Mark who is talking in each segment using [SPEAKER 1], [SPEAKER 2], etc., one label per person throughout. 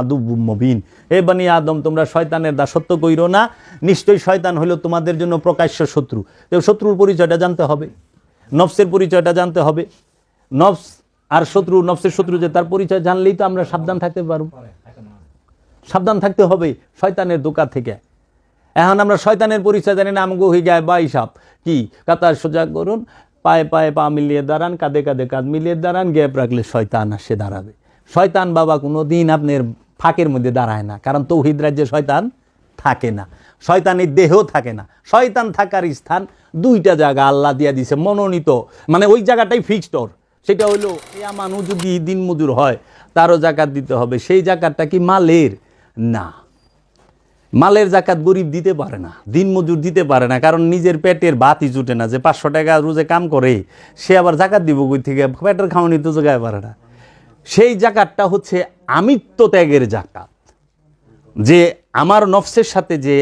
[SPEAKER 1] আদুব্বুম মুবিন। হে বনি আদম, তোমরা শয়তানের দাসত্ব কইরো না, নিশ্চয়ই শয়তান হলো তোমাদের জন্য প্রকাশ্য শত্রু। তো শত্রুর পরিচয়টা জানতে হবে, নফসের পরিচয়টা জানতে হবে। নফস আর শত্রু, নফসের শত্রু যে তার পরিচয় জানলেই তো আমরা সাবধান থাকতে পারব। সাবধান থাকতে হবে শয়তানের দোকা থেকে। এখন আমরা শয়তানের পরিচয় জানি না, আমগো হয়ে যায় বা হিসাব কি, কাতার সোজা করুন, পায়ে পায়ে পা মিলিয়ে দাঁড়ান, কাঁধে কাঁধে কাঁধ মিলিয়ে দাঁড়ান, গ্যাপ রাখলে শয়তান আসে দাঁড়াবে। শয়তান বাবা কোনো দিন আপনার ফাঁকের মধ্যে দাঁড়ায় না, কারণ তৌহিদ রাজ্যে শয়তান থাকে না, শয়তানের দেহও থাকে না। শয়তান থাকার স্থান দুইটা জায়গা আল্লাহ দিয়া দিছে মনোনীত, মানে ওই জায়গাটাই ফিক্সড ওর। সেটা হইলো ইয়া মানুষ যদি দিন মজুর হয় তারও জাকাত দিতে হবে। সেই জাকাতটা কি মালের না, মালের জাকাত গরিব দিতে পারে না, দিন মজুর দিতে পারে না, কারণ নিজের পেটের ভাতই জুটে না। যে 500 টাকা রোজে কাম করে সে আবার জাকাত দিব কই থেকে, পেটের খাওয়ানি তো জোগায় পারে না। সেই জাকাতটা হচ্ছে আমিত্ব ত্যাগের জাকাত, যে আমার নফসের সাথে যে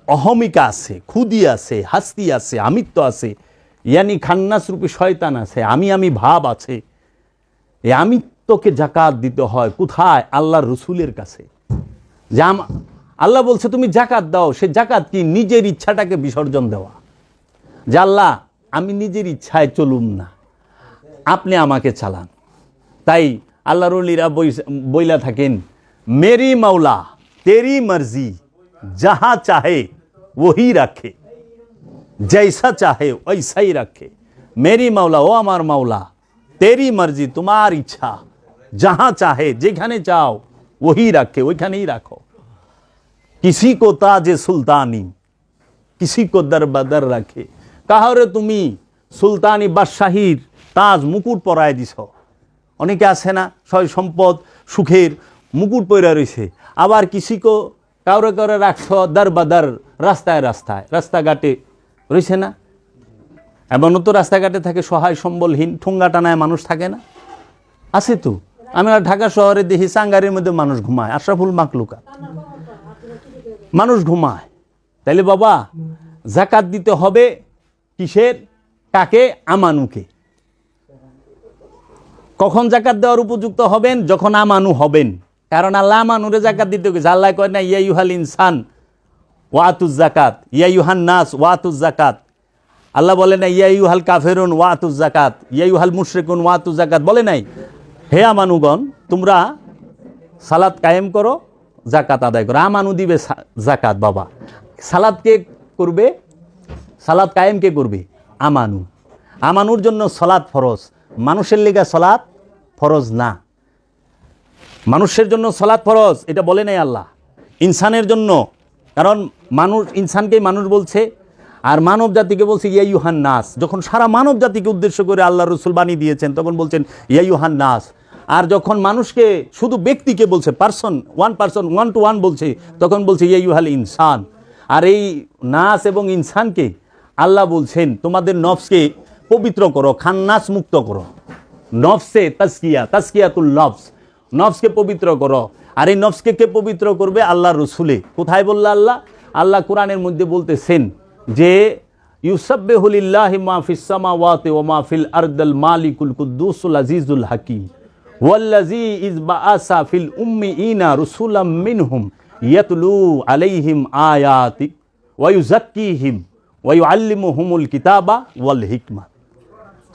[SPEAKER 1] অহমিকা আছে, খুদি আছে, হাস্তি আছে, আমিত্ব আছে, ইয়ানি খান্নাস রূপী শয়তান আছে, আমি ভাব আছে, এই আমিত্বকে জাকাত দিতে হয়। কোথায়? আল্লাহর রসুলের কাছে। যে আল্লাহ বলছে তুমি জাকাত দাও, সে জাকাত কি? নিজের ইচ্ছাটাকে বিসর্জন দেওয়া। যে আল্লাহ আমি নিজের ইচ্ছায় চলুম না, আপনি আমাকে চালান। তাই আল্লাহর ওলিরা বইলা থাকেন, মেরি মাওলা তেরি মর্জি, যাহা চাহে ওহি রাখে, জৈসা চাহে ওইসাই রাখে। মেরি মাওলা, ও আমার মাওলা, তেরি মর্জি, তোমার ইচ্ছা, যাহা চাহে যেখানে চাও ওহি রাখে, ওইখানেই রাখো। কিসি কো তাজে সুলতানি, কিসি কো দরবদর রাখে। কাহরে তুমি সুলতানি বাদশাহীর তাজ মুকুট পরায় দিছ। অনেকে আছে না সয় সম্পদ সুখের মুকুট পরা রয়েছে, আবার কিসিকো কাউরে কাউরে রাখছ দরবদর, রাস্তায় রাস্তায় রাস্তাঘাটে রয়েছে না। এমনও তো রাস্তাঘাটে থাকে সহায় সম্বলহীন, ঠোঙ্গা টানায় মানুষ থাকে না, আছে তো। আমি ঢাকা শহরে দেখি সাঙ্গারের মধ্যে মানুষ ঘুমায়, আশরাফুল মাকলুকা মানুষ ঘুমায়। তাইলে বাবা জাকাত দিতে হবে কিসের? কাকে? আমানুকে। কখন জাকাত দেওয়ার উপযুক্ত হবেন? যখন আমানু হবেন। কারণ আল্লাহ আমানুরে জাকাত দিতে গেছে। আল্লাহ কয় না ইয়া ইউহাল ইনসান ওয়াতুজ জাকাত, ইয়া ইউহান নাস ওয়াতুজ জাকাত। আল্লাহ বলে না ইয়া ইউহাল কাফেরুন ওয়াতুজ জাকাত, ইয়া ইউহাল মুশরিকুন ওয়াতুজ জাকাত বলে নাই। হে আমানুগণ, তোমরা সালাত কায়েম করো, জাকাত আদায় করো। আমানু দিবে জাকাত। বাবা সালাত কে করবে? সালাত কায়েম কে করবে? আমানু। আমানুর জন্য সালাত ফরজ, মানুষের লেগে সালাত ফরজ না। মানুষের জন্য সালাত ফরজ এটা বলে নাই আল্লাহ, ইনসানের জন্য। কারণ মানুষ, ইনসানকেই মানুষ বলছে, আর মানব জাতিকে বলছে ইয়া ইউহান নাস। যখন সারা মানব জাতিকে উদ্দেশ্য করে আল্লাহ রসুল বাণী দিয়েছেন তখন বলছেন ইয়া ইউহান নাস। আর যখন মানুষকে শুধু ব্যক্তিকে বলছে, পার্সন ওয়ান টু ওয়ান বলছে, তখন বলছে ইয়া ইউহাল ইনসান। আর এই নাস এবং ইনসানকে আল্লাহ বলছেন তোমাদের নফসকে পবিত্র করো, খান্নাস মুক্ত করো। নফসে তাজকিয়া, তাজকিয়াতুল নফস, নফসকে পবিত্র করো। আর এই নফসকে কে পবিত্র করবে? আল্লাহ রসুলে। কোথায় বলল আল্লাহ? আল্লাহ কোরআনের মধ্যে বলতেছেন যে ইউসাব্বিহু লিল্লাহি মা ফিস সামাওয়াতি ওয়া মা ফিল আরদিল মালিকুল কুদ্দুসুল আজিজুল হাকিম ওয়াল্লাযী ইয বাআসা ফিল উম্মিয়িনা রাসূলাম মিনহুম ইয়াতলু আলাইহিম আয়াতি ওয়া ইউযাক্কিহিম ওয়া ইউআল্লিমুহুমুল কিতাবা ওয়াল হিকমা।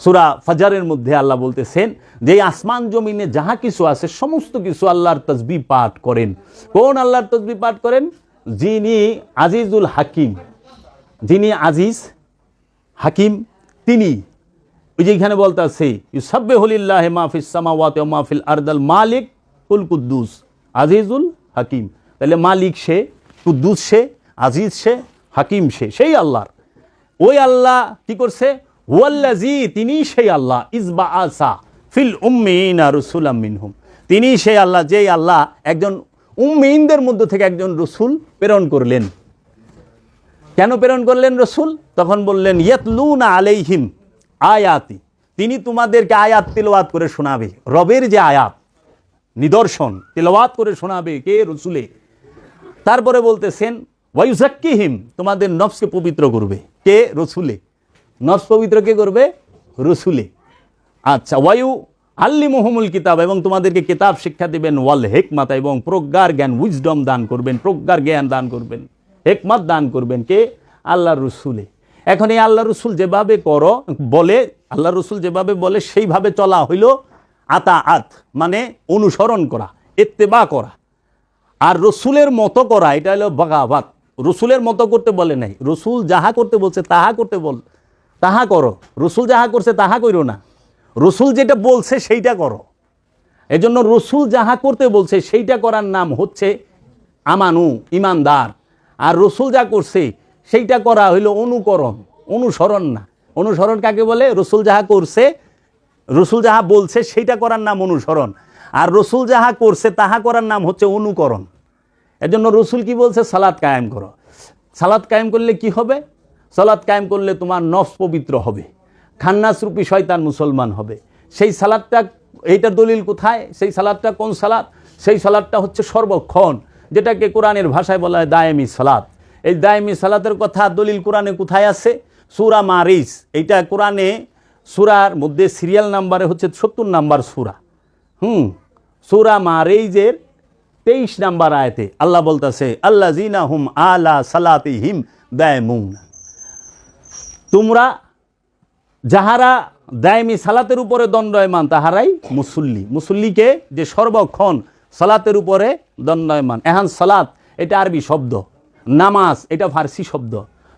[SPEAKER 1] সূরা ফাজরের মধ্যে আল্লাহ বলতেছেন যে আসমান জমিনে যাহা কিছু আছে সমস্ত কিছু আল্লাহর তাসবিহ পাঠ করেন। কোন আল্লাহর তাসবিহ পাঠ করেন? যিনি আজিজুল হাকিম, যিনি আজিজ হাকিম তিনি। ওই যে এখানে বলতে আছে ইউসাব্বিহু লিল্লাহি মা ফিস সামাওয়াতি ওয়া মা ফিল আরদিল মালিকুল কুদ্দুস আজিজুল হাকিম। তাহলে মালিক সে, কুদ্দুস সে, আজিজ সে, হাকিম সে, সেই আল্লাহর। ওই আল্লাহ কি করছে? ওয়াল্লাযী, তিনি সেই আল্লাহ, ইযবাআসা ফিল উম্মিয়িনা রাসূলাম মিনহুম, তিনি সেই আল্লাহ যেই আল্লাহ একজন উম্মিয়িনদের মধ্য থেকে একজন রসুল প্রেরণ করলেন। কেন প্রেরণ করলেন রসুল? তখন বললেন ইয়াতলুনা আলাইহিম আয়াতি, তিনি তোমাদেরকে আয়াত তিলাওয়াত করে শোনাবে। রবের যে আয়াত নিদর্শন তিলাওয়াত করে শোনাবে কে? রসুলে। তারপরে বলতেছেন ওয়া ইউযাক্কিহিম, তোমাদের নফসকে পবিত্র করবে কে? রসুলে। নফস পবিত্র কে করবে? রসুলে। আচ্ছা, আল্লিমুহুমুল কিতাব, এবং তোমাদেরকে কিতাব শিক্ষা দিবেন, ওয়াল হিকমাত, এবং প্রজ্ঞার জ্ঞান, উইজডম দান করবেন, প্রজ্ঞার জ্ঞান দান করবেন, হিকমত দান করবেন কে? আল্লাহর রসুলে। এখন এই আল্লাহ রসুল যেভাবে বলে, আল্লাহ রসুল যেভাবে বলে সেইভাবে চলা হইল আতাআত, মানে অনুসরণ করা, ইত্তেবা করা। আর রসুলের মতো করা এটা হলো বাগাবাত। রসুলের মতো করতে বলে নাই, রসুল যাহা করতে বলছে তাহা করতে তাহা করো। রসুল যাহা করছে তাহা কইরো না, রসুল যেটা বলছে সেইটা করো। এজন্য রসুল যাহা করতে বলছে সেইটা করার নাম হচ্ছে আমানু, ইমানদার। আর রসুল যা করছে সেইটা করা হইল অনুকরণ, অনুসরণ না। অনুসরণ কাকে বলে? রসুল যাহা করছে, রসুল যাহা বলছে সেইটা করার নাম অনুসরণ, আর রসুল যাহা করছে তাহা করার নাম হচ্ছে অনুকরণ। এজন্য রসুল কি বলছে? সালাত কায়েম করো। সালাত কায়েম করলে কি হবে? সালাত কায়েম করলে তোমার নফস পবিত্র হবে, খান্নাস রূপী শয়তান মুসলমান হবে। সেই সালাতটা, এইটার দলিল কোথায়? সেই সালাতটা কোন সালাত? সেই সালাতটা হচ্ছে সর্বক্ষণ, যেটাকে কোরআনের ভাষায় বলা হয় দায়েমি সালাত। এই দায়েমি সালাতের কথা দলিল কোরআনে কোথায় আছে? সূরা মারিজ। এইটা কোরআনে সূরার মধ্যে সিরিয়াল নাম্বারে হচ্ছে 70 নাম্বার সূরা। সূরা মারিজের 23 নাম্বার আয়াতে আল্লাহ বলতেছে, আল্লাযীনা হুম আলা সালাতিহিম দায়মুন। তোমরা যাহারা দায়মি সালাতের উপরে দণ্ডায়মান তাহারাই মুসল্লি। মুসল্লিকে যে সর্বক্ষণ সালাতের উপরে দণ্ডায়মান। এহান সালাত এটা আরবি শব্দ, নামাজ এটা ফার্সি শব্দ।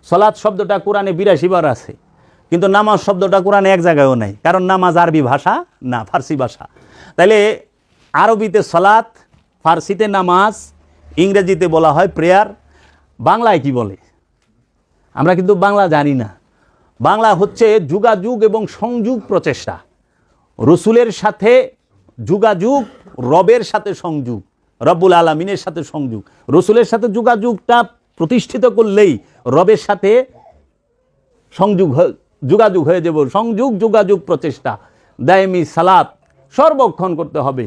[SPEAKER 1] সালাত শব্দটা কোরআনে 82 বার আছে, কিন্তু নামাজ শব্দটা কোরআনে এক জায়গায়ও নাই, কারণ নামাজ আরবি ভাষা না, ফার্সি ভাষা। তাইলে আরবিতে সালাত, ফার্সিতে নামাজ, ইংরেজিতে বলা হয় প্রেয়ার। বাংলায় কি বলে? আমরা কিন্তু বাংলা জানি না। বাংলা হচ্ছে যোগাযোগ এবং সংযোগ প্রচেষ্টা, রসুলের সাথে যোগাযোগ, রবের সাথে সংযোগ, রব্বুল আলামিনের সাথে সংযোগ। রসুলের সাথে যোগাযোগটা প্রতিষ্ঠিত করলেই রবের সাথে যোগাযোগ হয়ে যাব। সংযোগ, যোগাযোগ, প্রচেষ্টা, দায়মি সালাত সর্বক্ষণ করতে হবে।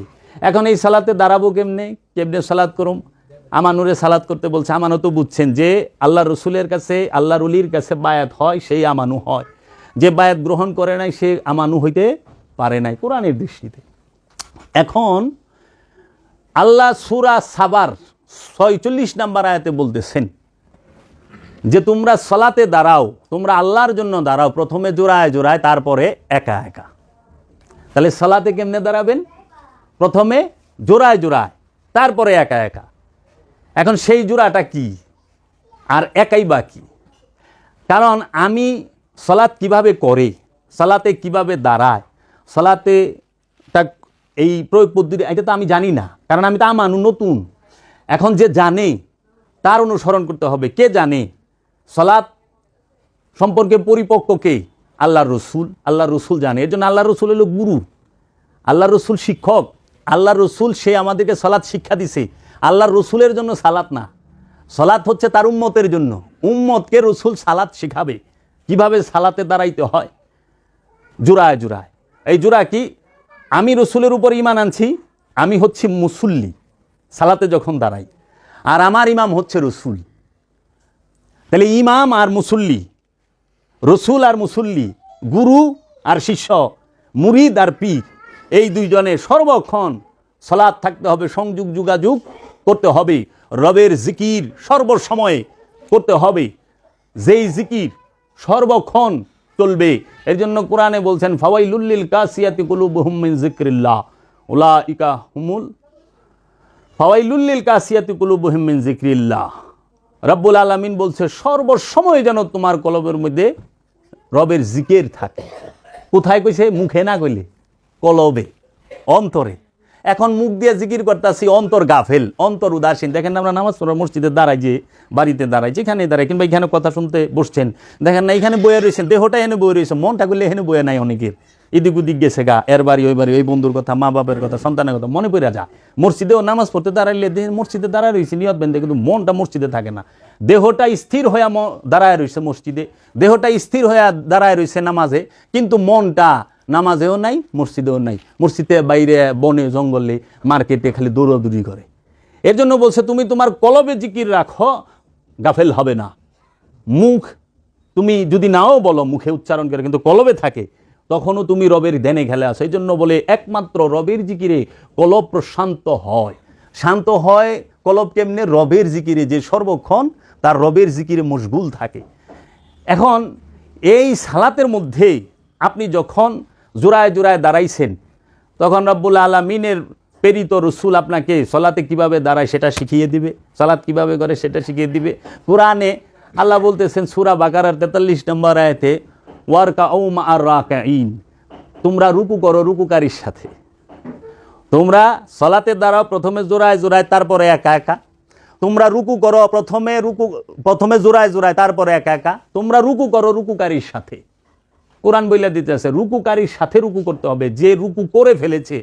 [SPEAKER 1] এখন এই সালাতে দাঁড়াবো কেমনে সালাত করুম? আমানুরে সালাত করতে বলছে। আমানু তো বুঝছেন যে আল্লাহ রসুলের কাছে, আল্লাহর ওলির কাছে বায়াত হয়, সেই আমানু হয়। যে বায়াত গ্রহণ করে নাই সে আমানু হইতে পারে নাই কোরআনের দৃষ্টিতে। এখন আল্লাহ সূরা সাবার 46 নাম্বার আয়াতে বলতেছেন যে তোমরা সালাতে দাঁড়াও, তোমরা আল্লাহর জন্য দাঁড়াও, প্রথমে জোড়ায় জোড়ায়, তারপরে একা একা। তাহলে সালাতে কেমনে দাঁড়াবেন? প্রথমে জোড়ায় জোড়ায়, তারপরে একা একা। এখন সেই জোড়াটা কি আর একাই বা কি? কারণ আমি সালাত কিভাবে করে, সালাতে কিভাবে দাঁড়ায়, সালাতে এই প্রয়োগ পদ্ধতি এটা তো আমি জানি না, কারণ আমি তো আমানু নতুন। এখন যে জানে তার অনুসরণ করতে হবে। কে জানে? সালাত সম্পর্কে পরিপক্ক কে? আল্লাহর রসুল। আল্লাহর রসুল জানে। এর জন্য আল্লাহর রসুল হলো গুরু, আল্লাহর রসুল শিক্ষক, আল্লাহর রসুল সে আমাদেরকে সালাত শিক্ষা দিছে। আল্লাহর রসুলের জন্য সালাত না, সালাত হচ্ছে তার উম্মতের জন্য। উম্মতকে রসুল সালাত শিখাবে কিভাবে সালাতে দাঁড়াইতে হয়, জোড়ায় জোড়ায়। এই জোড়া কি? আমি রসুলের উপর ঈমান আনছি, আমি হচ্ছি মুসল্লি সালাতে যখন দাঁড়াই, আর আমার ইমাম হচ্ছে রসুল। তাহলে ইমাম আর মুসল্লি, রসুল আর মুসল্লি, গুরু আর শিষ্য, মুরিদ আর পীর, এই দুইজনে সর্বক্ষণ সালাত থাকতে হবে, সংযোগ যোগাযোগ করতে হবে, রবের জিকির সর্বসময়ে করতে হবে, যেই জিকির সর্বক্ষণ চলবে। এর জন্য কোরআনে বলছেন ফাওয়াইলুল লিল কাসিয়াতি কুলুবুহুম মিন যিকরিল্লাহ উলাইকা হুমুল ফাওয়াইলুল লিল কাসিয়াতি কুলুবুহুম মিন যিকরিল্লাহ। রব্বুল আলামিন বলছে সর্বসময় যেন তোমার কলবের মধ্যে রবের জিকির থাকে। কোথায় কইছে? মুখে না কইলে, কলবে, অন্তরে। এখন মুখ দিয়ে জিকির করতেছি, অন্তর গাফেল, অন্তর উদাসীন। দেখেন না আমরা নামাজ পড়ার মসজিদে দাঁড়াই, যে বাড়িতে দাঁড়াই, যেখানে দাঁড়াই, কিংবা এখানে কথা শুনতে বসছেন, দেখেন না এখানে বয়ে রয়েছেন, দেহটা এনে বয়ে রয়েছে, মনটা করলে এখানে বয়ে নাই অনেকের। এদিক ওদিক গেছে গা, এর বাড়ি ওই বাড়ি, ওই বন্ধুর কথা, মা বাবার কথা, সন্তানের কথা মনে পড়ে যা। মসজিদেও নামাজ পড়তে দাঁড়াইলে দেহের মসজিদে দাঁড়ায় রয়েছে নিয়ত বেঁধে, কিন্তু মনটা মসজিদে থাকে না। দেহটা স্থির হয়ে দাঁড়ায় রয়েছে মসজিদে, দেহটা স্থির হয়ে দাঁড়ায় রয়েছে নামাজে, কিন্তু মনটা নামাজেও নাই, মসজিদেও নাই। মসজিদে বাইরে, বনে, জঙ্গলে, মার্কেটে খালি দৌড়াদৌড়ি করে। এর জন্য বলছে তুমি তোমার কলবে জিকির রাখো, গাফেল হবে না। মুখ তুমি যদি নাও বলো, মুখে উচ্চারণ করে, কিন্তু কলবে থাকে, তখনও তুমি রবের ধ্যানে খেলে আসো। এই জন্য বলে একমাত্র রবের জিকিরে কলব প্রশান্ত হয়। শান্ত হয় কলব কেমনে? রবের জিকিরে, যে সর্বক্ষণ তার রবের জিকিরে মশগুল থাকে। এখন এই সালাতের মধ্যে আপনি যখন জোড়ায় জোড়ায় দাঁড়াইছেন, তখন রব্বুল আলামিনের প্রেরিত রসুল আপনাকে সালাতে কিভাবে দাঁড়ায় সেটা শিখিয়ে দিবে, সালাত কিভাবে করে সেটা শিখিয়ে দিবে। কোরআনে আল্লাহ বলতেছেন সূরা বাকারার 43 নম্বর আয়াতে, ওয়ারকাউ মা'আর রাকিঈন, তোমরা রুকু করো রুকুকারীর সাথে। তোমরা সালাতে দাঁড়াও প্রথমে জোড়ায় জোড়ায়, তারপরে একা একা। তোমরা রুকু করো প্রথমে জোড়ায় জোড়ায়, তারপরে একা একা। তোমরা রুকু করো রুকুকারীর সাথে। কোরআন বইলা দিতে আছে রুকুকারীর সাথে রুকু করতে হবে, যে রুকু করে ফেলেছে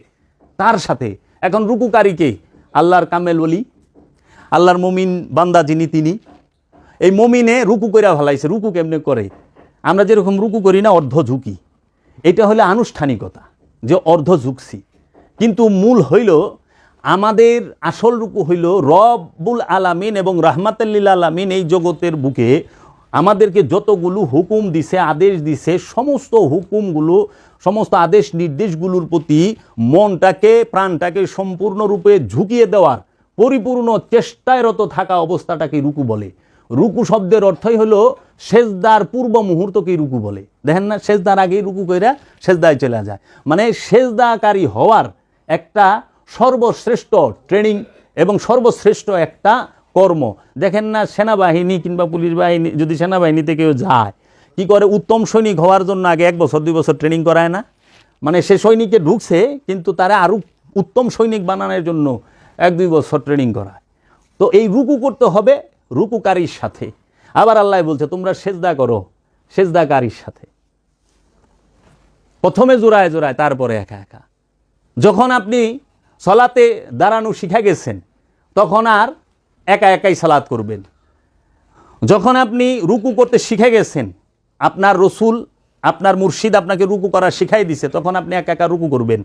[SPEAKER 1] তার সাথে। এখন রুকুকারীকে আল্লাহর কামেল ওলি, আল্লাহর মুমিন বান্দা যিনি, তিনি এই মুমিনে রুকু কইরা ফেলাইছে। রুকু কেমনে করে? আমরা যেরকম রুকু করি না, অর্ধ ঝুঁকি, এটা হলো আনুষ্ঠানিকতা, যে অর্ধ ঝুঁকছি। কিন্তু মূল হইল আমাদের আসল রুকু হইল রব্বুল আলামিন এবং রাহমাতুল লিল আলামিন এই জগতের বুকে আমাদেরকে যতগুলো হুকুম দিছে, আদেশ দিছে, সমস্ত হুকুমগুলো, সমস্ত আদেশ নির্দেশগুলোর প্রতি মনটাকে, প্রাণটাকে সম্পূর্ণরূপে ঝুঁকিয়ে দেওয়ার পরিপূর্ণ চেষ্টায়রত থাকা অবস্থাটাকে রুকু বলে। রুকু শব্দের অর্থই হলো সেজদার পূর্ব মুহূর্তকেই রুকু বলে। দেখেন না, সেজদার আগেই রুকু কইরা সেজদায় চলে যায়, মানে সেজদাকারী হওয়ার একটা সর্বশ্রেষ্ঠ ট্রেনিং এবং সর্বশ্রেষ্ঠ একটা কর্ম। দেখেন না, সেনাবাহিনী কিংবা পুলিশ বাহিনী, যদি সেনাবাহিনীতে কেউ যায়, কি করে? উত্তম সৈনিক হওয়ার জন্য আগে 1 বছর 2 বছর ট্রেনিং করায় না? মানে সে সৈনিকে ঢুকছে, কিন্তু তারা আরও উত্তম সৈনিক বানানোর জন্য 1-2 বছর ট্রেনিং করায়। তো এই রুকু করতে হবে রুকুকারীর সাথে। আবার আল্লাহ বলছে তোমরা সেজদা করো সেজদাকারীর সাথে। প্রথমে জোড়ায় জোড়ায়, তারপরে একা একা। যখন আপনি সালাতে দাঁড়ানো শিখে গেছেন, তখন আর একা একাই সালাত করবেন। যখন আপনি রুকু করতে শিখে গেছেন, আপনার রসুল, আপনার মুর্শিদ আপনাকে রুকু করা শিখাই দিছে, তখন আপনি একা একা রুকু করবেন।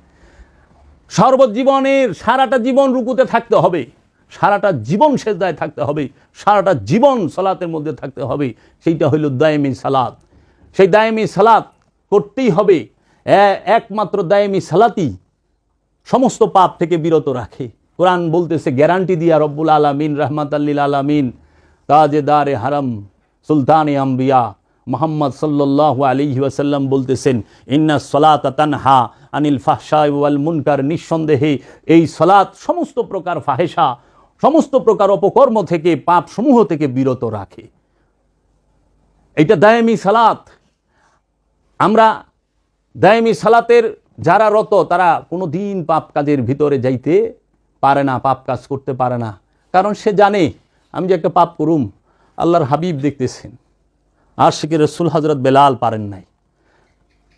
[SPEAKER 1] সর্বজীবনের সারাটা জীবন রুকুতে থাকতে হবে, সারাটা জীবন সেজদায় থাকতে হবে, সারাটা জীবন সালাতের মধ্যে থাকতে হবে। সেইটা হইল দায়েমি সালাত। সেই দায়েমি সালাত করতেই হবে। একমাত্র দায়েমি সালাতই সমস্ত পাপ থেকে বিরত রাখে। কোরআন বলতেছে গ্যারান্টি দিয়া রব্বুল আলামিন, রাহমাতাল লিল আলামিন, তাজেদারে হারাম, সুলতানে আম্বিয়া মুহাম্মদ সাল্লাল্লাহু আলাইহি ওয়াসাল্লাম বলতেছেন, ইন্নাস সালাতা তানহা আনিল ফাহশাই ওয়াল মুনকার, নিঃসন্দেহে এই সালাত সমস্ত প্রকার ফাহেশা, সমস্ত প্রকার অপকর্ম থেকে, পাপ সমূহ থেকে বিরত রাখে। এটা দায়েমি সালাত। আমরা দায়েমি সালাতের যারা রত, তারা কোনো দিন পাপ কাজের ভিতরে যাইতে পারে না, পাপ কাজ করতে পারে না। কারণ সে জানে আমি যে একটা পাপ করুম, আল্লাহর হাবিব দেখতেছেন। আশিকে রসুল হজরত বেলাল পারেন নাই,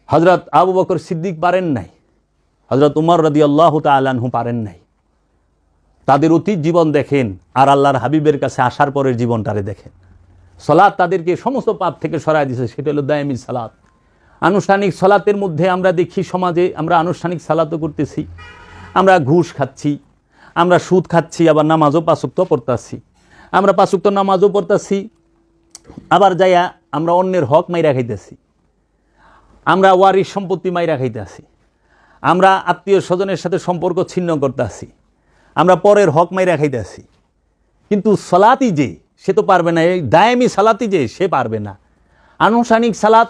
[SPEAKER 1] হজরত আবু বকর সিদ্দিক পারেন নাই, হজরত উমর রাদিয়াল্লাহু তাআলা আনহু পারেন নাই। তাদের অতীত জীবন দেখেন, আর আল্লাহর হাবিবের কাছে আসার পরের জীবনটারে দেখেন। সালাত তাদেরকে সমস্ত পাপ থেকে সরায় দিয়েছে। সেটা হলো দায়েমি সালাত। আনুষ্ঠানিক সালাতের মধ্যে আমরা দেখি সমাজে আমরা আনুষ্ঠানিক সালাতও করতেছি, আমরা ঘুষ খাচ্ছি, আমরা সুদ খাচ্ছি, আবার নামাজও 5 ওয়াক্ত পড়তাছি। আমরা 5 ওয়াক্ত নামাজও পড়তাছি, আবার যাইয়া আমরা অন্যের হক মাইরা খাইতেছি, আমরা ওয়ারিশ সম্পত্তি মাইরা খাইতেছি, আমরা আত্মীয় স্বজনের সাথে সম্পর্ক ছিন্ন করতেছি, আমরা পরের হক মাইরা খাইতেছি। কিন্তু সালাতই যে সে তো পারবে না, এই দায়েমি সালাতই যে সে পারবে না। আনুষ্ঠানিক সালাত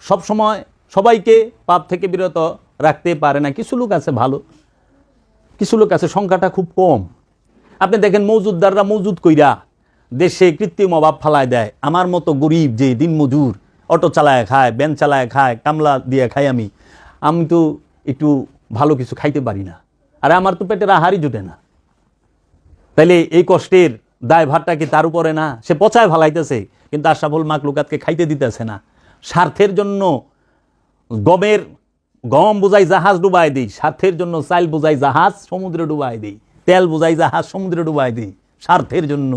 [SPEAKER 1] সবসময় সবাইকে পাপ থেকে বিরত রাখতে পারে না। কিছু লোক আছে ভালো, কিছু লোক আছে, সংখ্যাটা খুব কম। আপনি দেখেন মজুদদাররা মজুদ কইরা দেশে কৃত্রিম অভাব ফালায় দেয়। আমার মতো গরিব যে দিন মজুর, অটো চালায় খায়, ভ্যান চালায় খায়, কামলা দিয়ে খাই, আমি তো একটু ভালো কিছু খাইতে পারি না, আর আমার তো পেটের আহারই জুটে না। তাইলে এই কষ্টের দায়ভারটা কি তার উপরে না? সে পচায় ফালাইতেছে, কিন্তু আশরাফুল মাখলুকাতকে খাইতে দিতেছে না। স্বার্থের জন্য গম বোঝাই জাহাজ ডুবাই দিই, স্বার্থের জন্য চাইল বোঝাই জাহাজ সমুদ্রে ডুবাই দিই, তেল বোঝাই জাহাজ সমুদ্রে ডুবাই দিই, স্বার্থের জন্য।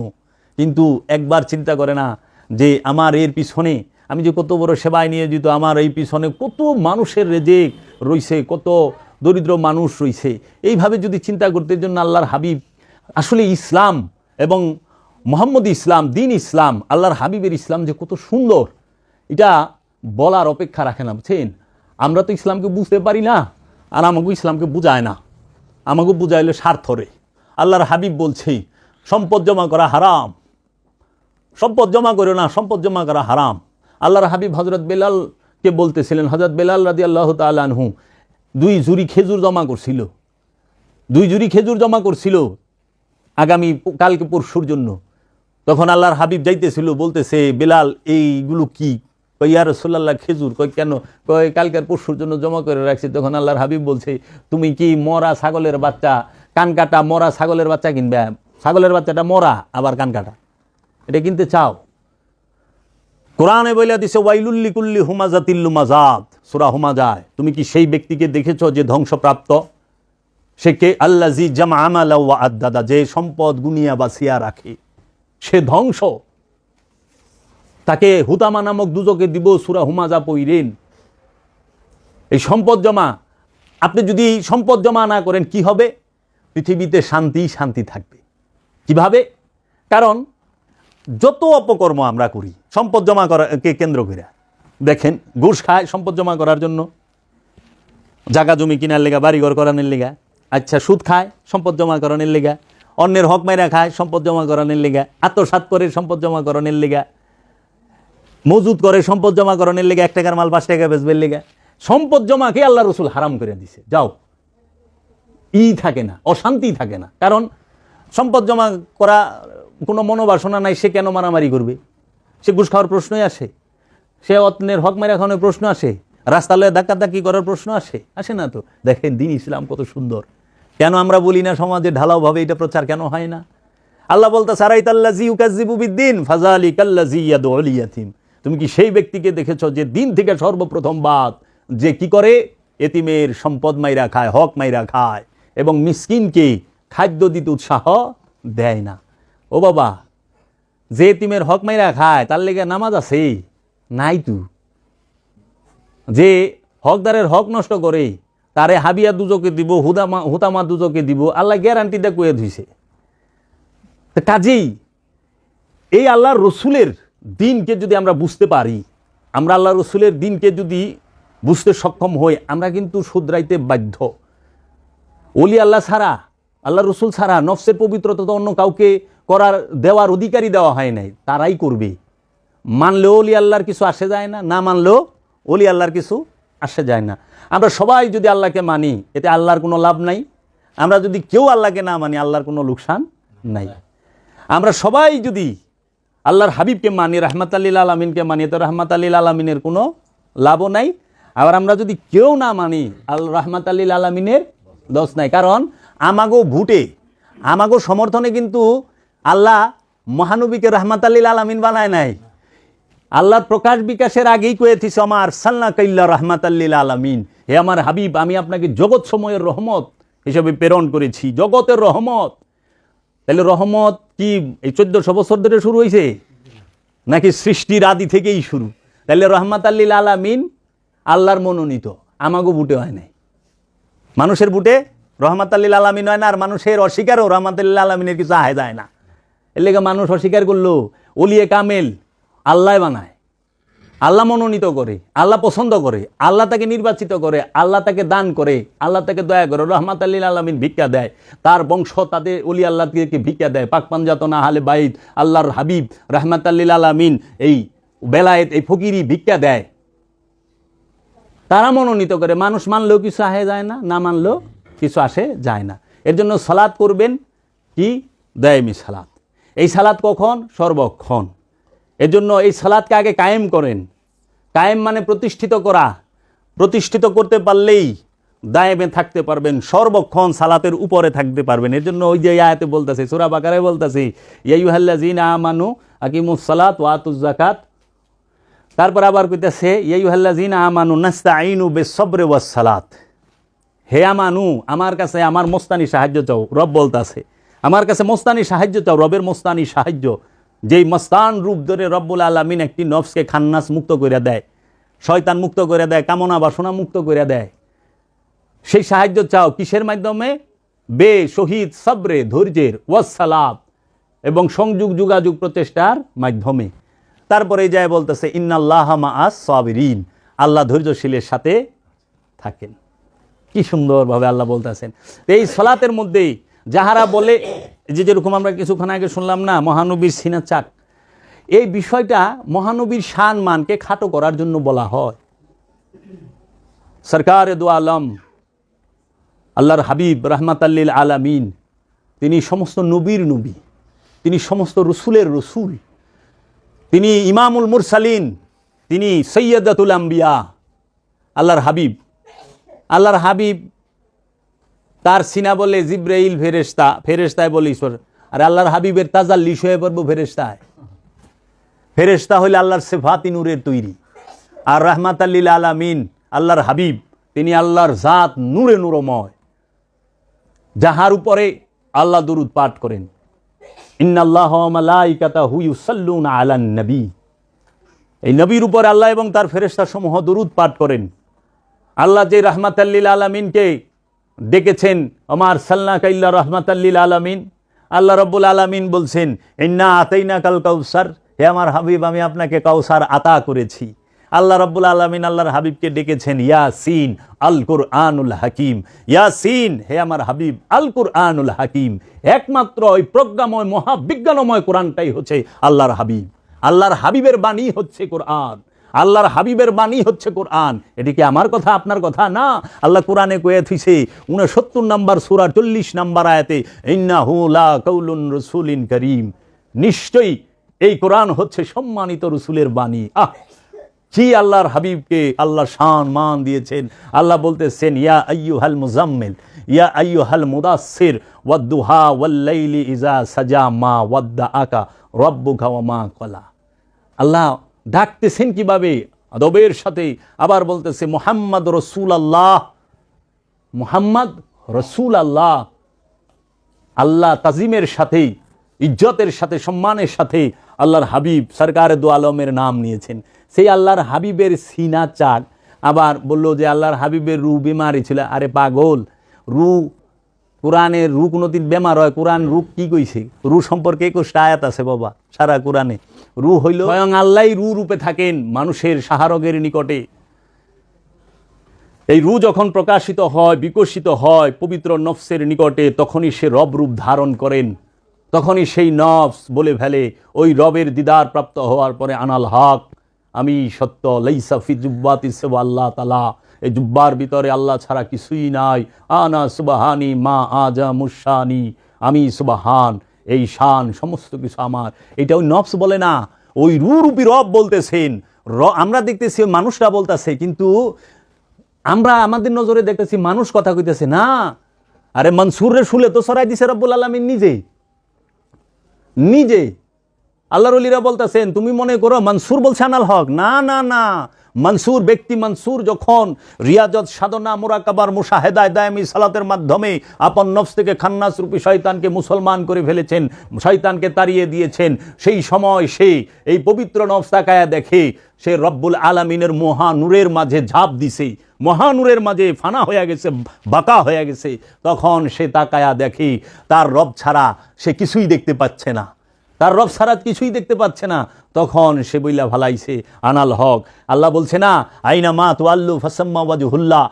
[SPEAKER 1] কিন্তু একবার চিন্তা করে না যে আমার এর পিছনে আমি যে কত বড় সেবায় নিয়োজিত, আমার এই পিছনে কত মানুষের রেজেক রইছে, কত দরিদ্র মানুষ রইছে। এইভাবে যদি চিন্তা করতে, জন্য আল্লাহর হাবিব আসলে ইসলাম এবং মোহাম্মদ ইসলাম, দিন ইসলাম, আল্লাহর হাবিবের ইসলাম যে কত সুন্দর, এটা বলার অপেক্ষা রাখে না। বুঝছেন, আমরা তো ইসলামকে বুঝতে পারি না, আর আমাকে ইসলামকে বুঝায় না, আমাকে বুঝাইলে স্বার্থরে। আল্লাহর হাবিব বলছে সম্পদ জমা করা হারাম, সম্পদ জমা করো না, সম্পদ জমা করা হারাম। আল্লাহর হাবিব হজরত বেলালকে বলতেছিলেন, হজরত বেলাল রাদিয়াল্লাহু তাআলা আনহু 2 ঝুড়ি খেজুর জমা করছিল, 2 ঝুড়ি খেজুর জমা করছিল আগামী কালকে পরশুর জন্য। তখন আল্লাহর হাবিব যাইতেছিল, বলতেছে বেলাল এইগুলো কি? কই ইয়া রাসূলুল্লাহ খেজুর। কই কেন? কই কালকের পরশুর জন্য জমা করে রাখছি। তখন আল্লাহর হাবিব বলছে তুমি কি মরা ছাগলের বাচ্চা, কান কাটা মরা ছাগলের বাচ্চা কিনবে? ছাগলের বাচ্চাটা মরা আবার কান কাটা, এটা কিনতে চাও? কোরআনে বলে দিছে ওয়াইলুল লিকুল্লি হুমাজাতিল লুমাজাত, সূরা হুমাজায়। তুমি কি সেই ব্যক্তিকে দেখেছো যে ধ্বংসপ্রাপ্ত? সে কে? আল্লাযী জামা আমালা ওয়া আদ্দাদা, যে সম্পদ গুনিয়া বাছিয়া রাখে, সে ধ্বংস। তাকে হুতামা নামক দুজকে দিব, সূরা হুমাজা পড়েন। এই সম্পদ জমা, আপনি যদি সম্পদ জমা না করেন কি হবে? পৃথিবীতে শান্তি শান্তি থাকবে। কিভাবে? কারণ যত অপকর্ম আমরা করি সম্পদ জমা করাকে কেন্দ্র করে, দেখেন ঘুষ খায় সম্পদ জমা করার জন্য, জায়গা জমি কিনার লেগা, বাড়িঘর করানোর লেগা। আচ্ছা, সুদ খায় সম্পদ জমা করানোর লেগা, অন্যের হক মাইরা খায় সম্পদ জমা করানোর লেগা, আত্মসাৎ করে সম্পদ জমা করানোর লেগা, মজুদ করে সম্পদ জমা করানোর লেগা, 1 টাকার মাল 5 টাকা বেচবের লেগা। সম্পদ জমাকে আল্লাহ রসুল হারাম করে দিছে। যাও, থাকে না, অশান্তি থাকে না। কারণ সম্পদ জমা করা কোনো মনোবাসনা নাই, সে কেন মারামারি করবে? সে ঘুষ খাওয়ার প্রশ্নই আসে, সে অন্যের হক মেরা খাওয়ানোর প্রশ্ন আসে, রাস্তালয়ে ধাক্কাধাক্কি করার প্রশ্ন আসে না তো। দেখেন দিন ইসলাম কত সুন্দর। কেন আমরা বলি না সমাজে ঢালাওভাবে এটা প্রচার কেন হয় না? আল্লাহ বলতেছে আরাইতাল্লাযী ইউকাযযিবু বিদ্দীন ফাযালিকাল্লাযী ইয়াদউল ইয়াতীম। তুমি কি সেই ব্যক্তিকে দেখেছো যে দিন থেকে সর্বপ্রথম বাদ যে কি করে? এতিমের সম্পদ মাইরা খায়, হক মাইরা খায়, এবং মিসকিনকে খাদ্য দিতে উৎসাহ দেয় না। ও বাবা, যে এতিমের হক মাইরা খায় তার লেগে নামাজ আছে নাই? তু যে হকদারের হক নষ্ট করে তারে হাবিয়া দুজকে দিব, হুতামা দুজকে দিব, আল্লাহ গ্যারান্টিটা কয়ে ধুইছে। কাজেই এই আল্লাহর রসুলের দিনকে যদি আমরা বুঝতে পারি, আমরা আল্লাহ রসুলের দিনকে যদি বুঝতে সক্ষম হই, আমরা কিন্তু শুধরাইতে বাধ্য। ওলি আল্লাহ ছাড়া, আল্লাহ রসুল ছাড়া নফসের পবিত্রতা তো অন্য কাউকে করার দেওয়ার অধিকারী দেওয়া হয় নাই, তারাই করবে। মানলেও ওলি আল্লাহর কিছু আসে যায় না, না মানলেও ওলি আল্লাহর কিছু আসে যায় না। আমরা সবাই যদি আল্লাহকে মানি, এতে আল্লাহর কোনো লাভ নাই। আমরা যদি কেউ আল্লাহকে না মানি, আল্লাহর কোনো লোকসান নাই। আমরা সবাই যদি আল্লাহর হাবিবকে মানি, রাহমাতাল লিল আলামিনকে মানি, তো রাহমাতাল লিল আলামিনের কোনো লাভও নাই। আবার আমরা যদি কেউ না মানি, আল্লাহ রাহমাতাল লিল আলামিনের দোষ নাই। কারণ আমাগো ভোটে, আমাগো সমর্থনে কিন্তু আল্লাহ মহানবীকে রাহমাতাল লিল আলামিন বানায় নাই। আল্লাহর প্রকাশ বিকাশের আগেই কয়েছিস আমার সাল্লাকা ইল্লা রাহমাতাল লিল আলামিন, হে আমার হাবিব, আমি আপনাকে জগৎ সময়ের রহমত হিসেবে প্রেরণ করেছি, জগতের রহমত। তাহলে রহমত কি এই 1400 বছর ধরে শুরু হয়েছে, নাকি সৃষ্টির আদি থেকেই শুরু? তাহলে রাহমাতাল লিল আলামিন আল্লাহর মনোনীত, আমাগো বুটে হয় নাই। মানুষের বুটে রাহমাতাল লিল আলামিন হয় না, আর মানুষের অস্বীকারও রাহমাতাল লিল আলামিনের কিছু আহে যায় না। এর লেগে মানুষ অস্বীকার করলো, ওলিয়ে কামেল আল্লাহ বানায়, আল্লাহ মনোনীত করে, আল্লাহ পছন্দ করে, আল্লাহ তাকে নির্বাচিত করে, আল্লাহ তাকে দান করে, আল্লাহ তাকে দয়া করে। রাহমাতাল লিল আলামিন ভিক্ষা দেয়, তার বংশ তাদের ওলি আল্লাহকে ভিক্ষা দেয়। পাক পাঞ্জাতন আহলে বাইত আল্লাহর হাবিব রাহমাতাল লিল আলামিন এই বেলায়েত, এই ফকিরি ভিক্ষা দেয়, তারা মনোনীত করে। মানুষ মানলেও কিছু আসে যায় না, না মানলেও কিছু আসে যায় না। এর জন্য সালাত করবেন কি? দায়মি সালাত। এই সালাত কখন? সর্বক্ষণ। এর জন্য এই সালাতকে আগে কায়েম করেন। কায়েম মানে প্রতিষ্ঠিত করা। প্রতিষ্ঠিত করতে পারলেই দায়েমে থাকতে পারবেন, সর্বক্ষণ সালাতের উপরে থাকতে পারবেন। এর জন্য ওই যে আয়াতে বলতেছে, সূরা বাকারায় বলতেছে, ইয়া আইয়ুহাল্লাযীনা আমানু আকিমুস সালাত ওয়া আতুজ যাকাত। তারপর আবার কইতেছে, ইয়া আইয়ুহাল্লাযীনা আমানু নাস্তাঈনু বিস-সাবরি ওয়াস-সালাত। হে আমানু, আমার কাছে আমার মোস্তানি সাহায্য চাও। রব বলতেছে, আমার কাছে মোস্তানি সাহায্য চাও, রবের মোস্তানি সাহায্য। যেই মস্তান রূপ ধরে রব্বুল আলামিন একটি নফসকে খান্নাস মুক্ত করে দেয়, শয়তান মুক্ত করে দেয়, কামনা বাসনা মুক্ত করে দেয়, সেই সাহায্য চাও কিসের মাধ্যমে? শহীদ সবরে, ধৈর্যের, ওয়াস-সালাত এবং সংযোগ যোগাযোগ প্রচেষ্টার মাধ্যমে। তারপরে যায় বলতেছে ইন্নাল্লাহা মাআস সাবিরিন, আল্লাহ ধৈর্যশীলের সাথে থাকেন। কি সুন্দরভাবে আল্লাহ বলতেছেন। এই সালাতের মধ্যেই যাহারা বলে যেরকম আমরা কিছুক্ষণ আগে শুনলাম না, মহানবীর সিনা চাক, এই বিষয়টা মহানবীর শান মানকে খাটো করার জন্য বলা হয়। সরকার দু আলম আল্লাহর হাবিব রহমাতাল্লিল আলামিন, তিনি সমস্ত নবীর নবী, তিনি সমস্ত রসুলের রসুল, তিনি ইমামুল মুরসালিন, তিনি সৈয়দাতুল আম্বিয়া, আল্লাহর হাবিব। আল্লাহর হাবিব তার সিনা বলে জিব্রাইল ফেরেশতা, ফেরেশতায় বলে ঈশ্বর। আর আল্লাহর হাবিবের তাজাল্লি হয়ে পড়বো ফেরেশতায়। ফেরেশতা হইলে আল্লাহর সিফাতি নূরের তৈরি, আর রাহমাতাল্লিল আলামিন আল্লাহর হাবিব, তিনি আল্লাহর জাত নূরে নূরময়, যাহার উপরে আল্লাহ দুরূদ পাঠ করেন। ইন্নাল্লাহ ওয়া মালাইকাতাহু ইউসাল্লুনা আলান নবী, এই নবীর উপর আল্লাহ এবং তার ফেরেশতা সমূহ দুরূদ পাঠ করেন। আল্লাহ যে রাহমাতাল্লিল আলামিনকে ডেকেছেন, ওমা আরসালনাকা ইল্লা রাহমাতাল্লিল আলামিন, আল্লাহ রাব্বুল আলামিন বলছেন ইন্না আতাইনাকাল কাউসার, হে আমার হাবিব আমি আপনাকে কাউসার আতা করেছি। আল্লাহ রাব্বুল আলামিন আল্লাহর হাবিবকে ডেকেছেন ইয়াসিন আল কুরআনুল হাকিম, ইয়াসিন হে আমার হাবিব আল কুরআনুল হাকিম। একমাত্র ওই প্রজ্ঞাময় মহাবিজ্ঞানময় কোরআনটাই হচ্ছে আল্লাহর হাবিব। আল্লাহর হাবিবের বাণী হচ্ছে কোরআন, আল্লাহর হাবিবের বাণী হচ্ছে কোরআন। এটি কি আমার কথা, আপনার কথা না। আল্লাহ কোরআনে কয়ে থিছে 69 নম্বর সূরা 40 নম্বর আয়াতে, ইন্নাহু লা কাউলুন রাসূলিন কারীম, নিশ্চয়ই এই কোরআন হচ্ছে সম্মানিত রসুলের বাণী। কি আল্লাহর হাবিবকে আল্লাহ শান মান দিয়েছেন। আল্লাহ বলতেছেন ইয়া আইয়ুহাল মুজাম্মিল, ইয়া আইয়ুহাল মুদাসসির, ওয়াদ-দুহা ওয়াল-লাইলি ইযা সাজা, মা ওয়াদ্দাআকা রাব্বুকা ওয়া মা ক্বালা। আল্লাহ ডাকতেছেন কিভাবে, আদবের সাথে। আবার বলতেছে মুহাম্মদ রাসূলুল্লাহ, মুহাম্মদ রাসূলুল্লাহ। আল্লাহ তাজিমের সাথে, ইজ্জতের সাথে, সম্মানের সাথে আল্লাহর হাবিব সরকার দু আলমের নাম নিয়েছেন। সেই আল্লাহর হাবিবের সিনা চাক। আবার বললো যে আল্লাহর হাবিবের রু বেমারি ছিল। আরে পাগল, রু কোরআনের রু কোনোদিন বেমার হয়? কোরআন রু কি কইছে? রু সম্পর্কে 21টা আয়াত আছে বাবা সারা কোরআনে। রু হইল স্বয়ং আল্লাহ রু রূপে থাকেন মানুষের সাহারগের নিকটে। এই রু যখন প্রকাশিত হয়, বিকশিত হয় পবিত্র নফসের নিকটে, তখনই সে রব রূপ ধারণ করেন। তখনই সেই নফস বলে ফেলে ওই রবের দিদার প্রাপ্ত হওয়ার পরে, আনাল হক, আমি সত্য, লাইসা ফি জুব্বাতি সিওয়া আল্লাহ তাআলা, এই জুব্বার ভিতরে আল্লাহ ছাড়া কিছুই নাই। আনা সুবহানি মা আজা মুশানি, আমি সুবহান, এই শান সমস্ত কিছু আমার। এটা ওই নফস বলে না, ওই রূপী রব বলতেছেন। আমরা দেখতেছি মানুষরা বলতেছে, কিন্তু আমরা আমাদের নজরে দেখতেছি মানুষ কথা কইতেছে না। আরে মনসুরের শুলে তো সরাই দিছে রব্বুল আলামিন নিজে নিজে। আল্লাহর ওলিরা বলতেছেন, তুমি মনে করো মনসুর বলছে আনাল হক। না না না, মনসুর ব্যক্তি মনসুর যখন রিয়াজত, সাধনা, মুরাকাবার, মুশাহেদায় দায়মি সালাতের মাধ্যমে আপন নফস থেকে খান্নাস রূপী শয়তানকে মুসলমান করে ফেলেছেন, শয়তানকে তাড়িয়ে দিয়েছেন, সেই সময় সে এই পবিত্র নফস তাকায়া দেখে সে রব্বুল আলামিনের মহানূরের মাঝে ঝাঁপ দিছে, মহানূরের মাঝে ফানা হয়ে গেছে, বাঁকা হয়ে গেছে। তখন সে তাকায়া দেখে তার রব ছাড়া সে কিছুই দেখতে পাচ্ছে না, তার রব ছাড়া কিছুই দেখতে পাচ্ছে না। তখন সে বইলা ভালাইছে আনাল হক। আল্লাহ বলছে না, আইনা মা তুআল্লু ফাসাম্মা ওয়াজহুল্লাহ,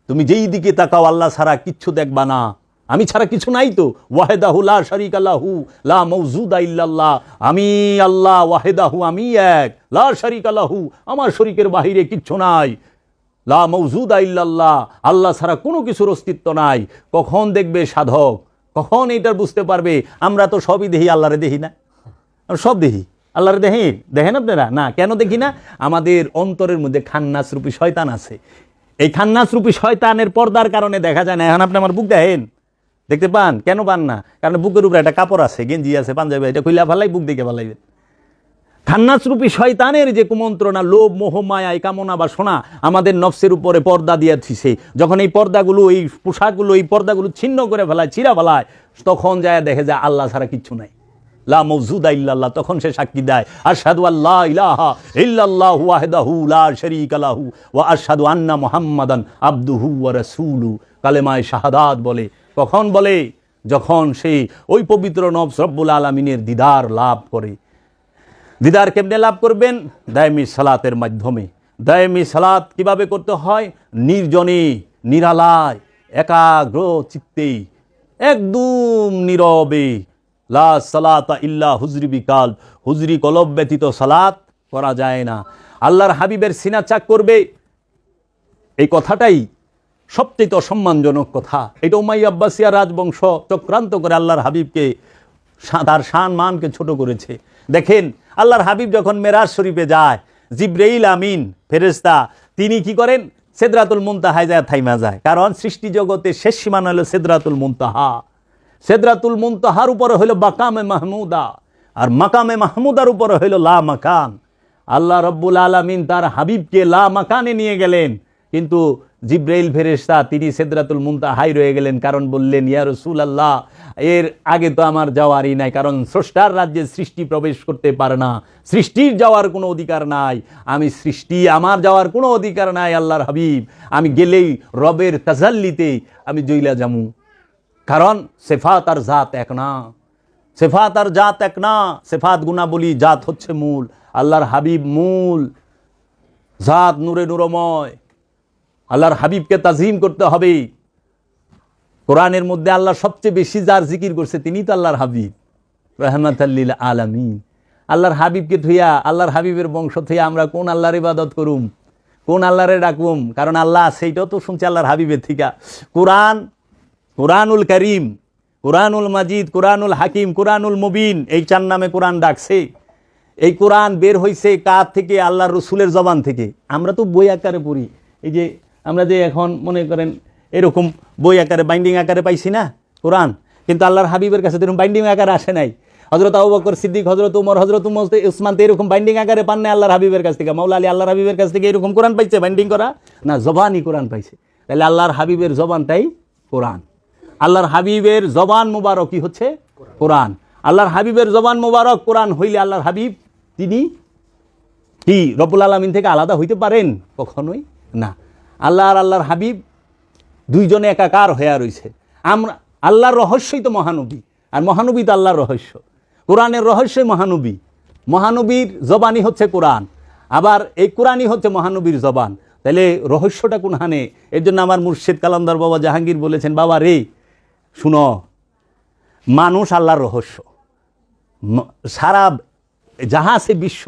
[SPEAKER 1] তুমি যেই দিকে তাকাও আল্লাহ ছাড়া কিচ্ছু দেখবা না, আমি ছাড়া কিছু নাই তো। ওয়াহিদাহু লা শারীকা লাহু লা মাওজুদা ইল্লাল্লাহ, আমি আল্লাহ ওয়াহিদাহু, আমি এক, লা শারীকা লাহু, আমার শরীকের বাহিরে কিচ্ছু নাই, লা মাওজুদা ইল্লাল্লাহ, আল্লাহ ছাড়া কোনো কিছুর অস্তিত্ব নাই। কখন দেখবে সাধক, কখন এইটার বুঝতে পারবে? আমরা তো সবই দেখি, আল্লাহরে দেখি না। সব দেখি, আল্লাহরে দেখেন আপনারা না? কেন দেখি না? আমাদের অন্তরের মধ্যে খান্নাস রূপী শয়তান আছে। এই খান্নাস রূপী শয়তানের পর্দার কারণে দেখা যায় না। এখন আপনি আমার বুক দেখেন, দেখতে পান? কেন পান না? কারণ বুকের উপরে একটা কাপড় আছে, গেঞ্জি আছে, পাঞ্জাবি, এটা খুইলা ভালাই বুক দেখে ভালাইবেন। খান্নাস রূপী শয়তানের যে কুমন্ত্রণা, লোভ, মোহ, মায়া, এই কামনা বাসনা আমাদের নফসের উপরে পর্দা দিয়ে দিছে। যখন এই পর্দাগুলো, এই পোশাকগুলো, এই পর্দাগুলো ছিন্ন করে ফেলায়, চিরা ফেলায়, তখন যায় দেখে যায় আল্লাহ ছাড়া কিচ্ছু নাই, লা মাওজুদা ইল্লাল্লাহ। তখন সে সাক্ষী দেয় আশহাদু আল্লা ইলাহা ইল্লাল্লাহু ওয়াহদাহু লা শারীকা লাহু ওয়া আশহাদু আন্না মুহাম্মাদান আবদুহু ওয়া রাসূলুহু, কালেমায়ে শাহাদাত বলে। কখন বলে? যখন সে ওই পবিত্র নফস রব্বুল আলামিনের দিদার লাভ করে। দিদার কেমনে লাভ করবেন? দায়মি সালাতের মাধ্যমে। দায়েমি সালাত কিভাবে করতে হয়? নির্জনে, নিরালায়, একাগ্র চিত্তে, একদম নীরবে। লা সালাতা ইল্লা হুজরি বিকাল, হুজরি কলব ব্যতীত সালাত করা যায় না। আল্লাহর হাবিবের সিনা চাক করবে, এই কথাটাই সবচেয়ে অসম্মানজনক কথা। এটা উমাইয়া আব্বাসিয়া রাজবংশ চক্রান্ত করে আল্লাহর হাবিবকে, তার শান মানকে ছোট করেছে। দেখেন, আল্লাহর হাবিব যখন মেরাজ শরীফে যায়, জিব্রাইল আমিন ফেরেশতা তিনি কি করেন? সিদরাতুল মুনতাহায় যায় থাইমা যায়। কারণ সৃষ্টি জগতে শেষ সীমানা হলো সিদরাতুল মুনতাহা। সিদরাতুল মুনতাহার উপরে হইল মাকামে মাহমুদা, আর মাকামে মাহমুদার উপরে হইল লা মাকান। আল্লাহ রব্বুল আলামিন তার হাবিবকে লা মাকানে নিয়ে গেলেন, কিন্তু জিব্রাইল ফেরেশতা তিনি সিদরাতুল মুনতাহায় রয়ে গেলেন। কারণ বললেন, ইয়া রাসূলুল্লাহ, এর আগে তো আমার যাওয়ারই নাই, কারণ স্রষ্টার রাজ্যে সৃষ্টি প্রবেশ করতে পারে না, সৃষ্টির যাওয়ার কোনো অধিকার নাই। আমি সৃষ্টি, আমার যাওয়ার কোনো অধিকার নাই আল্লাহর হাবিব। আমি গেলেই রবের তাজাল্লিতে আমি জইলা যামু। কারণ সেফাত আর জাত এক না, সেফাত আর জাত এক না। সেফাত গুণাবলী, জাত হচ্ছে মূল। আল্লাহর হাবিব মূল, জাত নূরে নূরময়। আল্লাহর হাবিবকে তাজিম করতে হবে। কোরআনের মধ্যে আল্লাহ সবচেয়ে বেশি যার জিকির করছে তিনি তো আল্লাহর হাবিব, রাহমাতাল লিল আলামিন। আল্লাহর হাবিবকে থুইয়া, আল্লাহর হাবিবের বংশ থুইয়া আমরা কোন আল্লাহর ইবাদত করুম, কোন আল্লাহরে ডাকুম? কারণ আল্লাহ সেইটাও তো শুনছে আল্লাহর হাবিবের থিকা। কোরআন, কোরআনুল করিম, কোরআনুল মাজিদ, কোরআনুল হাকিম, কোরআনুল মুবিন, এই চার নামে কোরআন ডাকছে। এই কোরআন বের হয়েছে কার থেকে? আল্লাহর রসুলের জবান থেকে। আমরা তো বই আকারে পড়ি, এই যে আমরা যে এখন মনে করেন এরকম বই আকারে, বাইন্ডিং আকারে পাইছি না কোরআন, কিন্তু আল্লাহর হাবিবের কাছে এরকম বাইন্ডিং আকারে আসে নাই। হযরত আবু বকর সিদ্দিক, হযরত উমর, হযরত উসমান তো এরকম বাইন্ডিং আকারে পান না আল্লাহর হাবিবের কাছ থেকে। মাওলা আলী আল্লাহর হাবিবের কাছ থেকে এরকম কোরআন পাইছে বাইন্ডিং করা? না, জবানই কোরআন পাইছে। তাহলে আল্লাহর হাবিবের জবানটাই কোরআন। আল্লাহর হাবিবের জবান মুবারকই হচ্ছে কোরআন। আল্লাহর হাবিবের জবান মুবারক কোরআন হইলে আল্লাহর হাবিব তিনি কি রব্বুল আলামিন থেকে আলাদা হইতে পারেন? কখনোই না। আল্লাহ আর আল্লাহর হাবিব দুইজনে একাকার হইয়া রয়েছে। আমরা, আল্লাহর রহস্যই তো মহানবী, আর মহানবী তো আল্লাহর রহস্য। কোরআনের রহস্যই মহানবী, মহানবীর জবানই হচ্ছে কোরআন, আবার এই কোরআনই হচ্ছে মহানবীর জবান। তাহলে রহস্যটা কোনখানে? এর জন্য আমার মুর্শিদ কালান্দার বাবা জাহাঙ্গীর বলেছেন, বাবা রে শুনো, মানুষ আল্লাহর রহস্য। সারা যাহা সে বিশ্ব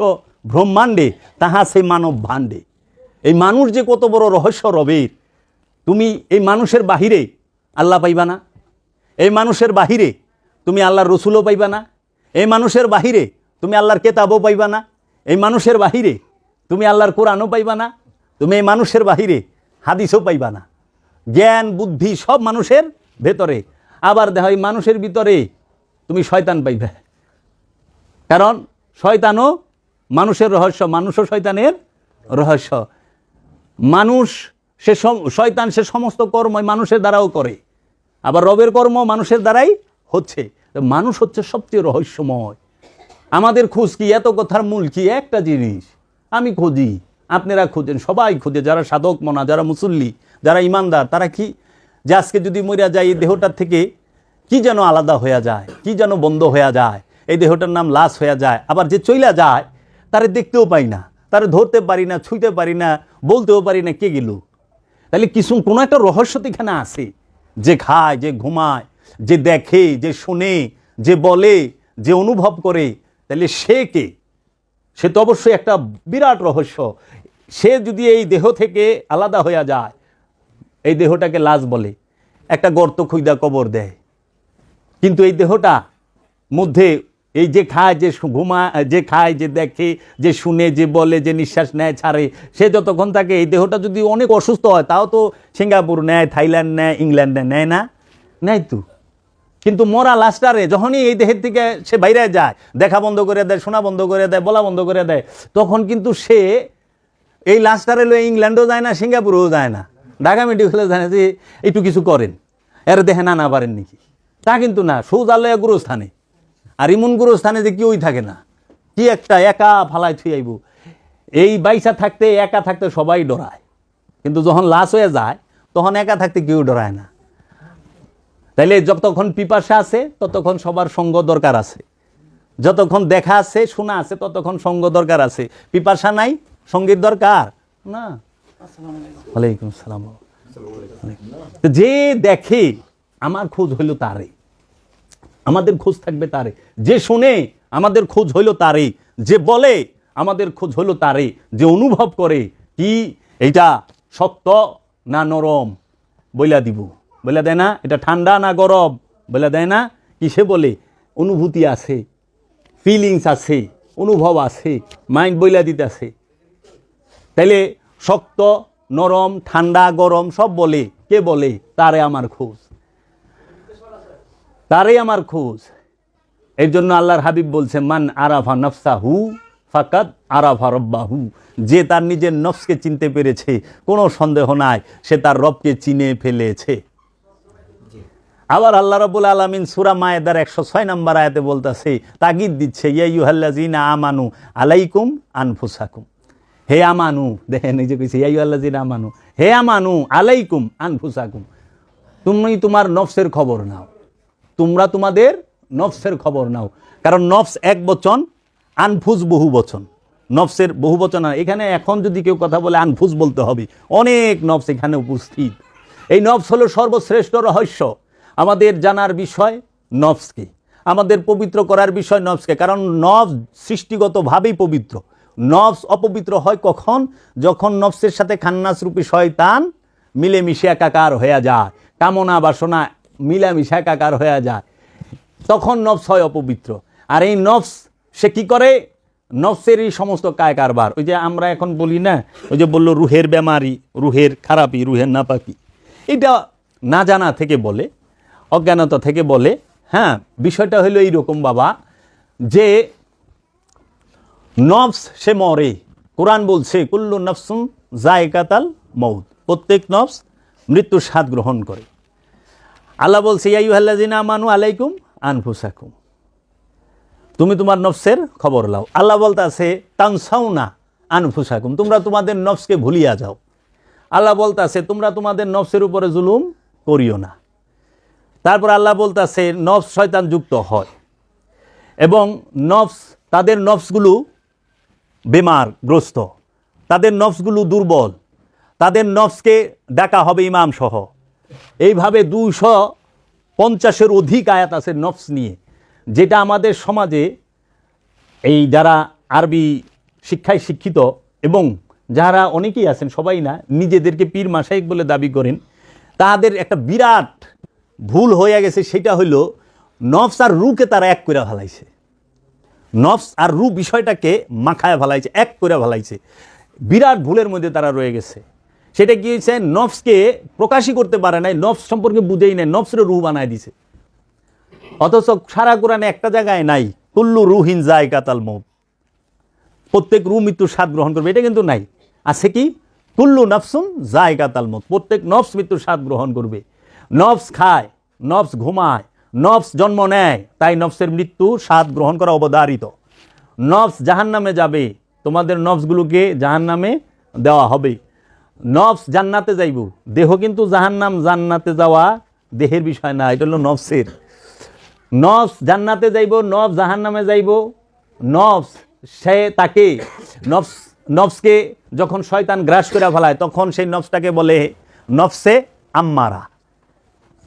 [SPEAKER 1] ব্রহ্মাণ্ডে তাহা সে মানব ভাণ্ডে। এই মানুষ যে কত বড় রহস্য রবের, তুমি এই মানুষের বাহিরে আল্লাহ পাইবা না, এই মানুষের বাহিরে তুমি আল্লাহর রসুলও পাইবা না, এই মানুষের বাহিরে তুমি আল্লাহর কেতাবও পাইবা না, এই মানুষের বাহিরে তুমি আল্লাহর কোরআনও পাইবা না, তুমি এই মানুষের বাহিরে হাদিসও পাইবা না। জ্ঞান বুদ্ধি সব মানুষের ভেতরে। আবার দেখো এই মানুষের ভিতরে তুমি শয়তান পাইবে, কারণ শয়তানও মানুষের রহস্য, মানুষও শয়তানের রহস্য। মানুষ সে শয়তান, সে সমস্ত কর্ম মানুষের দ্বারাও করে, আবার রবের কর্ম মানুষের দ্বারাই হচ্ছে। মানুষ হচ্ছে সবচেয়ে রহস্যময়। আমাদের খোঁজ কি? এত কথার মূল কি? একটা জিনিস আমি খুঁজি, আপনারা খুঁজেন, সবাই খুঁজে, যারা সাধক মনা, যারা মুসল্লি, যারা ইমানদার, তারা কি যে আজকে যদি মরিয়া যায় এই দেহটার থেকে কি যেন আলাদা হয়ে যায়, কি যেন বন্ধ হয়ে যায়, এই দেহটার নাম লাশ হয়ে যায়। আবার যে চইলা যায় তারে দেখতেও পাই না, তারে ধরতে পারি না, ছুঁইতে পারি না, বলতেও পারি না কে গেল। তাহলে কিছু কোনো একটা রহস্য তো এখানে আছে। যে খায়, যে ঘুমায়, যে দেখে, যে শোনে, যে বলে, যে অনুভব করে, তাহলে সে কে? সে তো অবশ্যই একটা বিরাট রহস্য। সে যদি এই দেহ থেকে আলাদা হয়ে যায়, এই দেহটাকে লাশ বলে, একটা গর্ত খুঁজা কবর দেয়, কিন্তু এই দেহটা মধ্যে এই যে খায়, যে ঘুমায়, যে খায়, যে দেখে, যে শুনে, যে বলে, যে নিঃশ্বাস নেয় ছাড়ে, সে যতক্ষণ থাকে, এই দেহটা যদি অনেক অসুস্থ হয় তাও তো সিঙ্গাপুর নেয়, থাইল্যান্ড নেয়, ইংল্যান্ডে নেয় না, নেয় তো। কিন্তু মরা লাশটারে যখনই এই দেহের থেকে সে বাইরে যায়, দেখা বন্ধ করে দেয়, শোনা বন্ধ করে দেয়, বলা বন্ধ করে দেয়, তখন কিন্তু সে এই লাশটারে লয়ে ইংল্যান্ডও যায় না, সিঙ্গাপুরেও যায় না, ঢাকা মেডিকেলে যায় না যে একটু কিছু করেন, এর দেখে না পারেন নাকি, তা কিন্তু না। সৌজালয়া গুরুস্থানে, আর ইমন গুরুস্থানে যে কেউই থাকে না, কি একটা একা ফালায় থুই আইব। এই বাইসা থাকতে, একা থাকতে সবাই ডরায়, কিন্তু যখন লাশ হয়ে যায় তখন একা থাকতে কেউ ডরায় না। তাইলে যতক্ষণ পিপাসা আছে ততক্ষণ সবার সঙ্গ দরকার আছে, যতক্ষণ দেখা আছে, শোনা আছে, ততক্ষণ সঙ্গ দরকার আছে। পিপাসা নাই, সঙ্গীর দরকার না। ওয়ালাইকুম সালাম। যে দেখে আমার খোঁজ হইল তারে, আমাদের খোঁজ থাকবে তারে। যে শুনে আমাদের খোঁজ হইল তারে, যে বলে আমাদের খোঁজ হইল তারে, যে অনুভব করে কি এইটা শক্ত না নরম বইলা দিব, বইলা দেয় না, এটা ঠান্ডা না গরম বইলা দেয় না, কিসে বলে, অনুভূতি আছে, ফিলিংস আছে, অনুভব আছে, মাইন্ড বইলা দিতেছে। তাইলে শক্ত নরম ঠান্ডা গরম সব বলে, কে বলে, তারে আমার খোঁজ, তারে আমার খোঁজ। এর জন্য আল্লাহর হাবিব বলছে, মান আরাফা নফসাহু ফাকাদ আরাফা রব্বাহু, যে তার নিজের নফসকে চিনতে পেরেছে, কোনো সন্দেহ নাই সে তার রবকে চিনে ফেলেছে। আবার আল্লাহ রাব্বুল আলামিন সূরা মায়েদার 106 নম্বর আয়াতে বলতেছে, তাগিদ দিচ্ছে, ইয়া আইয়ুহাল্লাযিনা আমানু আলাইকুম আনফুসাকুম, হে আমানু, দেখেন এই যে কইছে ইয়া আইয়ুহাল্লাযিনা আমানু, হে আমানু আলাইকুম আনফুসাকুম, তুমি তোমার নফসের খবর নাও, তোমরা তোমাদের নফসের খবর নাও। কারণ নফস এক বচন, আনফুস বহু বচন, নফসের বহু বচন। এখানে এখন যদি কেউ কথা বলে আনফুস বলতে হবে, অনেক নফস এখানে উপস্থিত। এই নফস হলো সর্বশ্রেষ্ঠ রহস্য। আমাদের জানার বিষয় নফসকে, আমাদের পবিত্র করার বিষয় নফসকে। কারণ নফস সৃষ্টিগতভাবেই পবিত্র। নফস অপবিত্র হয় কখন? যখন নফসের সাথে খান্নাস রূপী শয়তান মিলেমিশে একাকার হয়ে যায়, কামনা বাসনা মিলামিশে একাকার হয়ে যায়, তখন নফস হয় অপবিত্র। আর এই নফস সে কি করে? নফসেরই সমস্ত কায় কারবার। ওই যে আমরা এখন বলি না, ওই যে বললো রুহের বেমারি, রুহের খারাপি, রুহের নাপাকি, এটা না জানা থেকে বলে, অজ্ঞানতা থেকে বলে। হ্যাঁ, বিষয়টা হলো এইরকম বাবা, যে নফস সে মরে। কোরআন বলছে কুল্লু নফসুন যায়কাতাল মউত, প্রত্যেক নফস মৃত্যুর স্বাদ গ্রহণ করে। আল্লাহ বলছে ইয়া আইয়ুহাল্লাযিনা আমানু আলাইকুম আনফুসাকুম, তুমি তোমার নফসের খবর লাও। আল্লাহ বলতাছে তানসাউনা আনফুসাকুম, তোমরা তোমাদের নফসকে ভুলিয়া যাও। আল্লাহ বলতাছে তোমরা তোমাদের নফসের উপরে জুলুম করিও না। তারপর আল্লাহ বলতাছে নফস শয়তান যুক্ত হয় এবং নফস, তাদের নফসগুলো বেমারগ্রস্ত, তাদের নফসগুলো দুর্বল, তাদের নফসকে ডাকা হবে ইমাম সহ। এইভাবে 250-এর অধিক আয়াত আছে নফস নিয়ে, যেটা আমাদের সমাজে এই যারা আরবি শিক্ষায় শিক্ষিত এবং যারা অনেকেই আছেন, সবাই না, নিজেদেরকে পীর মাশায়েখ বলে দাবি করেন, তাদের একটা বিরাট ভুল হয়ে গেছে। সেটা হইল নফস আর রুকে তারা এক করে ফেলাইছে। নফস আর রু বিষয়টাকে মাখায় ফেলাইছে, এক করে ফেলাইছে। বিরাট ভুলের মধ্যে তারা রয়ে গেছে। সেটা কি হয়েছে? নফসকে প্রকাশই করতে পারে নাই, নফস সম্পর্কে বুঝেই নাই, নফসের রু বানায় দিছে। অথচ সারা কোরআনে একটা জায়গায় নাই কুল্লু রুহিন যায়কাতাল মউত, প্রত্যেক রু মৃত্যুর স্বাদ গ্রহণ করবে, এটা কিন্তু নাই। আছে কি? কুল্লু নফসুন যায়কাতাল মউত, প্রত্যেক নফস মৃত্যুর স্বাদ গ্রহণ করবে। নফস খায়, নফস ঘুমায়, নফস জন্ম নেয়, তাই নফসের মৃত্যু স্বাদ গ্রহণ করা অবধারিত। নফস জাহান্নামে যাবে, তোমাদের নফসগুলোকে জাহান্নামে দেওয়া হবে। নফস জান্নাতে যাইব, দেহ কিন্তু জাহান্নাম জান্নাতে যাওয়া দেহের বিষয় না, এটা হলো নফসের। নফস জান্নাতে যাইব, নফস জাহান্নামে যাইব। নফস সে তাকে নফসকে যখন শয়তান গ্রাস করে ফেলায়, তখন সেই নফসটাকে বলে নফসে আম্মারা।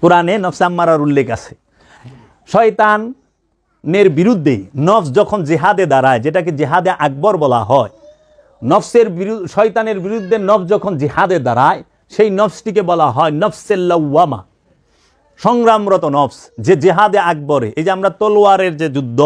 [SPEAKER 1] কোরআনে নফসে আম্মারার উল্লেখ আছে। শয়তানের বিরুদ্ধে নফস যখন জেহাদে দাঁড়ায়, যেটাকে জেহাদে আকবর বলা হয়, নফসের শয়তানের বিরুদ্ধে নফস যখন জেহাদে দাঁড়ায়, সেই নফসটিকে বলা হয় নফসে লাওয়ামা, সংগ্রামরত নফস, যে জেহাদে আকবরে। এই যে আমরা তলোয়ারের যে যুদ্ধ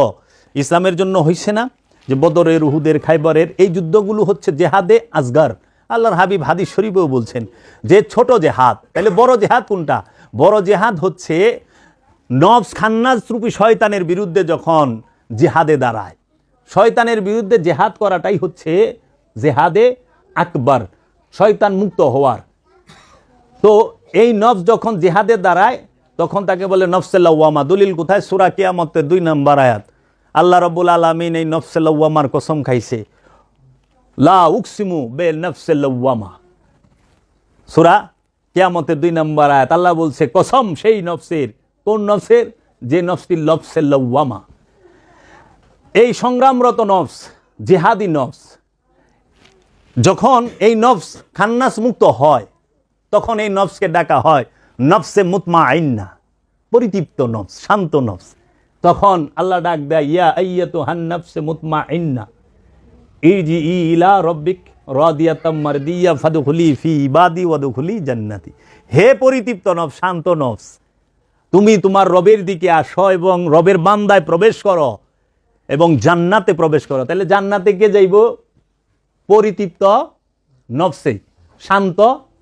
[SPEAKER 1] ইসলামের জন্য হয়েছে না, যে বদরের, উহুদের, খাইবরের, এই যুদ্ধগুলো হচ্ছে জেহাদে আসগার। আল্লাহর হাবিব হাদিস শরীফেও বলছেন যে ছোট জেহাদ। তাহলে বড় জেহাদ কোনটা? বড় জেহাদ হচ্ছে নফস খান্নাস রূপী শয়তানের বিরুদ্ধে যখন জেহাদে দাঁড়ায়। শয়তানের বিরুদ্ধে জেহাদ করাটাই হচ্ছে জেহাদে আকবর, শয়তান মুক্ত হওয়ার। তো এই নফস যখন জেহাদে দাঁড়ায়, তখন তাকে বলে নফসে লাওয়ামা। দলিল কোথায়? সূরা কিয়ামতের 2 নম্বর আয়াত। আল্লাহ রাব্বুল আলামিন এই নফসে লাওয়ামার কসম খাইছে, লা উকসিমু বে নফসে লাওয়ামা। সূরা কিয়ামতের 2 নম্বর আয়াত। আল্লাহ বলছে কসম সেই নফসের। কোন নফসের? যে নফসটি নফসে লাওয়ামা। এই সংগ্রামরত নফস, জেহাদি নফস, যখন এই নফস খান্নাস মুক্ত হয় তখন এই নফসকে ডাকা হয় নফসে মুতমাইন্না, পরিতৃপ্ত নফস, শান্ত নফস। তখন আল্লাহ ডাক দেয়, ইয়া আইয়াতুহান নফসে মুতমাইন্না ইরজিই ইলা রব্বিক রাদিয়াতাম মারদিয়া ফাদখুলি ফি ইবাদি ওয়াদখুলি জান্নাতি। হে পরিতৃপ্ত নফস, শান্ত নফস, তুমি তোমার রবের দিকে আসো এবং রবের বান্দায় প্রবেশ করো এবং জান্নাতে প্রবেশ করো। তাহলে জান্নাতে কে যাইব? পরিতৃপ্ত নফসে, শান্ত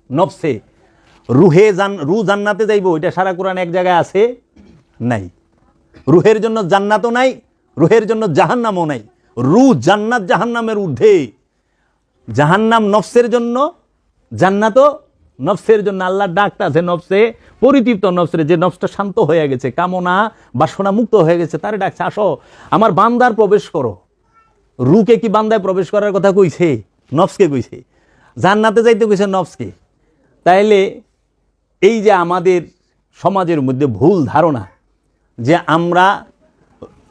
[SPEAKER 1] নফসে। রুহ জান্নাতে যাইব, এটা সারা কোরআন এক জায়গায় আছে? নাই। রুহের জন্য জান্নাতও নাই, রুহের জন্য জাহান্নামও নাই। রুহ জান্নাত জাহান্নামের ঊর্ধ্বে। জাহান্নাম নফসের জন্য, জান্নাতও নফসের জন্য। আল্লাহ ডাকটা আছে নফসে, পরিতৃপ্ত নফসে, যে নফসটা শান্ত হয়ে গেছে, কামনা বাসনা মুক্ত হয়ে গেছে, তারে ডাকছে, আসো আমার বান্দার প্রবেশ করো। রুকে কি বান্দায় প্রবেশ করার কথা কইছে? নফসকে কইছে। জান্নাতে যাইতে কইছে নফসকে। তাইলে এই যে আমাদের সমাজের মধ্যে ভুল ধারণা যে আমরা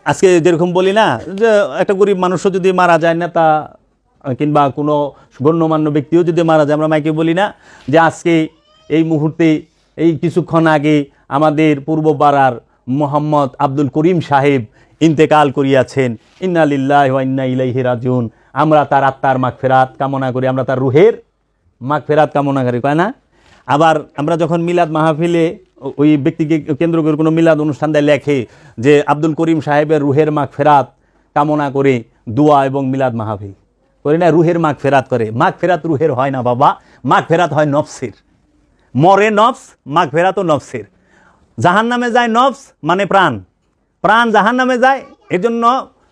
[SPEAKER 1] আজকে যেরকম বলি না, যে একটা গরিব মানুষও যদি মারা যায়, নেতা কিংবা কোনো গণ্যমান্য ব্যক্তিও যদি মারা যায়, আমরা মাইকে বলি না যে আজকে এই মুহূর্তে, এই কিছুক্ষণ আগে আমাদের পূর্বপাড়ার মোহাম্মদ আব্দুল করিম সাহেব ইন্তেকাল করিয়াছেন, ইন্না লিল্লাহি ওয়া ইন্না ইলাইহি রাজিউন। আমরা তার আত্মার মাগফিরাত কামনা করি, আমরা তার রুহের মাগফিরাত কামনা করি, কয় না? আবার আমরা যখন মিলাদ মাহফিলে ওই ব্যক্তিকে কেন্দ্র করে কোনো মিলাদ অনুষ্ঠান দেয়, লেখে যে আব্দুল করিম সাহেবের রুহের মাগফিরাত কামনা করে দোয়া এবং মিলাদ মাহফিল করে না, রুহের মাগফিরাত করে। মাগফিরাত রুহের হয় না বাবা, মাগফিরাত হয় নফসের। মরে নফস, মাগফিরাতও নফসের। জাহান্নামে যায় নফস মানে প্রাণ, প্রাণ জাহান্নামে যায়, এজন্য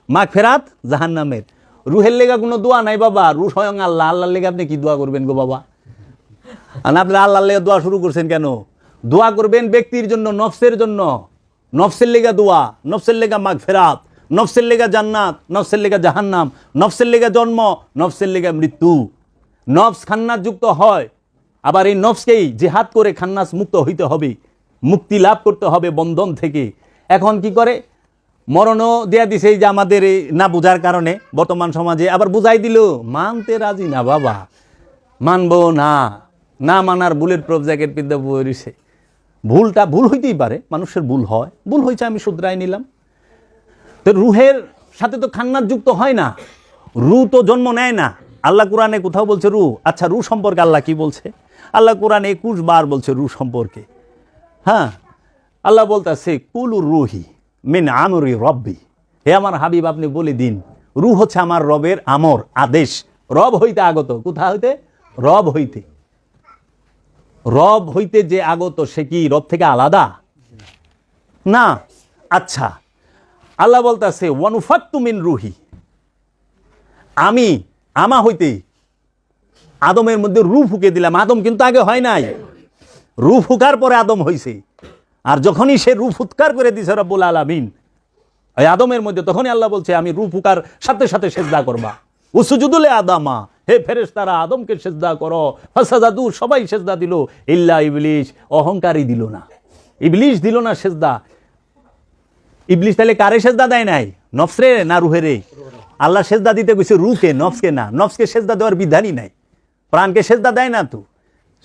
[SPEAKER 1] মাগফিরাত জাহান্নামের। রুহের লেগা কোনো দোয়া নাই বাবা, রুহ স্বয়ং আল্লাহ। আল্লাহর লেগে আপনি কি দোয়া করবেন গো বাবা? আর আপনি আল্লাহর লেগে দোয়া শুরু করছেন কেন? দোয়া করবেন ব্যক্তির জন্য, নফসের জন্য। নফসের লেগা দোয়া, নফসের লেগা মাগফিরাত, নফসের লেগা জান্নাত, নফসের লেগা জাহান্নাম, নফসের লেগা জন্ম, নফসের লেগা মৃত্যু। নফস খান্নাস যুক্ত হয়, আবার এই নফসকেই জিহাদ করে খান্নাস মুক্ত হইতে হবে, মুক্তি লাভ করতে হবে বন্ধন থেকে। এখন কি করে? মরণও দেয়া দিছে যে আমাদের এই না বুঝার কারণে বর্তমান সমাজে। আবার বুঝাই দিল, মানতে রাজি না বাবা, মানবো না, না মানার বুলেট প্রুফ জ্যাকেট পিদ্ধা বইছে। ভুলটা ভুল হইতেই পারে, মানুষের ভুল হয়, ভুল হয়েছে আমি শুধরাই নিলাম। তো রুহের সাথে তো খান্নাস যুক্ত হয় না, রু তো জন্ম নেয় না। আল্লাহ কোরআনে কোথাও বলছে রু। আচ্ছা, রু সম্পর্কে আল্লাহ কি বলছে? আল্লাহ কোরআনে 21 বার বলছে রু সম্পর্কে। হ্যাঁ, আল্লাহ বলতেছে কুলুর রুহি মিন আমরি রব্বি। হে আমার হাবিব, আপনি বলে দিন, রু হচ্ছে আমার রবের আমর, আদেশ। রব হইতে আগত। কোথা হইতে? রব হইতে। রব হইতে যে আগত, সে কি রব থেকে আলাদা? না। আচ্ছা, আল্লাহ বলতেছে ওয়ানুফাত্তু মিন রুহি, আমি আমা হইতে আদমের মধ্যে রু ফুকে দিলাম। আদম কিন্তু আগে হয় নাই, রু ফুকার পরে আদম হইছে। আর যখনই সে রু ফুৎকার করে দিছে রব্বুল আলামিন ওই আদমের মধ্যে, তখনই আল্লাহ বলছে আমি রু ফুকার সাথে সাথে সেজদা করবা। উসজুদুল আদামা, হে ফেরেশতারা আদমকে সেজদা করো। ফাসাজাদু, সবাই সেজদা দিল, ইল্লা ইবলিস, অহংকারী দিল না। ইবলিস দিল না সেজদা। ইবলিস তাহলে কারে সেজদা দেয় নাই? নফসরে না রুহেরে? আল্লাহ সেজদা দিতে কইছে রুকে, নফসকে না। নফসকে সেজদা দেওয়ার বিধানই নাই, প্রাণকে সেজদা দেয় না তো।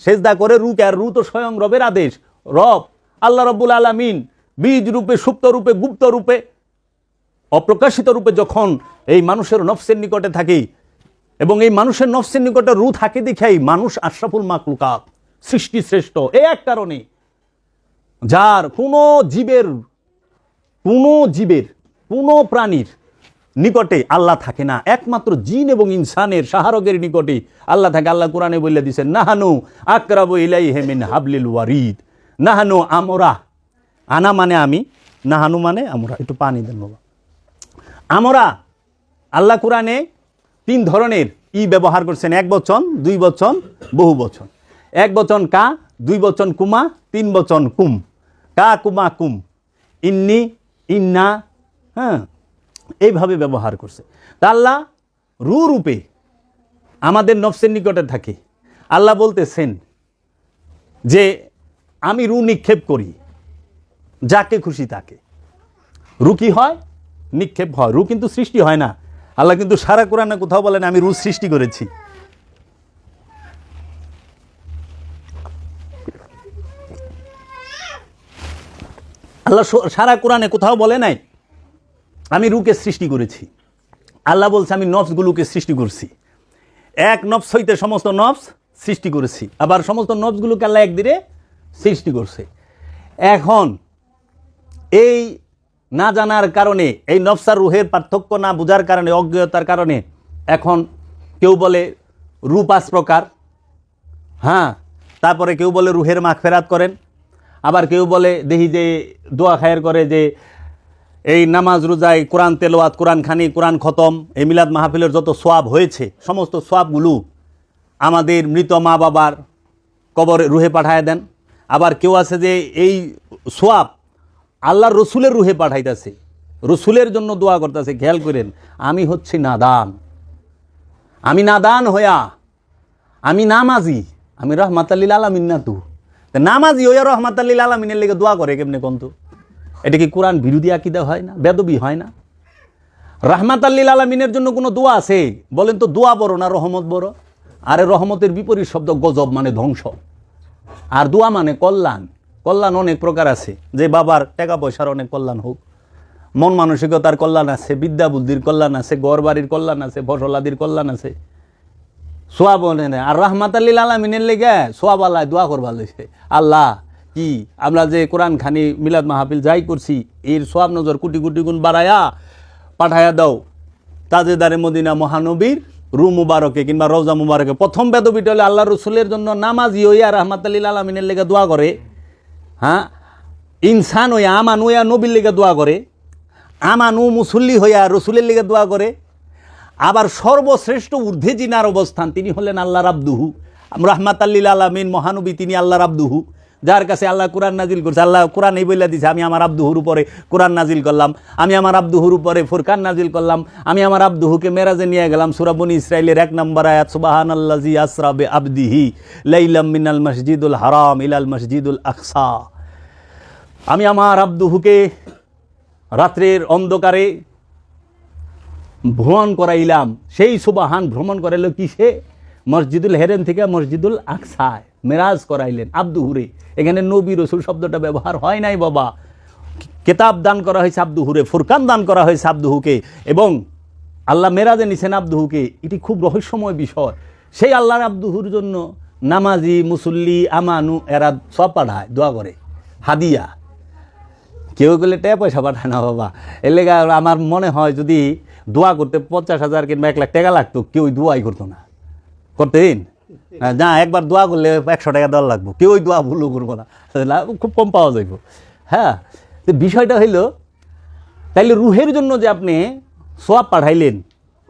[SPEAKER 1] সেজদা করে রুকে, আর রু তো স্বয়ং রবের আদেশ। রব আল্লাহ রব্বুল আলামিন বীজ রূপে, সুপ্ত রূপে, গুপ্ত রূপে, অপ্রকাশিত রূপে যখন এই মানুষের নফসের নিকটে থাকে, এবং এই মানুষের নফসের নিকটে রু থাকে দেখাই মানুষ আশরাফুল মাখলুকাত, সৃষ্টি শ্রেষ্ঠ। এই এক কারণে যার কোনো জীবের, কোনো প্রাণীর নিকটে আল্লাহ থাকে না, একমাত্র জিন এবং ইনসানের শাহরগের নিকটে আল্লাহ থাকে। আল্লাহ কোরআনে বলে দিয়েছেন নাহানু আকরাবু ইলাইহি মিন হাবলিল ওয়ারিদ। নাহানু, আমরা, আনা মানে আমি, নাহানু মানে আমরা। একটু পানি দেন বাবা। আমরা, আল্লাহ কোরআনে 3 ধরনের ব্যবহার করছেন, এক বচন, 2 বচন, বহু বচন। এক বচন কা, 2 বচন কুমা, 3 বচন কুম। কা কুমা কুম, ইন্নি, ইন্না, হ্যাঁ, এইভাবে ব্যবহার করছে। তা আল্লাহ রু রূপে আমাদের নফসের নিকটে থাকে। আল্লাহ বলতেছেন যে আমি রু নিক্ষেপ করি যাকে খুশি তাকে। রু কি হয়? নিক্ষেপ হয়। রু কিন্তু সৃষ্টি হয় না। আল্লাহ কিন্তু সারা কোরআনে কোথাও বলেন আমি রু সৃষ্টি করেছি। আল্লাহ সারা কোরআনে কোথাও বলে নাই আমি রুকে সৃষ্টি করেছি। আল্লাহ বলছে আমি নফসগুলোকে সৃষ্টি করছি, এক নফস হইতে সমস্ত নফস সৃষ্টি করেছি, আবার সমস্ত নফসগুলোকে আল্লাহ একদিনে সৃষ্টি করছে। এখন এই না জানার কারণে, এই নফস আর রুহের পার্থক্য না বোঝার কারণে, অজ্ঞতার কারণে এখন কেউ বলে রূহ 5 প্রকার, হ্যাঁ, তারপরে কেউ বলে রুহের মাগফিরাত করেন, আবার কেউ বলে দেখি যে দোয়া খায়ের করে যে এই নামাজ রোজায় কোরআন তেলাওয়াত, কোরআন খানি, কোরআন খতম, এই মিলাদ মাহফিলের যত সোয়াব হয়েছে সমস্ত সোয়াবগুলো আমাদের মৃত মা বাবার কবরে রুহে পাঠায় দেন। আবার কেউ আছে যে এই সোয়াব আল্লাহর রসুলের রুহে পাঠাইতেছে, রসুলের জন্য দোয়া করতেছে। খেয়াল করেন, আমি হচ্ছি নাদান, আমি নাদান হইয়া, আমি নামাজি, আমি রহমাতাল্লিল আলামিন না, তু নামাজি হইয়া রহমাতাল্লিল আলামিনের লেগে দোয়া করে কেমনে কন্ত? এটা কি কোরআন বিরোধী আকীদা হয় না? বেদবি হয় না? রহমাতাল্লিল আলামিনের জন্য কোনো দোয়া আছে? বলেন তো, দোয়া বড় না রহমত বড়? আরে রহমতের বিপরীত শব্দ গজব, মানে ধ্বংস, আর দোয়া মানে কল্যাণ। কল্যাণ অনেক প্রকার আছে, যে বাবার টাকা পয়সার অনেক কল্যাণ হোক, মন মানসিকতার কল্যাণ আছে, বিদ্যা বুদ্ধির কল্যাণ আছে, ঘর বাড়ির কল্যাণ আছে, ফসলাদির কল্যাণ আছে, সোয়াব নেই। আর রহমাতাল্লিল আলামিনের লেগে সোয়াব আল্লাহ দোয়া করবার লইছে। আল্লাহ কি আমরা যে কোরআন খানি মিলাদ মাহফিল যাই করছি, এর সোয়াব নজর কোটি কোটি গুণ বাড়ায়া পাঠায়া দাও তাজেদারে মদিনা মহানবীর রু মুবারকে কিংবা রওজা মুবারকে। প্রথম বেদবিটা হলে আল্লাহ রসুলের জন্য নামাজি হইয়া রহমাতাল্লিল আলামিনের লেগে দোয়া করে, হ্যাঁ, ইনসান হইয়া আমানু হইয়া নবীর লেগে দোয়া করে, আমানু মুসল্লি হইয়া রসুলের লেগে দোয়া করে। আবার সর্বশ্রেষ্ঠ ঊর্ধ্বে যিনার অবস্থান, তিনি হলেন আল্লাহর আব্দুহু, রহমাতাল্লিল আলামিন মহানবী, তিনি আল্লাহর আব্দুহু, যার কাছে আল্লাহ কোরআন নাজিল করছে। আল্লাহ কোরআন এই বলে দিছে, আমি আমার আব্দুহুর উপরে কোরআন নাজিল করলাম, আমি আমার আব্দুহুর উপরে ফুরকান নাজিল করলাম, আমি আমার আব্দুহুকে মেরাজে নিয়ে গেলাম। সূরা বনী ইসরাইলের 1 নম্বর আয়াত, সুবহানাল্লাযী আসরা বিআবদিহি লাইলাম মিনাল মসজিদুল হারাম ইলাল মসজিদুল আকসা। আমি আমার আব্দুহুকে রাত্রের অন্ধকারে ভ্রমণ করাইলাম। সেই সুবহান ভ্রমণ করাইল কিসে? মসজিদুল হেরেম থেকে মসজিদুল আকসায় মেরাজ করাইলেন আব্দুহুরে। এখানে নবী রসুল শব্দটা ব্যবহার হয় নাই বাবা। কেতাব দান করা হয়েছে আব্দুহুরে, ফুরকান দান করা হয়েছে আব্দুহুকে, এবং আল্লাহ মেরাজে নিছেন আব্দুহুকে। এটি খুব রহস্যময় বিষয়। সেই আল্লাহর আব্দুহুর জন্য নামাজি, মুসল্লি, আমানু এরা সব পাঠায়, দোয়া করে, হাদিয়া। কেউ গেলে টাকা পয়সা পাঠায় না বাবা। এর লেগে আমার মনে হয় যদি দোয়া করতে 50,000 কিংবা 1 লাখ টাকা লাগতো, কেউ দোয়াই করতো না। করতেন না, একবার দোয়া করলে 100 টাকা দেওয়া লাগবো, কেউ দোয়া ভুলও করবো না, খুব কম পাওয়া যাইব। হ্যাঁ, তো বিষয়টা হইল, তাইলে রুহের জন্য যে আপনি সোয়াব পাঠাইলেন,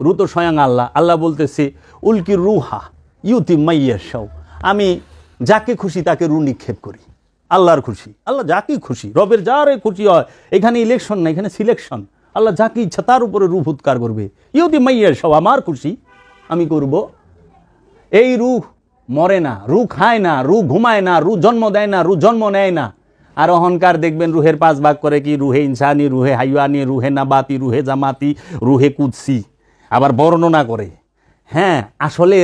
[SPEAKER 1] রু তো স্বয়ং আল্লাহ। আল্লাহ বলতেছে উলকি রুহা ইউতি মাইয়াশাও, আমি যাকে খুশি তাকে রু নিক্ষেপ করি। আল্লাহর খুশি, আল্লাহ যাকে খুশি, রবের যারে খুশি হয়। এখানে ইলেকশন না, এখানে সিলেকশন। আল্লাহ যাকে ইচ্ছা তার উপরে রু ফুৎকার করবে। ইউতি মাইয়াশাও, আমার খুশি আমি করব। এই রুহ মরে না, রু খায় না, রু ঘুমায় না, রু জন্ম দেয় না, রু জন্ম নেয় না। আর অহংকার দেখবেন রুহের 5 ভাগ করে কি, রুহে ইনসানি, রুহে হাইওয়ানি, রুহে নাবাতি, রুহে জামাতি, রুহে কুদসি, আবার বর্ণনা করে। হ্যাঁ, আসলে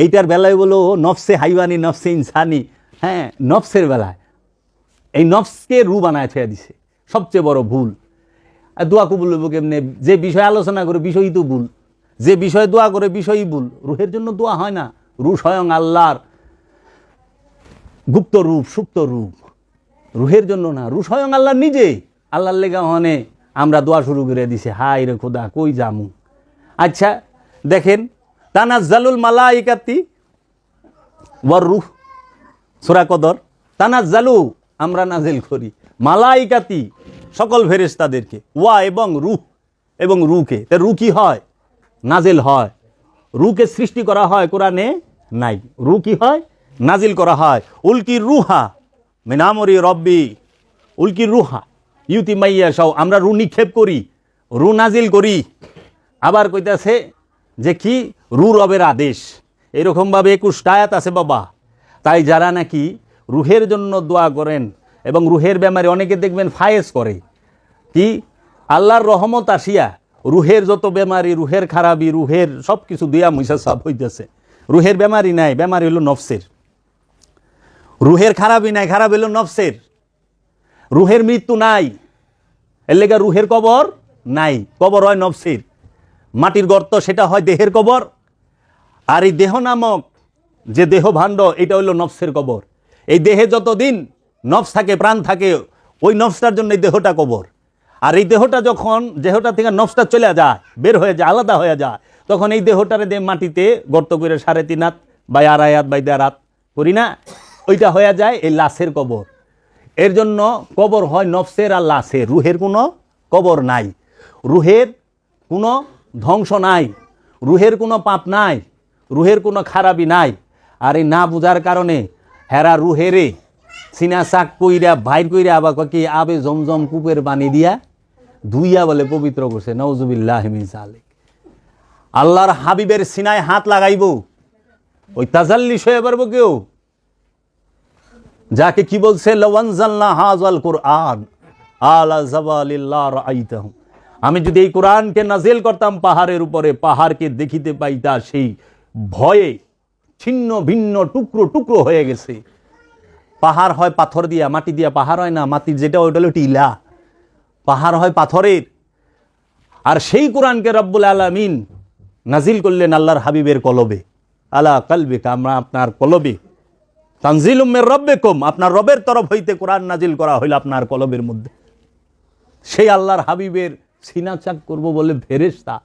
[SPEAKER 1] এইটার বেলায় বলো নফসে হাইওয়ানি, নফসে ইনসানি। হ্যাঁ, নফসের বেলায় এই নফসকে রু বানায় ছেড়ে দিছে, সবচেয়ে বড় ভুল। আর দোয়া কবুল হইব কেমনে? যে বিষয় আলোচনা করে বিষয়ই তো ভুল, যে বিষয়ে দোয়া করে বিষয়ই ভুল। রুহের জন্য দোয়া হয় না। রু স্বয়ং আল্লাহর গুপ্ত রূপ, সুপ্ত রূপ, রুহের জন্য না। রু স্বয়ং আল্লাহ নিজে। আল্লাহর লেগা হনে আমরা দোয়া শুরু করে দিছে, হাই রে খোদা কই জামু। আচ্ছা দেখেন, তানাজ্জালুল মালাইকাতি ওয়ার রূহ, সূরা কদর, তানাজ্জালু আমরা নাজিল করি, মালাইকাতি সকল ফেরেশতাদেরকে, ওয়া এবং রূহ, এবং রূহকে। তে রূহ কি হয়? নাজিল হয়। রূহকে সৃষ্টি করা হয় কোরআনে নাই। রূহ কি হয়? নাজিল করা হয়। উলকি রুহা মিন আমরি রব্বি, উলকি রুহা ইউতি মাইয়াশাও, আমরা রু নিক্ষেপ করি, রু নাজিল করি। আবার কইতাছে যে কি, রু রবের আদেশ। এরকমভাবে 21টা আয়াত আছে বাবা। তাই যারা নাকি রুহের জন্য দোয়া করেন এবং রুহের বেমারি, অনেকে দেখবেন ফায়েজ করে কি, আল্লাহর রহমত আসিয়া রুহের যত বেমারি, রুহের খারাপি, রুহের সব কিছু দিয়া মুইসা সব হইতেছে। রুহের বেমারি নাই, বেমারি হলো নফসের। রুহের খারাপই নাই, খারাপ হলো নফসের। রুহের মৃত্যু নাই, এর লেগে রুহের কবর নাই। কবর হয় নফসের, মাটির গর্ত, সেটা হয় দেহের কবর। আর এই দেহ নামক যে দেহ ভাণ্ড, এটা হইল নফসের কবর। এই দেহে যতদিন নফস থাকে, প্রাণ থাকে, ওই নফসটার জন্য এই দেহটা কবর। আর এই দেহটা যখন দেহটা থেকে নফসটা চলে যায়, বের হয়ে যায়, আলাদা হয়ে যায়, তখন এই দেহটারে দিয়ে মাটিতে গর্ত করে 3.5 হাত বা 2.5 হাত বা 1.5 হাত করি না, ওইটা হয়ে যায় এই লাশের কবর। এর জন্য কবর হয় নফসের আর লাশের, রুহের কোনো কবর নাই। রুহের কোনো ধ্বংস নাই, রুহের কোনো পাপ নাই, রুহের কোনো খারাপি নাই। আর এই না বুঝার কারণে হেরা রুহেরে সিনা চাক কইরা বাইর কইরা আবার কি আবে জমজম কূপের পানি দিয়া ধুইয়া বলে পবিত্র করছে। নাউজুবিল্লাহ মিন যালিক। আল্লাহর হাবিবের সিনায় হাত লাগাইব, ওই তাজাল্লিশ হয়ে পারবো কেউ? যাকে কি বলছে, লাওয়ানজালনা হাযাল কুরআন আলা জাবালিল্লাহ রাআইতাহু, আমি যদি এই কোরআনকে নাজিল করতাম পাহাড়ের উপরে, পাহাড়কে দেখিতে পাইতা সেই ভয়ে ছিন্ন ভিন্ন টুকরো টুকরো হয়ে গেছে। পাহাড় হয় পাথর দিয়া, মাটি দিয়া পাহাড় হয় না, মাটির যেটা ওইটা হলো টিলা, পাহাড় হয় পাথরের। আর সেই কোরআনকে রব্বুল আলামিন নাজিল করলেন আল্লাহর হাবিবের কলবে, আলা কালবিকা, আমরা আপনার কলবে, তানজিলুম মির রাব্বিকুম, আপনার রবের তরফ হইতে কোরআন নাজিল করা হইল আপনার কলবের মধ্যে। সেই আল্লাহর হাবিবের সিনা চাক করবো বলে ফেরেশতা,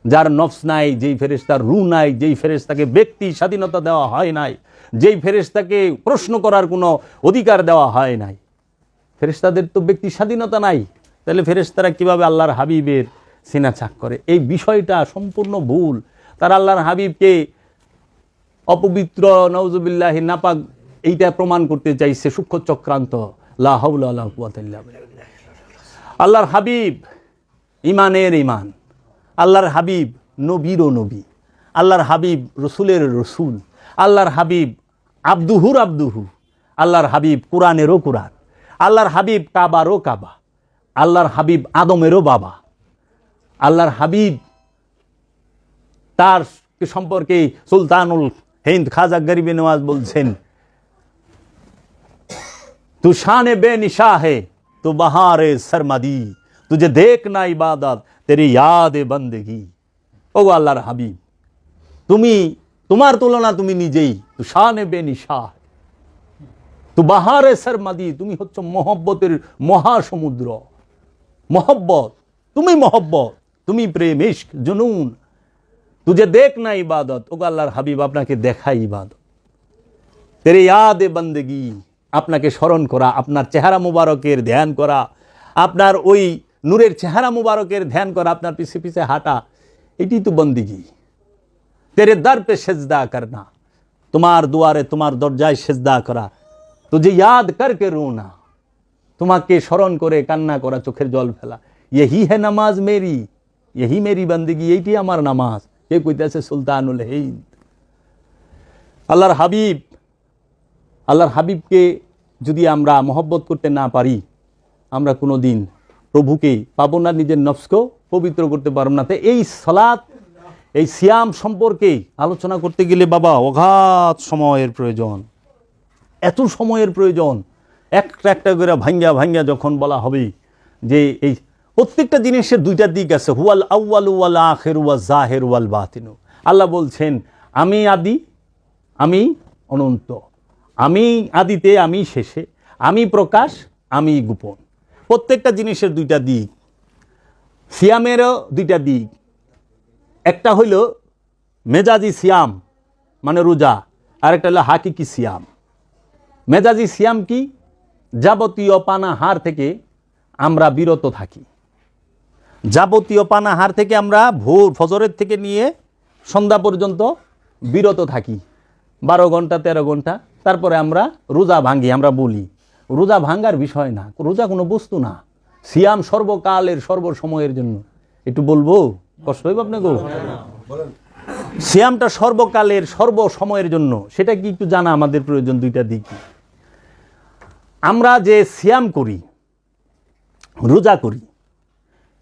[SPEAKER 1] যার নফস নাই, যেই ফেরেশতার রূহ নাই, যেই ফেরেশতাকে ব্যক্তি স্বাধীনতা দেওয়া হয় নাই, যেই ফেরেশতাকে প্রশ্ন করার কোনো অধিকার দেওয়া হয় নাই, ফেরেশতাদের তো ব্যক্তি স্বাধীনতা নাই, তাহলে ফেরেশতারা কিভাবে আল্লাহর হাবিবের সিনা চাক করে? এই বিষয়টা সম্পূর্ণ ভুল। তারা আল্লাহর হাবিবকে অপবিত্র, নাউজুবিল্লাহি, নাপাক, এইটা প্রমাণ করতে চাইছে সূক্ষ্ম চক্রান্ত। লা হাওলা ওয়ালা কুওয়াতা ইল্লা বিল্লাহ। আল্লাহর হাবিব ইমানের ইমান, আল্লাহর হাবিব নবীরও নবী, আল্লাহর হাবিব রসুলের রসুল, আল্লাহর হাবিব আব্দুহুর আব্দুহু, আল্লাহর হাবিব কোরআনেরও কোরআন, আল্লাহর হাবিব কাবারও কাবা, আল্লাহর হাবিব আদমেরও বাবা। আল্লাহর হাবিব তার সম্পর্কে সুলতানুল হিন্দ খাজা গরিবে নওয়াজ বলছেন, তু শানে বেনিশা হে, তু বাহারে सरमदी, तुझे देखना इबादत, तेरी याद बंदगी। ও আল্লাহর হাবিব, তুমি, তোমার তুলনা তুমি নিজেই, তু শানে বেনিশা, তু বাহারে सरमदी, তুমি হচ্ছে মহব্বতের মহাসমুদ্র। মহব্বত, তুমি মহব্বত, তুমি প্রেম, ইশক, জুনুন। তুঝে দেখনা ইবাদত, ও আল্লাহর হাবিব, আপনাকে দেখা ইবাদত। তেরে ইয়াদে বন্দেগি, আপনাকে স্মরণ করা, আপনার চেহারা মুবারকের ধ্যান করা, আপনার ওই নূরের চেহারা মুবারকের ধ্যান করা, আপনার পিছে পিছে হাঁটা, এটি তো বন্দিগি। তেরে দর পে সেজদা করনা, তোমার দুয়ারে, তোমার দরজায় সেজদা করা। তুঝে ইয়াদ করকে রোনা, তোমাকে স্মরণ করে কান্না করা, চোখের জল ফেলা। यही है নামাজ মেরি, यही मेरी बंदगी, এইটি আমার নামাজ। কে কইতেছে? সুলতানুল হিন্দ। আল্লাহর হাবিব, আল্লাহর হাবিবকে যদি আমরা মহব্বত করতে না পারি, আমরা কোনো দিন প্রভুকে পাবো না, নিজের নফসকেও পবিত্র করতে পারব না। তাই এই সালাত, এই সিয়াম সম্পর্কে আলোচনা করতে গেলে বাবা অগাধ সময়ের প্রয়োজন, এত সময়ের প্রয়োজন। একটা একটা করে ভাঙ্গা ভাঙ্গা যখন বলা হবে যে এই প্রত্যেকটা জিনিসের দুইটা দিক আছে, হুয়াল আউয়ালু ওয়াল আখিরু ওয়াজ জাহিরু ওয়াল বাতিনু। আল্লাহ বলছেন, আমি আদি, আমি অনন্ত, আমি আদিতে, আমি শেষে, আমি প্রকাশ, আমি গোপন। প্রত্যেকটা জিনিসের দুইটা দিক। সিয়ামেরও দুইটা দিক, একটা হইল মেজাজি সিয়াম মানে রোজা, আরেকটা হলো হাকিকি সিয়াম। মেজাজি সিয়াম কি? যাবতীয় পানাহার থেকে আমরা বিরত থাকি, যাবতীয় পানাহার থেকে আমরা ভোর ফজরের থেকে নিয়ে সন্ধ্যা পর্যন্ত বিরত থাকি, 12 ঘন্টা 13 ঘন্টা। তারপরে আমরা রোজা ভাঙ্গি। আমরা বলি রোজা ভাঙ্গার বিষয় না, রোজা কোনো বস্তু না। সিয়াম সর্বকালের সর্বসময়ের জন্য। একটু বলবো, কষ্ট হইব আপনাকে? সিয়ামটা সর্বকালের সর্বসময়ের জন্য, সেটা কি একটু জানা আমাদের প্রয়োজন। দুইটা দিক, আমরা যে সিয়াম করি, রোজা করি,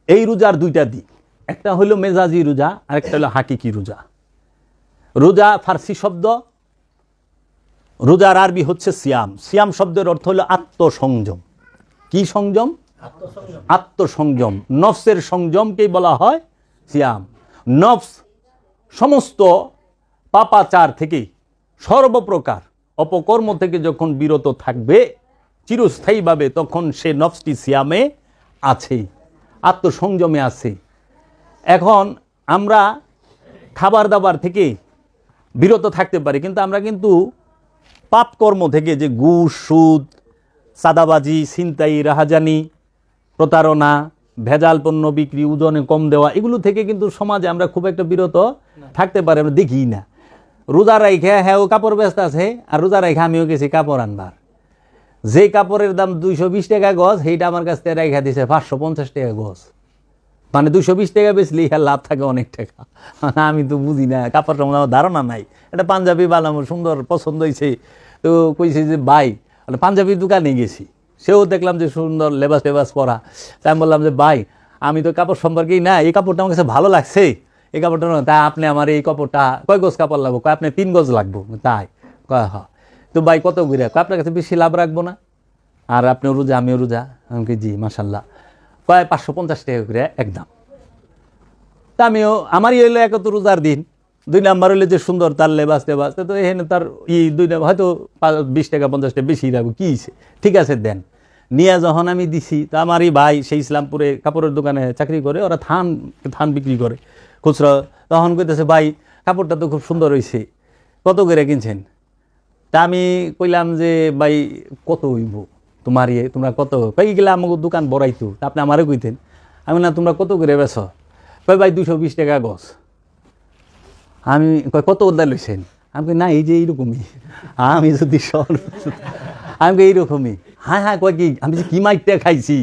[SPEAKER 1] এই রোজার দুইটা দিক। একটা হলো মেজাজি রোজা, আরেকটা হলো হাকিকি রোজা। রোজা ফার্সি শব্দ, রোজার আরবি হচ্ছে সিয়াম। সিয়াম শব্দের অর্থ হলো আত্মসংযম। কি সংযম? আত্মসংযম। নফসের সংযমকেই বলা হয় সিয়াম। নফস সমস্ত পাপাচার থেকে, সর্বপ্রকার অপকর্ম থেকে যখন বিরত থাকবে চিরস্থায়ীভাবে, তখন সে নফসটি সিয়ামে আছে, আত্মসংযমে আছে। এখন আমরা খাবার দাবার থেকে বিরত থাকতে পারি, কিন্তু আমরা কিন্তু পাপকর্ম থেকে, যে ঘুষ, সুদ, চাঁদাবাজি, ছিনতাই, রাহাজানি, প্রতারণা, ভেজাল পণ্য বিক্রি, ওজনে কম দেওয়া, এগুলো থেকে কিন্তু সমাজে আমরা খুব একটা বিরত থাকতে পারি, আমরা দেখি না। রোজা রাইখে হ্যাঁ ও কাপড় ব্যস্ত আছে, আর রোজা রাইখে আমিও গেছি কাপড় আনবার। যে কাপড়ের দাম 220 টাকা গজ, সেইটা আমার কাছ থেকে রাইখা দিছে 550 টাকা গজ। মানে 220 টাকা বেচলে ইহার লাভ থাকে অনেক টাকা। আমি তো বুঝি না, কাপড় সম্বন্ধে আমার ধারণা নাই। এটা পাঞ্জাবি বানাবো, সুন্দর পছন্দ হয়েছে, তো কইছে যে ভাই, পাঞ্জাবির দোকানে গেছি, সেও দেখলাম যে সুন্দর লেবাস টেবাস পরা। তাই আমি বললাম যে ভাই, আমি তো কাপড় সম্পর্কেই না, এই কাপড়টা আমার কাছে ভালো লাগছে, এই কাপড়টা তা আপনি আমার এই কাপড়টা কয় গজ কাপড় লাগবো? কয় আপনি 3 গজ লাগবো। তাই কয় হ। তো ভাই কত ঘুরে? আপনার কাছে বেশি লাভ রাখবো না, আর আপনিও রোজা আমিও রোজা। আমাকে জি মাশাল্লাহ। কয় 550 টাকা করে একদম। তা আমিও, আমারই হইলো এক তো রোজার দিন, 2 নাম্বার হইলে যে সুন্দর তার লেবাস টেবাস, তো এখানে তার 2 নাম্বার হয়তো 20 টাকা 50 টাকা বেশি রাখবো, কী হয়েছে, ঠিক আছে দেন। নিয়ে যখন আমি দিছি, তো আমারই ভাই সেই ইসলামপুরে কাপড়ের দোকানে চাকরি করে, ওরা থান বিক্রি করে খুচরা। তখন কইতেছে ভাই কাপড়টা তো খুব সুন্দর হয়েছে, কত করে কিনছেন? তা আমি কইলাম যে ভাই কত হইব তোমার তোমরা কত? কই গেলে আমাকে দোকান বড়াইতো, তা আপনি আমারও কইতেন। আমি না তোমরা কত করে বেছ? কই ভাই 220 টাকা গজ। আমি কয় কত উদ্ধার লইছেন? আমি কই না এই যে এইরকমই, আমি যদি আমি কই এইরকমই। হ্যাঁ হ্যাঁ, কয় কি? আমি যে কি মাইটটা খাইছি,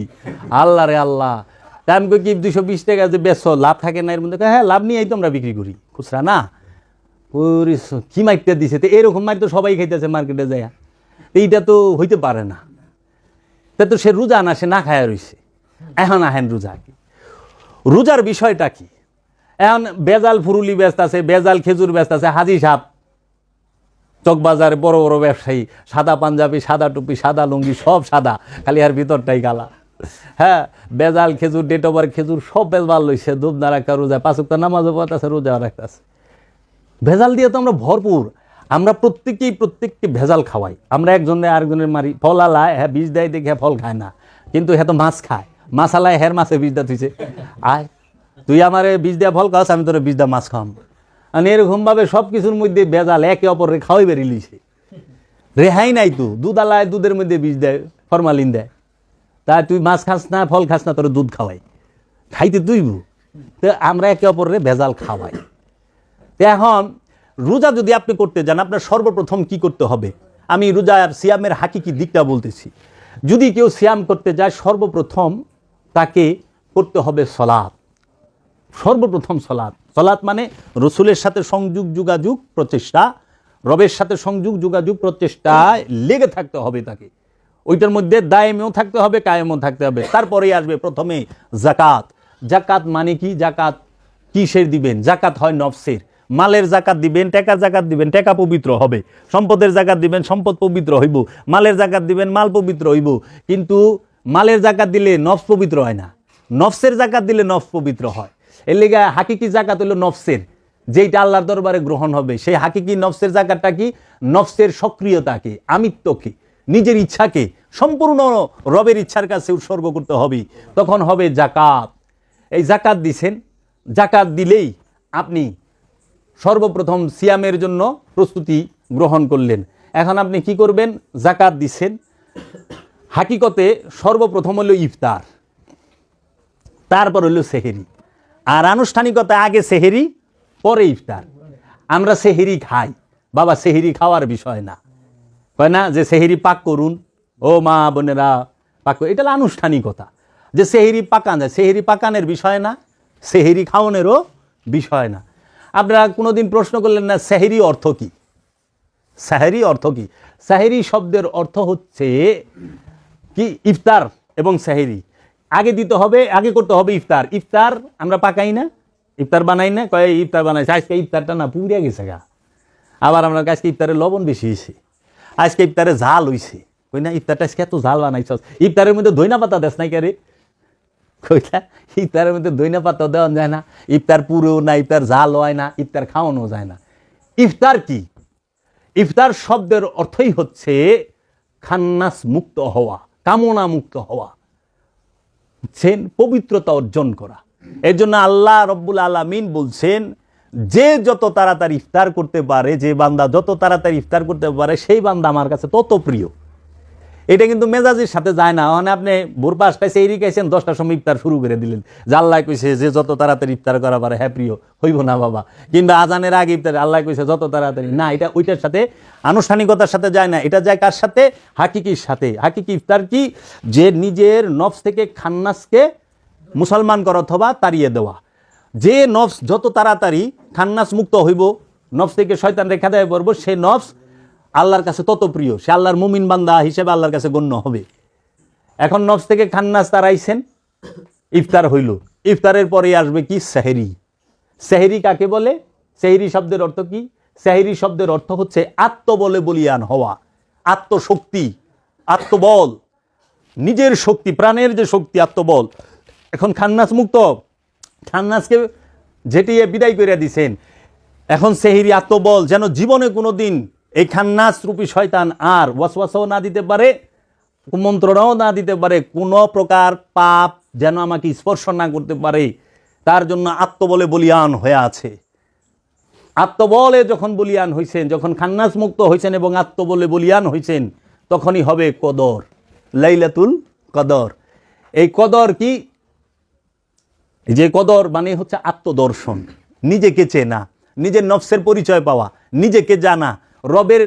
[SPEAKER 1] আল্লাহ রে আল্লাহ। তা আমি কই কি 220 টাকা যে বেছ, লাভ থাকে না এর মধ্যে? হ্যাঁ লাভ নিয়েই তো আমরা বিক্রি করি, খুচরা না। ওরে কি মাইটটা দিছে, তো এরকম মাইট তো সবাই খাইতেছে মার্কেটে যায়, এইটা তো হইতে পারে না। তা তো সে রোজা না, সে না খায়া রইছে। এখন আহেন রোজা কি, রোজার বিষয়টা কি? এখন বেজাল ফুরুলি ব্যস্ত আছে, বেজাল খেজুর ব্যস্ত আছে, হাজি সাহেব চকবাজারে বড় বড় ব্যবসায়ী, সাদা পাঞ্জাবি, সাদা টুপি, সাদা লুঙ্গি, সব সাদা, খালি আর ভিতরটাই গালা। হ্যাঁ, বেজাল খেজুর, ডেট ওভার খেজুর, সব বেজাল লইছে, দুধ না রাখা রোজা, 5 ওয়াক্ত নামাজও পড়তেছে, রোজা রাখতেছে। ভেজাল দিয়ে তো আমরা ভরপুর। আমরা প্রত্যেককে ভেজাল খাওয়াই। আমরা একজনের আরেকজনের মারি। ফল আলায় হ্যাঁ বীজ দেয় দেখে ফল খায় না, কিন্তু হ্যাঁ তো মাছ খায়। মাছ আলায় হ্যাঁ মাছে বীজ দেওয়া থুইছে, আয় তুই আমার বীজ দেওয়া ফল খাওয়াস, আমি তোর বীজ দেওয়া মাছ খাওয়াম। মানে এরকমভাবে সব কিছুর মধ্যে ভেজাল, একে অপরে খাওয়াই বেরিয়ে লিছে, রেহাই নাই তো। দুধ আলায় দুধের মধ্যে বীজ দেয়, ফরমালিন দেয়। তাই তুই মাছ খাস না, ফল খাস না, তোর দুধ খাওয়াই, খাইতে তুইব। তো আমরা একে অপরে ভেজাল খাওয়াই। এখন রোজা যদি আপনি করতে যান, আপনার সর্বপ্রথম কি করতে হবে? আমি রোজা আর সিয়ামের হাকিকি দিকটা বলতেছি। যদি কেউ সিয়াম করতে যায়, সর্বপ্রথম তাকে করতে হবে সলাৎ। সর্বপ্রথম সলাৎ। সলাৎ মানে রসুলের সাথে সংযোগ যোগাযোগ প্রচেষ্টা, রবের সাথে সংযোগ যোগাযোগ প্রচেষ্টায় লেগে থাকতে হবে তাকে। ওইটার মধ্যে দায়েমেও থাকতে হবে, কায়েমও থাকতে হবে। তারপরেই আসবে প্রথমে জাকাত। জাকাত মানে কি? জাকাত কিসের দিবেন? জাকাত হয় নফসের। মালের জাকাত দিবেন, টাকার জাকাত দিবেন, টাকা পবিত্র হবে। সম্পদের জাকাত দিবেন, সম্পদ পবিত্র হইব। মালের জাকাত দিবেন, মাল পবিত্র হইব। কিন্তু মালের জাকাত দিলে নফস পবিত্র হয় না, নফসের জাকাত দিলে নফস পবিত্র হয়। এর লেগে হাকিকি জাকাত হইল নফসের, যেইটা আল্লাহর দরবারে গ্রহণ হবে। সেই হাকিকি নফসের জাকাতটা কি? নফসের সক্রিয়তাকে, আমিত্বকে, নিজের ইচ্ছাকে সম্পূর্ণ রবের ইচ্ছার কাছে উৎসর্গ করতে হবে, তখন হবে জাকাত। এই জাকাত দিছেন, জাকাত দিলেই আপনি সর্বপ্রথম সিয়ামের জন্য প্রস্তুতি গ্রহণ করলেন। এখন আপনি কি করবেন? জাকাত দিচ্ছেন, হাকিকতে সর্বপ্রথম হলো ইফতার, তারপর হলো সেহেরি। আর আনুষ্ঠানিকতা আগে সেহেরি, পরে ইফতার। আমরা সেহেরি খাই, বাবা সেহেরি খাওয়ার বিষয় না, হয় না যে সেহেরি পাক করুন, ও মা বোনেরা পাক করুন, এটা হলো আনুষ্ঠানিকতা। যে সেহেরি পাকান যায়, সেহেরি পাকানের বিষয় না, সেহেরি খাওয়ানোরও বিষয় না। আপনারা কোনোদিন প্রশ্ন করলেন না সেহেরি অর্থ কি? সেহেরি অর্থ কি? সেহেরি শব্দের অর্থ হচ্ছে কি? ইফতার এবং সেহেরি আগে দিতে হবে, আগে করতে হবে ইফতার। ইফতার আমরা পাকাই না, ইফতার বানাই না, কয় ইফতার বানাইছে, আজকে ইফতারটা না পুড়িয়া গেছে গা। আবার আমরা আজকে ইফতারে লবণ বেশি হয়েছে, আজকে ইফতারে ঝাল হয়েছে, কই না ইফতারটা আজকে এত ঝাল বানাইছস, ইফতারের মধ্যে ধইনা পাতা দেস নাই কে রে? কইলা ইফতারের মধ্যে ধইনা পাতা দেওয়া যায় না, ইফতার পুরো না, ইফতার ঝাল হয় না, ইফতার খাওয়ানো যায় না। ইফতার কি? ইফতার শব্দের অর্থই হচ্ছে খান্নাস মুক্ত হওয়া, কামনা মুক্ত হওয়া, বুঝছেন, পবিত্রতা অর্জন করা। এর জন্য আল্লাহ রব্বুল আলামিন বলছেন যে যত তাড়াতাড়ি ইফতার করতে পারে, যে বান্দা যত তাড়াতাড়ি ইফতার করতে পারে সেই বান্দা আমার কাছে তত প্রিয়। এটা কিন্তু মেজাজের সাথে যায় না। মানে আপনি ভোর 5টায় সেহরি খাইছেন, 10টার সময় ইফতার শুরু করে দিলেন, যে আল্লাহ কইছে যে যত তাড়াতাড়ি ইফতার করা পারে হ্যাঁ প্রিয়, হইব না বাবা। কিংবা আজানের আগে ইফতার, আল্লাহ কইছে যত তাড়াতাড়ি, না, এটা ওইটার সাথে আনুষ্ঠানিকতার সাথে যায় না। এটা যায় কার সাথে? হাকিকির সাথে। হাকিকি ইফতার কি? যে নিজের নফস থেকে খান্নাসকে মুসলমান করা অথবা তাড়িয়ে দেওয়া। যে নফস যত তাড়াতাড়ি খান্নাস মুক্ত হইব, নফস থেকে শয়তান রেখা দেয় পড়ব, সে নফস আল্লাহর কাছে তত প্রিয়, সে আল্লাহর মুমিন বান্দা হিসেবে আল্লাহর কাছে গণ্য হবে। এখন নফস থেকে খান্নাস তাড়াইছেন, ইফতার হইল, ইফতারের পরে আসবে কি? সেহরি। সেহরি কাকে বলে? সেহরি শব্দের অর্থ কি? সেহরি শব্দের অর্থ হচ্ছে আত্মবলে বলিয়ান হওয়া, আত্মশক্তি, আত্মবল, নিজের শক্তি, প্রাণের যে শক্তি, আত্মবল। এখন খান্নাস মুক্ত, খান্নাসকে ঝেটিয়ে বিদায় করে দিছেন। এখন সেহরি, আত্মবল, যেন জীবনে কোনো দিন এই খান্নাস রূপী শয়তান আর ওয়াসওয়াসাও না দিতে পারে, কুমন্ত্রণাও না দিতে পারে, কোনো প্রকার পাপ যেন আমাকে স্পর্শ না করতে পারে, তার জন্য আত্মবলে বলিয়ান হয়ে আছে। আত্মবলে যখন বলিয়ান হয়েছেন, যখন খান্নাস মুক্ত হয়েছেন এবং আত্মবলে বলিয়ান হয়েছেন, তখনই হবে কদর, লাইলাতুল কদর। এই কদর কি? যে কদর মানে হচ্ছে আত্মদর্শন, নিজেকে চেনা, নিজের নফসের পরিচয় পাওয়া, নিজেকে জানা, রবের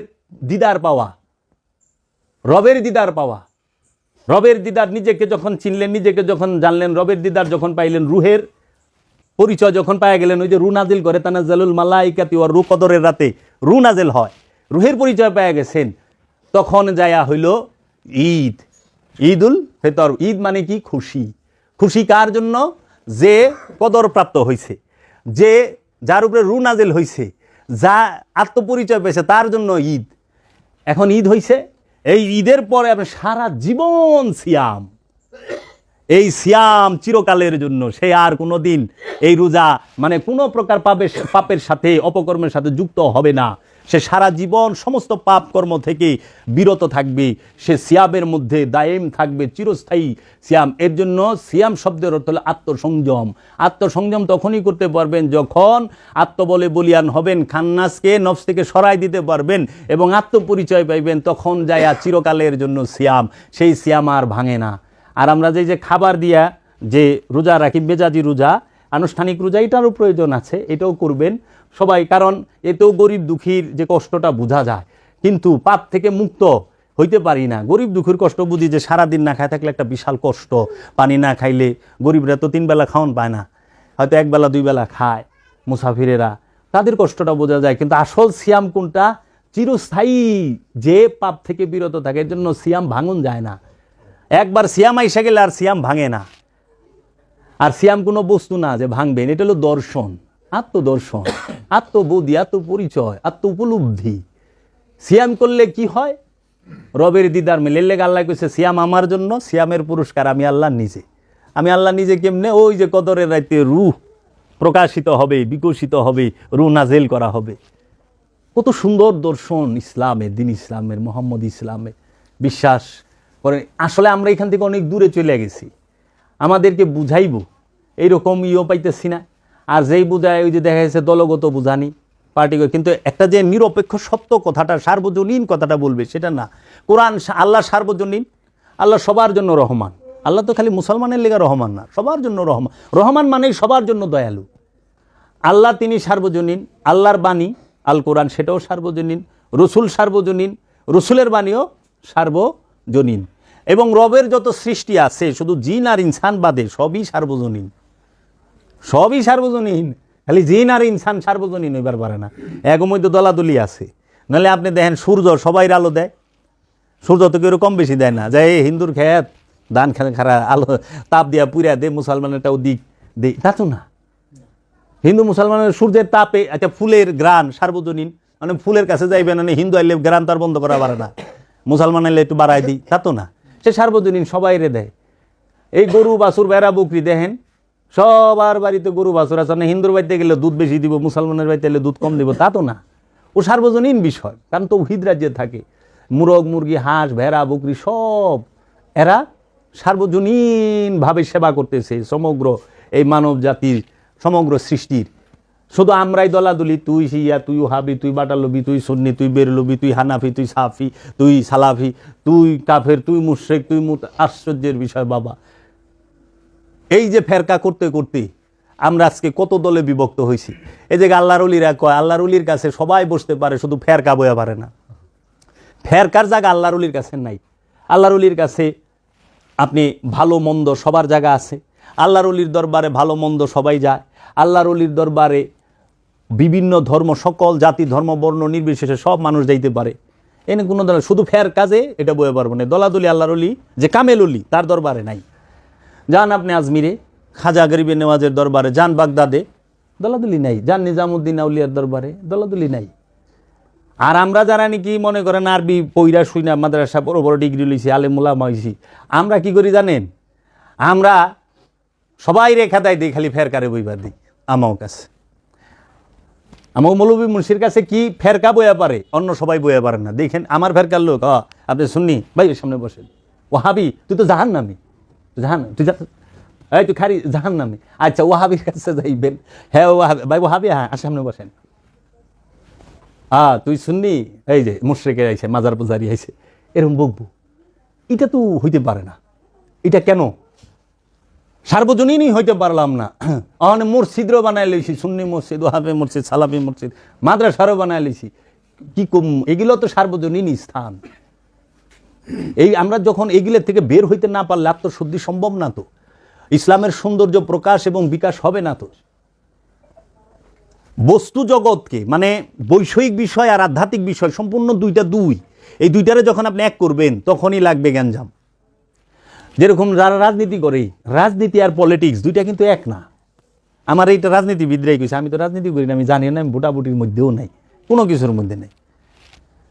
[SPEAKER 1] দিদার পাওয়া, রবের দিদার পাওয়া, রবের দিদার। নিজেকে যখন চিনলেন, নিজেকে যখন জানলেন, রবের দিদার যখন পাইলেন, রুহের পরিচয় যখন পাওয়া গেলেন, ওই যে রু নাজিল করে তানাজ্জালুল মালাইকাতি ওয়ার রূহ, কদরের রাতে রু নাজিল হয়, রুহের পরিচয় পাওয়া গেছেন, তখন যায়া হইল ঈদ, ঈদুল ফিতর। ঈদ মানে কি? খুশি। খুশি কার জন্য? যে কদর প্রাপ্ত হয়েছে, যে যার উপরে রু নাজিল হয়েছে, যা আত্মপরিচয় পেয়েছে, তার জন্য ঈদ। এখন ঈদ হয়েছে, এই ঈদের পরে আপনি সারা জীবন সিয়াম, এই সিয়াম চিরকালের জন্য। সে আর কোনো দিন এই রোজা মানে কোনো প্রকার পাপের সাথে, অপকর্মের সাথে যুক্ত হবে না। সে সারা জীবন সমস্ত পাপ কর্ম থেকে বিরত থাকবে, সে সিয়ামের মধ্যে দায়েম থাকবে, চিরস্থায়ী সিয়াম। এর জন্য সিয়াম শব্দের অর্থ হলো আত্মসংযম। আত্মসংযম তখনই করতে পারবেন যখন আত্মবলে বলিয়ান হবেন, খান্নাসকে নফস থেকে সরাই দিতে পারবেন এবং আত্মপরিচয় পাইবেন, তখন যায় চিরকালের জন্য সিয়াম। সেই সিয়াম আর ভাঙে না। আর আমরা যে খাবার দিয়া যে রোজা রাখি, মেজাজি রোজা, আনুষ্ঠানিক রোজা, এটারও প্রয়োজন আছে, এটাও করবেন সবাই, কারণ এতেও গরিব দুঃখীর যে কষ্টটা বোঝা যায়। কিন্তু পাপ থেকে মুক্ত হইতে পারি না। গরিব দুঃখীর কষ্ট বুঝি, যে সারাদিন না খায় থাকলে একটা বিশাল কষ্ট, পানি না খাইলে, গরিবরা তো 3 বেলা খাওয়ান পায় না, হয়তো 1 বেলা 2 বেলা খায়, মুসাফিরেরা, তাদের কষ্টটা বোঝা যায়। কিন্তু আসল সিয়াম কোনটা? চিরস্থায়ী, যে পাপ থেকে বিরত থাকে। এর জন্য সিয়াম ভাঙন যায় না। একবার সিয়াম আইসা গেলে আর সিয়াম ভাঙে না। আর সিয়াম কোনো বস্তু না যে ভাঙবেন, এটা হলো দর্শন, আত্মদর্শন, আত্মবোধি, আত্মপরিচয়, আত্ম উপলব্ধি। সিয়াম করলে কি হয়? রবের দিদার মিলে। আল্লাহ কইছে সিয়াম আমার জন্য, সিয়ামের পুরস্কার আমি আল্লাহ নিজে। আমি আল্লাহ নিজে কেমনে? ওই যে কদরের রাতে রূহ প্রকাশিত হবে, বিকশিত হবে, রূহ নাজিল করা হবে। কত সুন্দর দর্শন ইসলামের, দিন ইসলামের, মোহাম্মদ ইসলামের বিশ্বাস করেন। আসলে আমরা এখান থেকে অনেক দূরে চলে গেছি, আমাদেরকে বুঝাইব এইরকম পাইতেছি না। আর যেই বুঝায়, ওই যে দেখা যাচ্ছে দলগত বুঝানি, পার্টি। কিন্তু একটা যে নিরপেক্ষ সত্য কথাটা, সার্বজনীন কথাটা বলবে, সেটা না। কোরআন, আল্লাহ সার্বজনীন, আল্লাহ সবার জন্য রহমান। আল্লাহ তো খালি মুসলমানের লেগা রহমান না, সবার জন্য রহমান। রহমান মানেই সবার জন্য দয়ালু। আল্লাহ তিনি সার্বজনীন। আল্লাহর বাণী আল কোরআন, সেটাও সার্বজনীন। রসুল সার্বজনীন, রসুলের বাণীও সার্বজনীন। এবং রবের যত সৃষ্টি আছে, শুধু জিন আর ইনসান বাদে, সবই সার্বজনীন, সবই সার্বজনীন। খালি জিন আর ইনসান সার্বজনীন হইবার পারে না, এর মধ্যে দলাদলি আছে। নাহলে আপনি দেখেন সূর্য সবাই আলো দেয়, সূর্য তো কেউ কম বেশি দেয় না। যাই হিন্দুর ক্ষেত ধান খারা আলো তাপ দিয়া পুরা দে, মুসলমানেরটাও দিক দে, তা তো না। হিন্দু মুসলমানের সূর্যের তাপে, আচ্ছা ফুলের গ্রান সার্বজনীন, মানে ফুলের কাছে যাইবেন, মানে হিন্দু আইলে গ্রান তার বন্ধ করা পারে না। মুসলমান এলে একটু বাড়াই দিই, তা তো না। সে সার্বজনীন সবাইরে দেয়। এই গরু বাছুর ভেড়া বকরি দেখেন সবার বাড়িতে গরু বাছুর আছে না, হিন্দুর বাড়িতে গেলে দুধ বেশি দিব, মুসলমানের বাড়িতে গেলে দুধ কম দিব, তা তো না। ও সার্বজনীন বিষয়, কারণ তৌহিদ রাজ্যে থাকে। মুরগ মুরগি হাঁস ভেড়া বকরি সব এরা সার্বজনীনভাবে সেবা করতেছে সমগ্র এই মানব জাতির সমগ্র সৃষ্টির। শুধু আমরাই দলাদলি, তুই শিয়া, তুই ওহাবি, তুই বাটালবি, তুই সুন্নি, তুই বেরলবি, তুই হানাফি, তুই সাফি, তুই সালাফি, তুই কাফের, তুই মুশরিক, তুই আশ্চর্যের বিষয় বাবা। এই যে ফেরকা করতে করতে আমরা আজকে কত দলে বিভক্ত হয়েছি। এই যে আল্লাহর ওলিরা কয় আল্লাহর ওলির কাছে সবাই বসতে পারে, শুধু ফেরকা বয়া পারে না। ফেরকার জায়গা আল্লাহর ওলির কাছে নাই। আল্লাহর ওলির কাছে আপনি ভালো মন্দ সবার জায়গা আছে। আল্লাহর ওলির দরবারে ভালো মন্দ সবাই যায়। আল্লাহর ওলির দরবারে বিভিন্ন ধর্ম, সকল জাতি ধর্ম বর্ণ নির্বিশেষে সব মানুষ যাইতে পারে। এনে কোনো দল শুধু ফের কাজে এটা বয়ে পারবো না। দলাদলি আল্লাহর ওলি যে কামেল ওলি তার দরবারে নাই। যান আপনি আজমিরে খাজা গরিবে নেওয়াজের দরবারে, যান বাগদাদে, দলাদলি নাই। যান নিজামুদ্দিন আউলিয়ার দরবারে, দলাদলি নাই। আর আমরা যারা নাকি মনে করেন আরবি পইরা শুইনা মাদ্রাসা বড় বড় ডিগ্রি লইছি, আলেমুলামা হইছি, আমরা কি করি জানেন? আমরা সবাই রেখা দেয় দিই, খালি ফেরকারে বইবার দিই। আমার কাছে আমার মৌলবী মুন্সির কাছে কি ফেরকা বইয়া পারে, অন্য সবাই বইয়া পারে না। দেখেন আমার ফেরকার লোক, আপনি শুননি ভাই সামনে বসেন, ওহাবি তুই তো জাহান নামি, তুই এই তুই খারি জাহান নামি। আচ্ছা ওহাবির কাছে যাইবেন, হ্যাঁ ওহাবি ভাই, ওহাবি হ্যাঁ সামনে বসেন। তুই শুননি এই যে মুশরিকের আইছে, মাজার পূজারি আইছে, এরকম বকবো। এটা তো হইতে পারে না। এটা কেন? সার্বজনীনই হইতে পারলাম না। অনেক মসজিদও বানায় লইছি, সুন্নি মসজিদ, ওহাবে মসজিদ, সালাফি মসজিদ, মাদ্রাসারও বানায় লইছি। কি কম, এগুলো তো সার্বজনীনই স্থান। এই আমরা যখন এগুলোর থেকে বের হইতে না পারলে আত্মশুদ্ধি সম্ভব না, তো ইসলামের সৌন্দর্য প্রকাশ এবং বিকাশ হবে না। তো বস্তু জগৎকে মানে বৈষয়িক বিষয় আর আধ্যাত্মিক বিষয় সম্পূর্ণ দুই, এই দুইটারে যখন আপনি এক করবেন তখনই লাগবে গ্যাঞ্জাম। যেরকম যারা রাজনীতি করে, রাজনীতি আর পলিটিক্স দুইটা কিন্তু এক না। আমার এইটা রাজনীতিবিদরাই কইছে, আমি তো রাজনীতি করি না, আমি জানি না, আমি ভোটাভুটির মধ্যেও নাই, কোনো কিছুর মধ্যে নেই।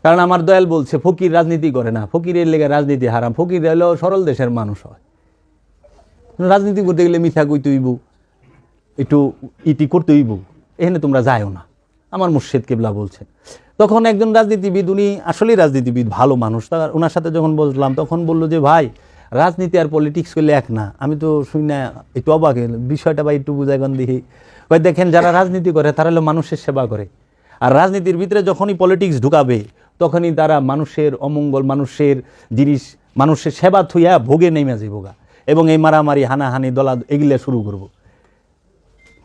[SPEAKER 1] কারণ আমার দয়াল বলছে ফকির রাজনীতি করে না, ফকিরের লেগে রাজনীতি হারাম। ফকির হলো সরল দেশের মানুষ হয়। রাজনীতি করতে গেলে মিথ্যা কইতে হইব, একটু ইটি করতে হইব, এখানে তোমরা যায়ও না। আমার মুর্শিদ কেবলা বলছেন। তখন একজন রাজনীতিবিদ, উনি আসলেই রাজনীতিবিদ, ভালো মানুষ, তার ওনার সাথে যখন বললাম তখন বললো যে ভাই রাজনীতি আর পলিটিক্স করলে এক না। আমি তো শুনি না, একটু অবাক বিষয়টা ভাই একটু বুঝাইগন দেখি। কয় দেখেন যারা রাজনীতি করে তারা হলো মানুষের সেবা করে, আর রাজনীতির ভিতরে যখনই পলিটিক্স ঢুকাবে তখনই তারা মানুষের অমঙ্গল, মানুষের জিনিস, মানুষের সেবা থুইয়া ভোগে নেমে যাইব গা, এবং এই মারামারি হানাহানি দলা এগুলো শুরু করব।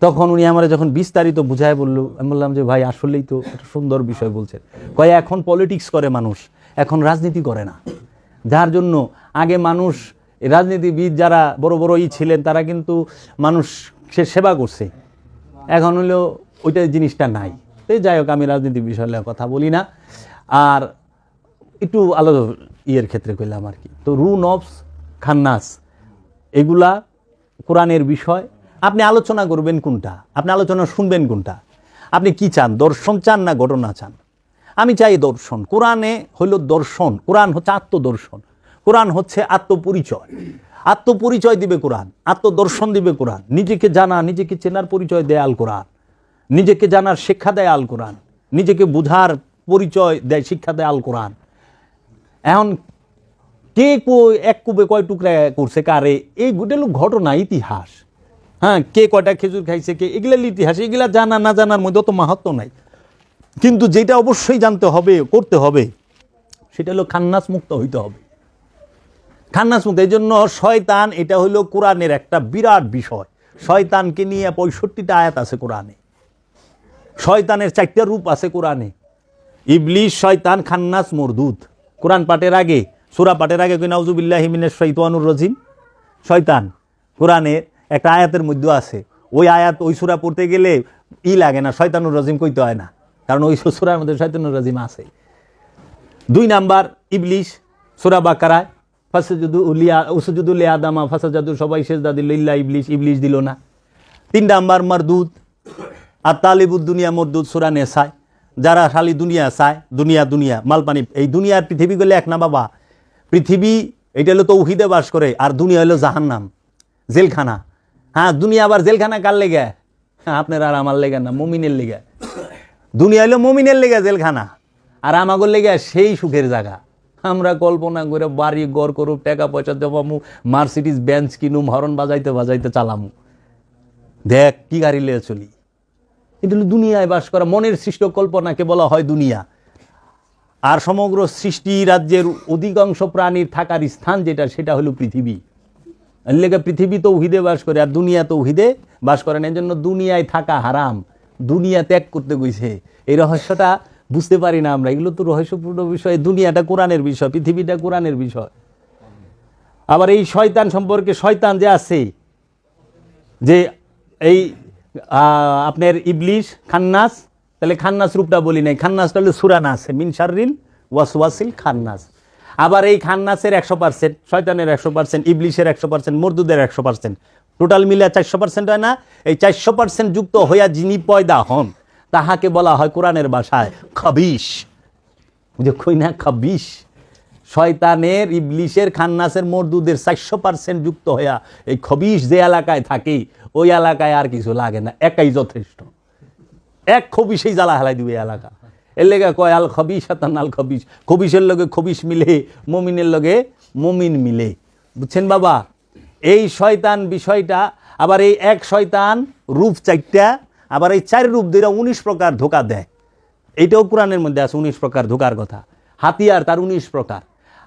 [SPEAKER 1] তখন উনি আমার যখন বিস্তারিত বুঝায় বললো, আমি বললাম যে ভাই আসলেই তো একটা সুন্দর বিষয় বলছেন। কয় এখন পলিটিক্স করে মানুষ, এখন রাজনীতি করে না। যার জন্য আগে মানুষ, রাজনীতিবিদ যারা বড় বড় ছিলেন তারা কিন্তু মানুষের সেবা করছে, এখন হলো ওইটা জিনিসটা নাই। তো যাই হোক, আমি রাজনীতি বিষয়ে কথা বলি না। আর একটু আলাদা ইয়ের ক্ষেত্রে কইলাম আর কি। তো রু নফস খান্নাস এগুলা কোরআনের বিষয়। আপনি আলোচনা করবেন কোনটা, আপনি আলোচনা শুনবেন কোনটা, আপনি কি চান, দর্শন চান না ঘটনা চান? আমি চাই দর্শন। কোরআনে হইল দর্শন, কোরআন হচ্ছে আত্মদর্শন, কোরআন হচ্ছে আত্মপরিচয়। আত্মপরিচয় দিবে কোরআন, আত্মদর্শন দিবে কোরআন। নিজেকে জানা, নিজেকে চেনার পরিচয় দেয় আল কোরআন, নিজেকে জানার শিক্ষা দেয় আল কোরআন, নিজেকে বুঝার পরিচয় দেয়, শিক্ষা দেয় আল কোরআন। এখন কে এক কুবে কয় টুকরা করছে কারে, এই গোটেল ঘটনা, ইতিহাস। হ্যাঁ, কে কয়টা খেজুর খাইছে, কে, এগুলার ইতিহাস। এগুলা জানা না জানার মধ্যে অত মাহাত্ম নাই, কিন্তু যেটা অবশ্যই জানতে হবে, করতে হবে, সেটা হলো খান্নাস মুক্ত হইতে হবে। খান্নাস মুক্ত, এই জন্য শয়তান, এটা হলো কোরআনের একটা বিরাট বিষয়। শয়তানকে নিয়ে 65টা আয়াত আছে কোরআনে। শয়তানের 4টা রূপ আছে কোরআনে। ইবলিস, শয়তান, খান্নাস, মরদুদ। কোরআন পাঠের আগে, সূরা পাঠের আগে কই নাউযুবিল্লাহি মিনাশ শাইতানির রাজিম। শয়তান কোরআনের একটা আয়াতের মধ্যে আছে। ওই আয়াত, ওই সূরা পড়তে গেলে লাগে না, শয়তানুর রাজিম কইতে হয় না, কারণ ওই সূরার মধ্যে শয়তানুর রাজিম আছে। 2 নাম্বার ইবলিস, সূরা বাকারায় উসজুদু লিআদামা ফাসাজাদু, সবাই সিজদা দিল ইল্লা ইবলিস, ইবলিস দিল না। 3 নাম্বার মারদুদ, আর তালিবুদ দুনিয়া মরদুদ, সূরা নেসায় যারা খালি দুনিয়া চায়, দুনিয়া দুনিয়া মালপানি, এই দুনিয়ার পৃথিবী গেলে এক না বাবা। পৃথিবী এটা হলো তৌহিদে বাস করে, আর দুনিয়া হলো জাহান্নাম, জেলখানা। হ্যাঁ, দুনিয়া আবার জেলখানা কার লেগে? আপনার আর আমার লেগে না, মুমিনের লেগে। দুনিয়া হলো মুমিনের লেগে জেলখানা, আর আমাগর লেগে সেই সুখের জায়গা। আমরা কল্পনা করে বাড়ি গড় করুক, টাকা পয়সা দেবামু, মার্সিডিজ বেঞ্চ কিনুম, হরন বাজাইতে বাজাইতে চালামু। দেখ কি গাড়ি লিয়ে চলি। এটা হলো দুনিয়ায় বাস করা, মনের সৃষ্ট কল্পনাকে বলা হয় দুনিয়া। আর সমগ্র সৃষ্টি রাজ্যের অধিকাংশ প্রাণীর থাকার স্থান যেটা, সেটা হলো পৃথিবী। লেগে পৃথিবী তৌহিদে বাস করে, আর দুনিয়া তৌহিদে বাস করে না। এই জন্য দুনিয়ায় থাকা হারাম, দুনিয়া ত্যাগ করতে গেছে। এই রহস্যটা বুঝতে পারি না আমরা। এগুলো তো রহস্যপূর্ণ বিষয়। দুনিয়াটা কোরআনের বিষয়, পৃথিবীটা কোরআনের বিষয়। আবার এই শয়তান সম্পর্কে, শয়তান যে আছে, যে এই আপনার ইবলিশ, খান্নাস, তাহলে খান্নাস রূপটা বলি নাই, খান্নাসটা হলো সূরা নাস, মিন শাররিল ওয়াসওয়াসিল খান্নাস। আবার এই খান্নাসের 100%, শয়তানের 100%, ইবলিশের 100%, মরদুদের 100%, টোটাল মিলে 400% হয় না? এই 400% যুক্ত হইয়া যিনি পয়দা হন, তাহাকে বলা হয় কোরআনের ভাষায় খবিশ। যে কই না খবিশ, শয়তানের, ইবলিশের, খান্নাসের, মরদুদের 400% যুক্ত হইয়া এই খবিশ যে এলাকায় থাকে, ওই এলাকায় আর কিছু লাগে না, একাই যথেষ্ট। এক খবিশেই জ্বালা হেলাই দিবে এলাকা। এর লেগে কয় আল খবিশ হাতান আল খবিশ, খবিশের লগে খবিশ মিলে, মমিনের লগে মমিন মিলে। বুঝছেন বাবা? এই শয়তান বিষয়টা। আবার এই এক শয়তান রূপ 4টা, আবার এই 4 রূপ দুইটা 19 প্রকার ধোকা দেয়। এইটাও কোরআনের মধ্যে আছে 19 প্রকার ধোকার কথা। হাতিয়ার তার 19 প্রকার।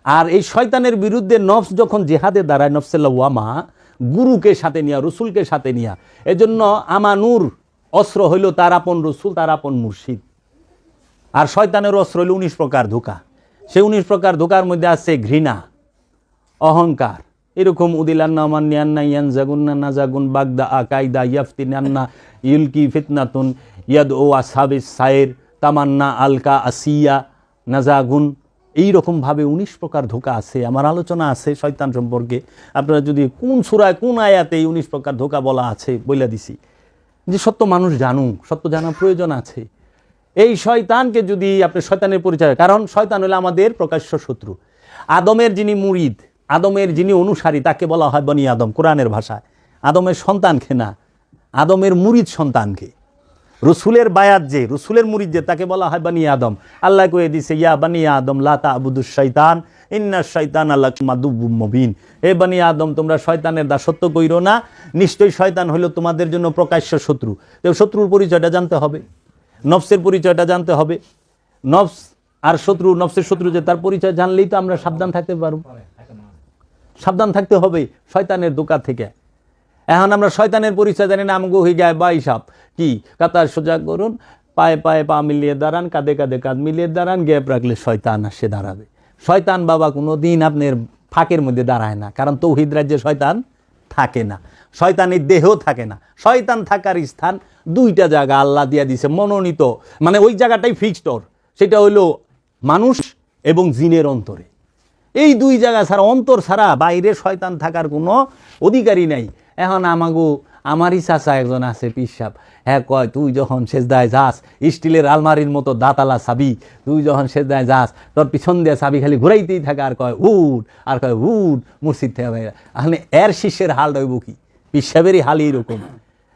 [SPEAKER 1] আর এই শয়তানের বিরুদ্ধে নফস যখন জেহাদে দাঁড়ায়, নফসে লাওয়ামা, গুরুকে সাথে নিয়া, রসুলকে সাথে নিয়া। এজন্য আমানুর অস্ত্র হইল তার আপন রসুল, তার আপন মুর্শিদ। আর শয়তানের অস্ত্র হইল 19 প্রকার ধোকা। সেই 19 প্রকার ধোকার মধ্যে আছে ঘৃণা, অহংকার, এরকম উদিলান্না মান্নিয়ান্না ইয়ান জাগুন্না না জাগুন বাগদা আকাইদা ইয়াফতিনান্না ইউলকি ফিতনাতুন ইয়াদ ও আসহাবিস সায়ের তামান্না আলকা আসিয়া নাজাগুন। এইরকমভাবে 19 প্রকার ধোকা আছে। আমার আলোচনা আছে শয়তান সম্পর্কে। আপনারা যদি কোন সূরায় কোন আয়াতে এই 19 প্রকার ধোকা বলা আছে বলে দিছি, যে সত্য মানুষ জানুক, সত্য জানার প্রয়োজন আছে। এই শয়তানকে যদি আপনি শয়তানের পরিচয়, কারণ শয়তান হলো আমাদের প্রকাশ্য শত্রু। আদমের যিনি মুরিদ, আদমের যিনি অনুসারী, তাকে বলা হয় বনি আদম কোরআনের ভাষায়। আদমের সন্তানকে না, আদমের মুরিদ সন্তানকে। রসুলের বায়াত যে, রসুলের মুরিদ যে, তাকে বলা হয় বনি আদম। আল্লাহ কয়ে দিছে ইয়া বনি আদম লা তা'বুদুশ শাইতান ইন্নাশ শাইতানা লাকুম আদুউম মুবিন। হে বনি আদম, তোমরা শয়তানের দাসত্ব কইরো না, নিশ্চয়ই শয়তান হলো তোমাদের জন্য প্রকাশ্য শত্রু। তো শত্রুর পরিচয়টা জানতে হবে, নফসের পরিচয়টা জানতে হবে। নফস আর শত্রু, নফসের শত্রু যে, তার পরিচয় জানলেই তো আমরা সাবধান থাকতে পারব। সাবধান থাকতে হবে শয়তানের ধোঁকা থেকে। এখন আমরা শয়তানের পরিচয় জানি না, আমগো হয়ে যায় বাই সাপ কি, কাতার সোজা করুন, পায়ে পায়ে পা মিলিয়ে দাঁড়ান, কাঁধে কাঁধে কাঁধ মিলিয়ে দাঁড়ান, গ্যাপ রাখলে শয়তান আসে দাঁড়াবে। শয়তান বাবা কোনো দিন আপনার ফাঁকের মধ্যে দাঁড়ায় না, কারণ তৌহিদ রাজ্যে শয়তান থাকে না, শয়তানের দেহ থাকে না। শয়তান থাকার স্থান 2টা জায়গা আল্লাহ দিয়া দিছে মনোনীত, মানে ওই জায়গাটাই ফিক্সড ওর, সেটা হইল মানুষ এবং জিনের অন্তরে। এই 2 জায়গা ছাড়া, অন্তর ছাড়া বাইরে শয়তান থাকার কোনো অধিকারই নাই। এখন আমারই চাচা একজন আছে পিসাব, হ্যাঁ কয়, তুই যখন সেজদায় যাস, স্টিলের আলমারির মতো দাঁতালা চাবি, তুই যখন সেজদায় যাস, তোর পিছন দিয়ে চাবি খালি ঘুরাইতেই থাকে, আর কয় উঠ, আর কয় উঠ, মুর্শিদ থেকে। মানে এর শিষ্যের হাল রইব কি? পিসাবেরই হাল এইরকম।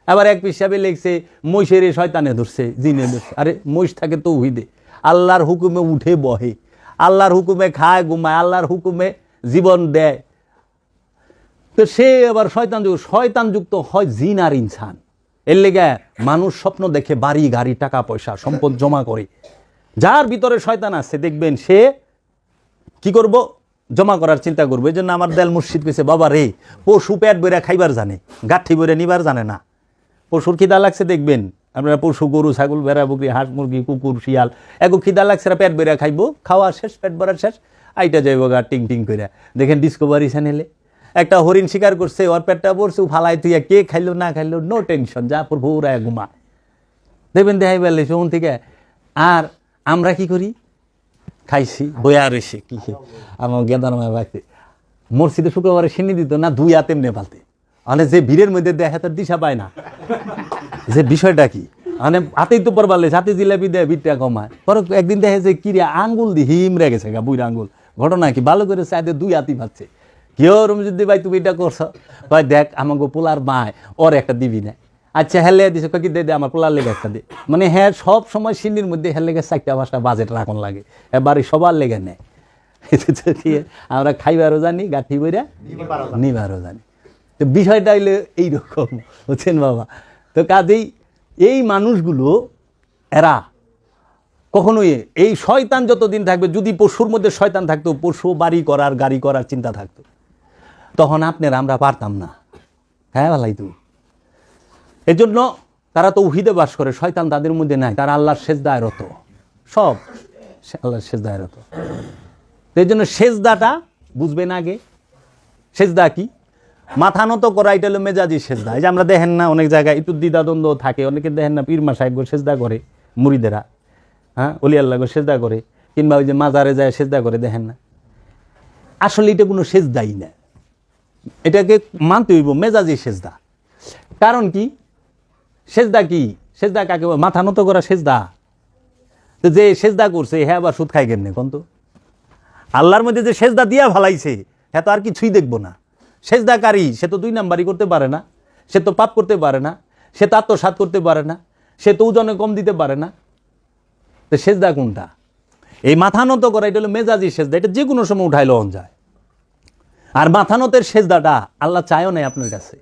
[SPEAKER 1] আবার এক পিসাবে লেগছে মহিষের শয়তানে ধরছে, জিনে ধরছে। আরে মহিষ থাকে তৌহিদে, আল্লাহর হুকুমে উঠে বহে, আল্লাহর হুকুমে খায় ঘুমায়, আল্লাহর হুকুমে জীবন দেয়। তো সে আবার শয়তানযুক্ত হয় জিন আর ইনসান। এর লেগে মানুষ স্বপ্ন দেখে বাড়ি গাড়ি টাকা পয়সা সম্পদ জমা করে। যার ভিতরে শয়তান আছে দেখবেন সে কি করব, জমা করার চিন্তা করবো। এই জন্য আমার দেল মুর্শিদ কইছে, বাবা রে, পশু পেট বইরা খাইবার জানে, গাঠি বইরা নিবার জানে না। পশুর খিদা লাগছে দেখবেন আপনারা, পশু গরু ছাগল ভেড়া বকরি হাঁস মুরগি কুকুর শিয়াল, এগো খিদা লাগছে পেট বইরা খাইবো, খাওয়া শেষ, পেট ভরা শেষ, আইটা যাইব গা টিং টিং করে। দেখেন ডিসকভারি চ্যানেলে একটা হরিণ শিকার করছে, ওর পেটটা পড়ছে, ফালাই তুই কে খাইলো না খাইলো নো টেনশন, যা পর ভোরায় ঘুমা দেখবেন দেখাই বেলে শোন থেকে। আর আমরা কি করি, খাইছি বয়া রয়েছে কি আমার গেঁদার বাড়িতে মসজিদে শুক্রবারে সিনি দিত না, 2 হাতে এমনি ফালতে, মানে যে ভিড়ের মধ্যে দেখে তার দিশা পায় না যে বিষয়টা কি। মানে হাতেই তো পরবার লেছে, হাতে জিলাপি দেয় বিটটা কমায়। পরে একদিন দেখে যে কিরে আঙ্গুল দিয়ে হিমরে গেছে গা, বুড়ি আঙ্গুল। ঘটনা কি, ভালো করে চাইতে 2 হাতি পাচ্ছে। কেউ রমজুদ্দি ভাই তুমি এটা করছো? কয় দেখ আমাকে পোলার মায় ওর একটা দিবি না। আচ্ছা হেলে দিছে, কয় কি দে আমার পোলার লেগে একটা দে। মানে হ্যাঁ সব সময় সিন্নির মধ্যে হেলে লেগে 4টা-5টা বাজেট রাখন লাগে, এবারে সবার লেগে নেয়। আমরা খাইবারও জানি, গাঠি বইরা নিবারও জানি। তো বিষয়টা হইলে এইরকম, বুঝছেন বাবা। তো কাজেই এই মানুষগুলো এরা কখনোই, এই শয়তান যতদিন থাকবে, যদি পশুর মধ্যে শয়তান থাকতো, পশু বাড়ি করার গাড়ি করার চিন্তা থাকতো, তখন আপনারা আমরা পারতাম না। হ্যাঁ ভালাই তো এই জন্য তারা তো উহিদে বাস করে, শয়তান তাদের মধ্যে নাই, তারা আল্লাহর সেজদায় রত, সব আল্লাহর সেজদায় রত। এই জন্য সেজদাটা বুঝবেন আগে। সেজদা কি? মাথা নত করা, এটা হলো মেজাজি সেজদা। এই যে আমরা দেখেন না অনেক জায়গায় একটু দ্বিধাদ্বন্দ্ব থাকে, অনেকে দেখেন না পীর মা সাহেব সেজদা করে, মুরিদেরা, হ্যাঁ অলি আল্লাহ সেজদা করে, কিংবা ওই যে মাজারে যায় সেজদা করে, দেখেন না। আসলে এটা কোনো সেজদাই না, এটাকে মানতে হইব মেজাজি সেজদা। কারণ কি? সেজদা কি? সেজদা কাকে? মাথা নত করা সেজদা। তো যে সেজদা করছে হ্যাঁ আবার সুদ খাই কেমনে কোন? তো আল্লাহর মধ্যে যে সেজদা দিয়া ভালাইছে হ্যাঁ তো আর কিছুই দেখবো না। সেজদাকারী সে তো 2 নাম্বারই করতে পারে না, সে তো পাপ করতে পারে না, সে তো আত্মসাৎ করতে পারে না, সে তো ওজনে কম দিতে পারে না। তো সেজদা কোনটা? এই মাথা নত করা, এটা হলো মেজাজি সেজদা, এটা যে কোনো সময় উঠাই লন যায়। আর মাথা নতের সেজদাটা আল্লাহ চায়ও নাই আপনার কাছে।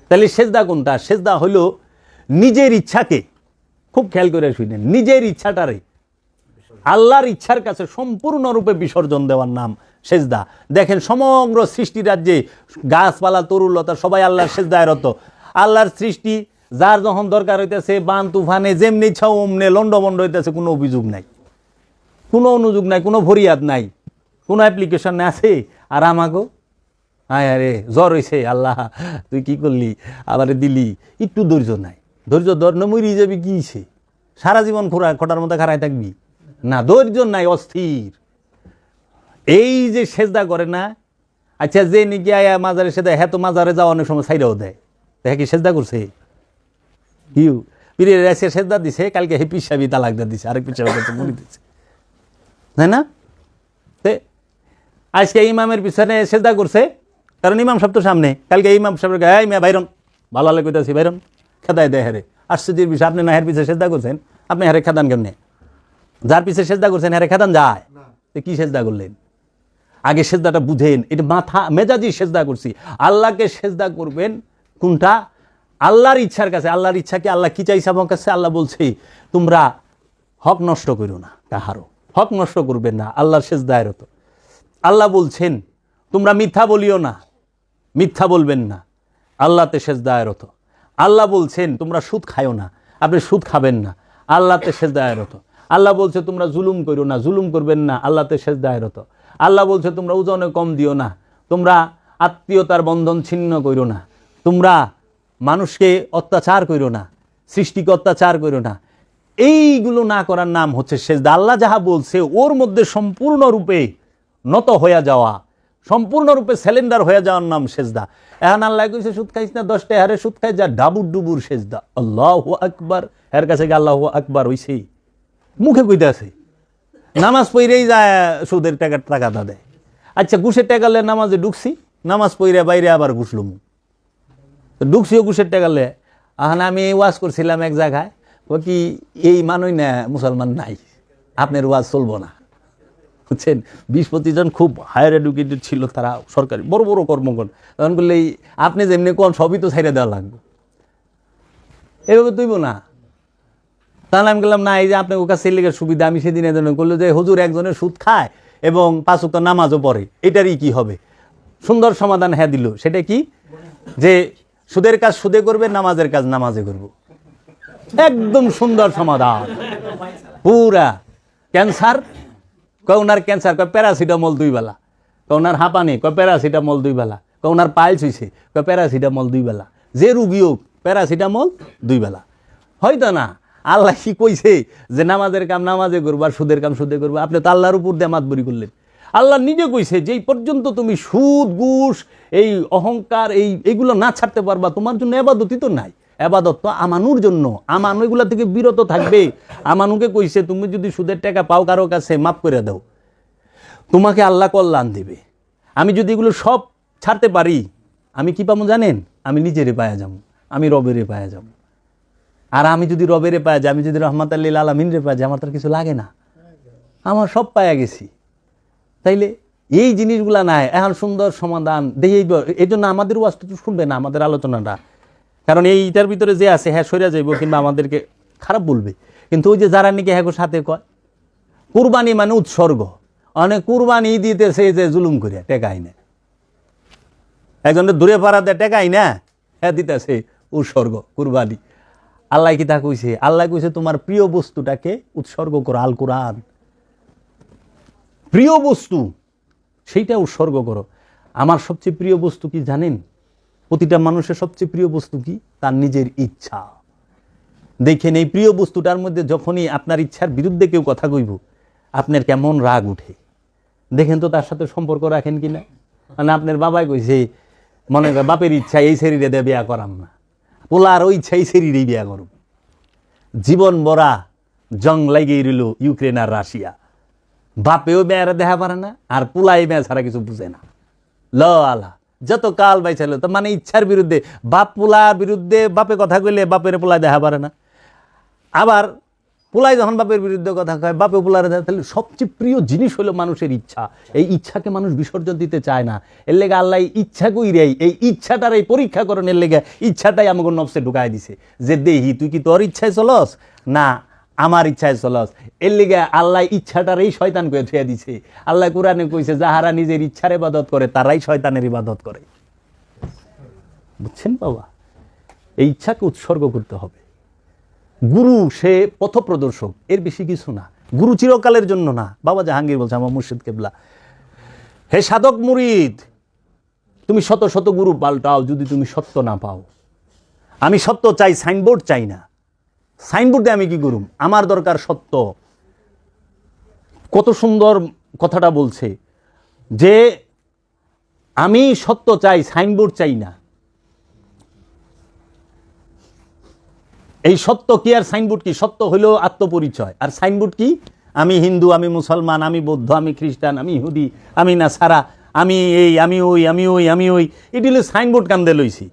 [SPEAKER 1] তাহলে সেজদা কোনটা? সেজদা হলো নিজের ইচ্ছাকে, খুব খেয়াল করে শুনেন, নিজের ইচ্ছাটারে আল্লাহর ইচ্ছার কাছে সম্পূর্ণরূপে বিসর্জন দেওয়ার নাম সেজদা। দেখেন সমগ্র সৃষ্টি রাজ্যে গাছপালা তরুলতা সবাই আল্লাহর সেজদায় রত। আল্লাহর সৃষ্টি যার যখন দরকার হইতেছে, বান তুফানে যেমনি ইচ্ছা অমনে লন্ডভন্ড হইতেছে, কোনো অভিযোগ নাই, কোনো অনুযোগ নাই, কোনো ফরিয়াদ নাই, কোনো অ্যাপ্লিকেশন আছে। আর আমাকেও আয় আরে জ্বর হয়েছে, আল্লাহ তুই কি করলি, আবার দিলি, একটু ধৈর্য নাই। ধৈর্য ধর না, মরি যাবি, কি হইছে? সারা জীবন খোটার মধ্যে খাড়াই থাকবি না? ধৈর্য নাই, অস্থির। এই যে সেজদা করে না, আচ্ছা যে নাকি আয়া মাজারে সেজদা, হ্যাঁ তো মাজারে যাওয়া অনেক সময় ছাইরাও দেয়, দেখে কি সেজদা করছে? কিউ পীরের এসে সেজদা দিছে, কালকে হে পিসাবি তালাক দিছে, আরেক পিসাবি কাছে মুড়ি দিচ্ছে, তাই না? আজকে ইমামের পিছনে সেজদা করছে, কারণ ইমাম সাহেব তো সামনে, কালকে ইমাম সাহেবের গায়ে মেয়া বাইরন, ভালো হলে কইতাছি বাইরন, খেদায় দেয় হেরে। আশ্চর্যের বিষয়, আপনি না হের পিছিয়ে সেজদা করছেন, আপনি হেরে খেদান কেমনে? যার পিছিয়ে সেজদা করছেন হেরে খেদান যায়? কি সেজদা করলেন? আগে সেজদাটা বুঝেন, এটা মাথা মেজাজি সেজদা করছি। আল্লাহকে সেজদা করবেন কোনটা? আল্লাহর ইচ্ছার কাছে। আল্লাহর ইচ্ছা কি? আল্লাহ কি চাইছে আমার কাছে? আল্লাহ বলছে তোমরা হক নষ্ট করো না, কাহারও হক নষ্ট করবেন না, আল্লাহর সেজদায় রত। আল্লাহ বলছেন তোমরা মিথ্যা বলিও না, মিথ্যা বলবেন না, আল্লাহতে সেজদায় রত। আল্লাহ বলছেন তোমরা সুদ খায়ও না, আপনি সুদ খাবেন না, আল্লাহতে সেজদায় রত। আল্লাহ বলছে তোমরা জুলুম করো না, জুলুম করবেন না, আল্লাহতে সেজদায় রত। আল্লাহ বলছে তোমরা ওজনে কম দিও না, তোমরা আত্মীয়তার বন্ধন ছিন্ন করো না, তোমরা মানুষকে অত্যাচার করো না, সৃষ্টিকে অত্যাচার করো না। এইগুলো না করার নাম হচ্ছে সেজদা। আল্লাহ যাহা বলছে ওর মধ্যে সম্পূর্ণরূপে নত হয়ে যাওয়া, সম্পূর্ণরূপে সিলিন্ডার হয়ে যাওয়ার নাম সেজদা। এখন আল্লাহ কইছে সুদ খাইস না, 10টা হারে সুদ খাই, যা ডাবুর ডুবুর সেজদা। আল্লাহু আকবার, এর কাছে গিয়ে আল্লাহু আকবার হইছে, মুখে কইতে আছে, নামাজ পড়েই যায় সুদের টাকাটা দেয়। আচ্ছা ঘুষের টাকালে নামাজে ঢুকছি, নামাজ পড়ে বাইরে আবার ঘুষলুম, ঢুকছিও ঘুষের টাকালে। এখন আমি ওয়াজ করছিলাম এক জায়গায়, ও কি এই মানুষ না মুসলমান নাই, আপনার ওয়াজ চলবো না, বুঝছেন? 20-25 জন খুব হায়ার এডুকেটেড ছিল, তারা সরকারি বড় বড় কর্মকর্তা। তখন বললে আপনি যেমনি কোন সবই তো ছাইড়ে দেওয়া লাগবে, এভাবে তুইব না। তাহলে আমি বললাম না, এই যে আপনার কাছে লেগে সুবিধা, আমি সেদিন এজন্য করলো যে হুজুর একজনের সুদ খায় এবং 5 ওয়াক্ত নামাজও পড়ে, এটারই কি হবে? সুন্দর সমাধান হ্যাঁ দিল। সেটা কি? যে সুদের কাজ সুদে করবে, নামাজের কাজ নামাজে করব। একদম সুন্দর সমাধান। পুরা ক্যান্সার কয় ওনার ক্যান্সার, কয় প্যারাসিটামল 2 বেলা, কয় ওনার হাঁপানি, কয় প্যারাসিটামল 2 বেলা, কয় ওনার পাইলস হয়েছে, কয় প্যারাসিটামল 2 বেলা, যে রুগী হোক প্যারাসিটামল 2 বেলা। হয়তো না আল্লাহ কি কইছে যে নামাজের কাম নামাজে করবো আর সুদের কাম সুদে করবো? আপনি তো আল্লাহর উপর দিয়ে মাতবরি করলেন। আল্লাহ নিজে কইছে যে এই পর্যন্ত তুমি সুদ ঘুষ এই অহংকার এইগুলো না ছাড়তে পারবা, তোমার জন্য ইবাদতই তো নাই। এবাদত তো আমানুর জন্য। আমানু এগুলা থেকে বিরত থাকবে। আমানুকে কইছে তুমি যদি সুদের টাকা পাও কারো কাছে মাফ করে দাও, তোমাকে আল্লাহ কল্যাণ দিবে। আমি যদি এগুলো সব ছাড়তে পারি, আমি কি পাবো জানেন? আমি নিজেরে পায়া যাবো, আমি রবেরে পায়া যাবো। আর আমি যদি রবেরে পায়া যাই, আমি যদি রহমাত লিল আলামিনরে পায়া যাই, আমার তার কিছু লাগে না, আমার সব পায়া গেছি। তাইলে এই জিনিসগুলা নাই। এখন সুন্দর সমাধান দেখি, এই জন্য আমাদের ওয়াজটা তো শুনবে না, আমাদের আলোচনাটা। কারণ এইটার ভিতরে যে আছে হ্যাঁ সরিয়া যাইব কিংবা আমাদেরকে খারাপ বলবে। কিন্তু ওই যে যারা নাকি হ্যাঁ সাথে কয় কুরবানি মানে উৎসর্গ, অনেক কুরবানি দিতেছে যে জুলুম করিয়া টেকাই না, একজনের দূরে পাড়া দেয় টেকাই না, হ্যাঁ দিতেছে উৎসর্গ কুরবানি। আল্লাহ কি তা কইছে? আল্লাহ কইছে তোমার প্রিয় বস্তুটাকে উৎসর্গ করো। আল কোরআন, প্রিয় বস্তু সেইটা উৎসর্গ করো। আমার সবচেয়ে প্রিয় বস্তু কি জানেন? প্রতিটা মানুষের সবচেয়ে প্রিয় বস্তু কি? তার নিজের ইচ্ছা। দেখেন এই প্রিয় বস্তুটার মধ্যে যখনই আপনার ইচ্ছার বিরুদ্ধে কেউ কথা কইব, আপনার কেমন রাগ উঠে। দেখেন তো তার সাথে সম্পর্ক রাখেন কিনা। মানে আপনার বাবাই কইছে, মনে করে বাপের ইচ্ছা এই শরীরে দিয়ে বিয়া করাম না, পোলার ওই ইচ্ছা এই শরীরেই বিয়া করব। জীবন বরা জং লাগিয়ে রইল ইউক্রেন আর রাশিয়া। বাপেও মেয়েরা দেখা পারে না, আর পোলাই মেয়ে ছাড়া কিছু বুঝে না। ল আলা যত কাল বাইছিল তো মানে ইচ্ছার বিরুদ্ধে, বাপ পোলার বিরুদ্ধে বাপে কথা কইলে বাপের পোলায় দেখা পারে না। আবার পোলাই যখন বাপের বিরুদ্ধে কথা কয়, বাপে পোলারে দেখা। তাহলে সবচেয়ে প্রিয় জিনিস হলো মানুষের ইচ্ছা। এই ইচ্ছাকে মানুষ বিসর্জন দিতে চায় না। এর লেগে আল্লাহ ইচ্ছা কইরাই এই ইচ্ছাটার এই পরীক্ষাকরণের লেগে ইচ্ছাটাই আমাকে নফসে ঢুকাই দিছে, যে দেহি তুই কি তোর ইচ্ছায় চলস না আমার ইচ্ছায় চলস। এর লেগে আল্লাহ ইচ্ছাটার এই শয়তান করে থুয়া দিছে। আল্লাহ কোরআনে কইছে যাহারা নিজের ইচ্ছার ইবাদত করে তারাই শয়তানের ইবাদত করে। বুঝছেন বাবা? এই ইচ্ছাকে উৎসর্গ করতে হবে। গুরু সে পথপ্রদর্শক, এর বেশি কিছু না। গুরু চিরকালের জন্য না। বাবা জাহাঙ্গীর বলছে, আমার মুর্শিদ কেবলা, হে সাধক মুরিদ, তুমি শত শত গুরু পাল্টাও, যদি তুমি সত্য না পাও। আমি সত্য চাই, সাইনবোর্ড চাই না। সাইনবোর্ডে আমি কি করুম? আমার দরকার সত্য। কত সুন্দর কথাটা বলছে যে আমি সত্য চাই, সাইনবোর্ড চাই না। এই সত্য কি আর সাইনবোর্ড কি? সত্য হইল আত্মপরিচয়, আর সাইনবোর্ড কি? আমি হিন্দু, আমি মুসলমান, আমি বৌদ্ধ, আমি খ্রিস্টান, আমি ইহুদি, আমি নাসারা, আমি এই, আমি ওই, আমি ওই, আমি ওই। এটি হলো সাইনবোর্ড কান্দে লইছি।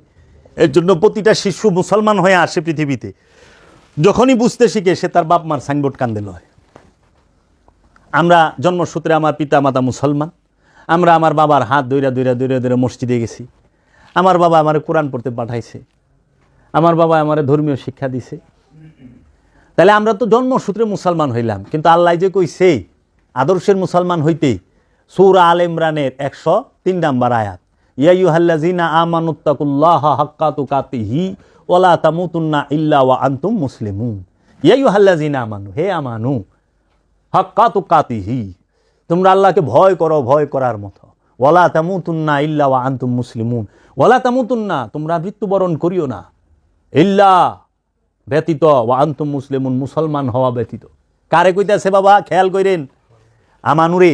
[SPEAKER 1] এর জন্য প্রতিটা শিশু মুসলমান হয়ে আসে পৃথিবীতে, যখনই বুঝতে শিখে সে তার বাপ মার সাইনবোর্ড কান্দে লয়। আমরা জন্মসূত্রে আমার পিতা মাতা মুসলমান, আমরা আমার বাবার হাত ধইরা ধইরা ধইরা ধইরা মসজিদে গেছি। আমার বাবা আমার কোরআন পড়তে পাঠাইছে, আমার বাবা আমার ধর্মীয় শিক্ষা দিছে। তাহলে আমরা তো জন্মসূত্রে মুসলমান হইলাম। কিন্তু আল্লাহ যে কইছে আদর্শের মুসলমান হইতে, সূরা আল ইমরানের 103 নম্বর আয়াত, ইয়া আইয়ুহাল্লাযিনা আমানুত্তাকুল্লাহা হাক্কা তুকাতিহি ওয়া লা তামুতুন্না ইল্লা ওয়া আনতুম মুসলিমুন। ইয়া আইয়ুহাল্লাযিনা আমানু, হে আমানু, হাক্কা তুকাতিহি, তোমরা আল্লাহকে ভয় করো ভয় করার মতো। ওয়া লা তামুতুন্না ইল্লা ওয়া আনতুম মুসলিমুন, ওয়া লা তামুতুন্না, তোমরা মৃত্যুবরণ করিও না, ইল্লা ব্যতীত, ওয়া আনতুম মুসলিমুন, মুসলমান হওয়া ব্যতীত। কারে কইতাছে বাবা? খেয়াল কইরেন আমানুরে।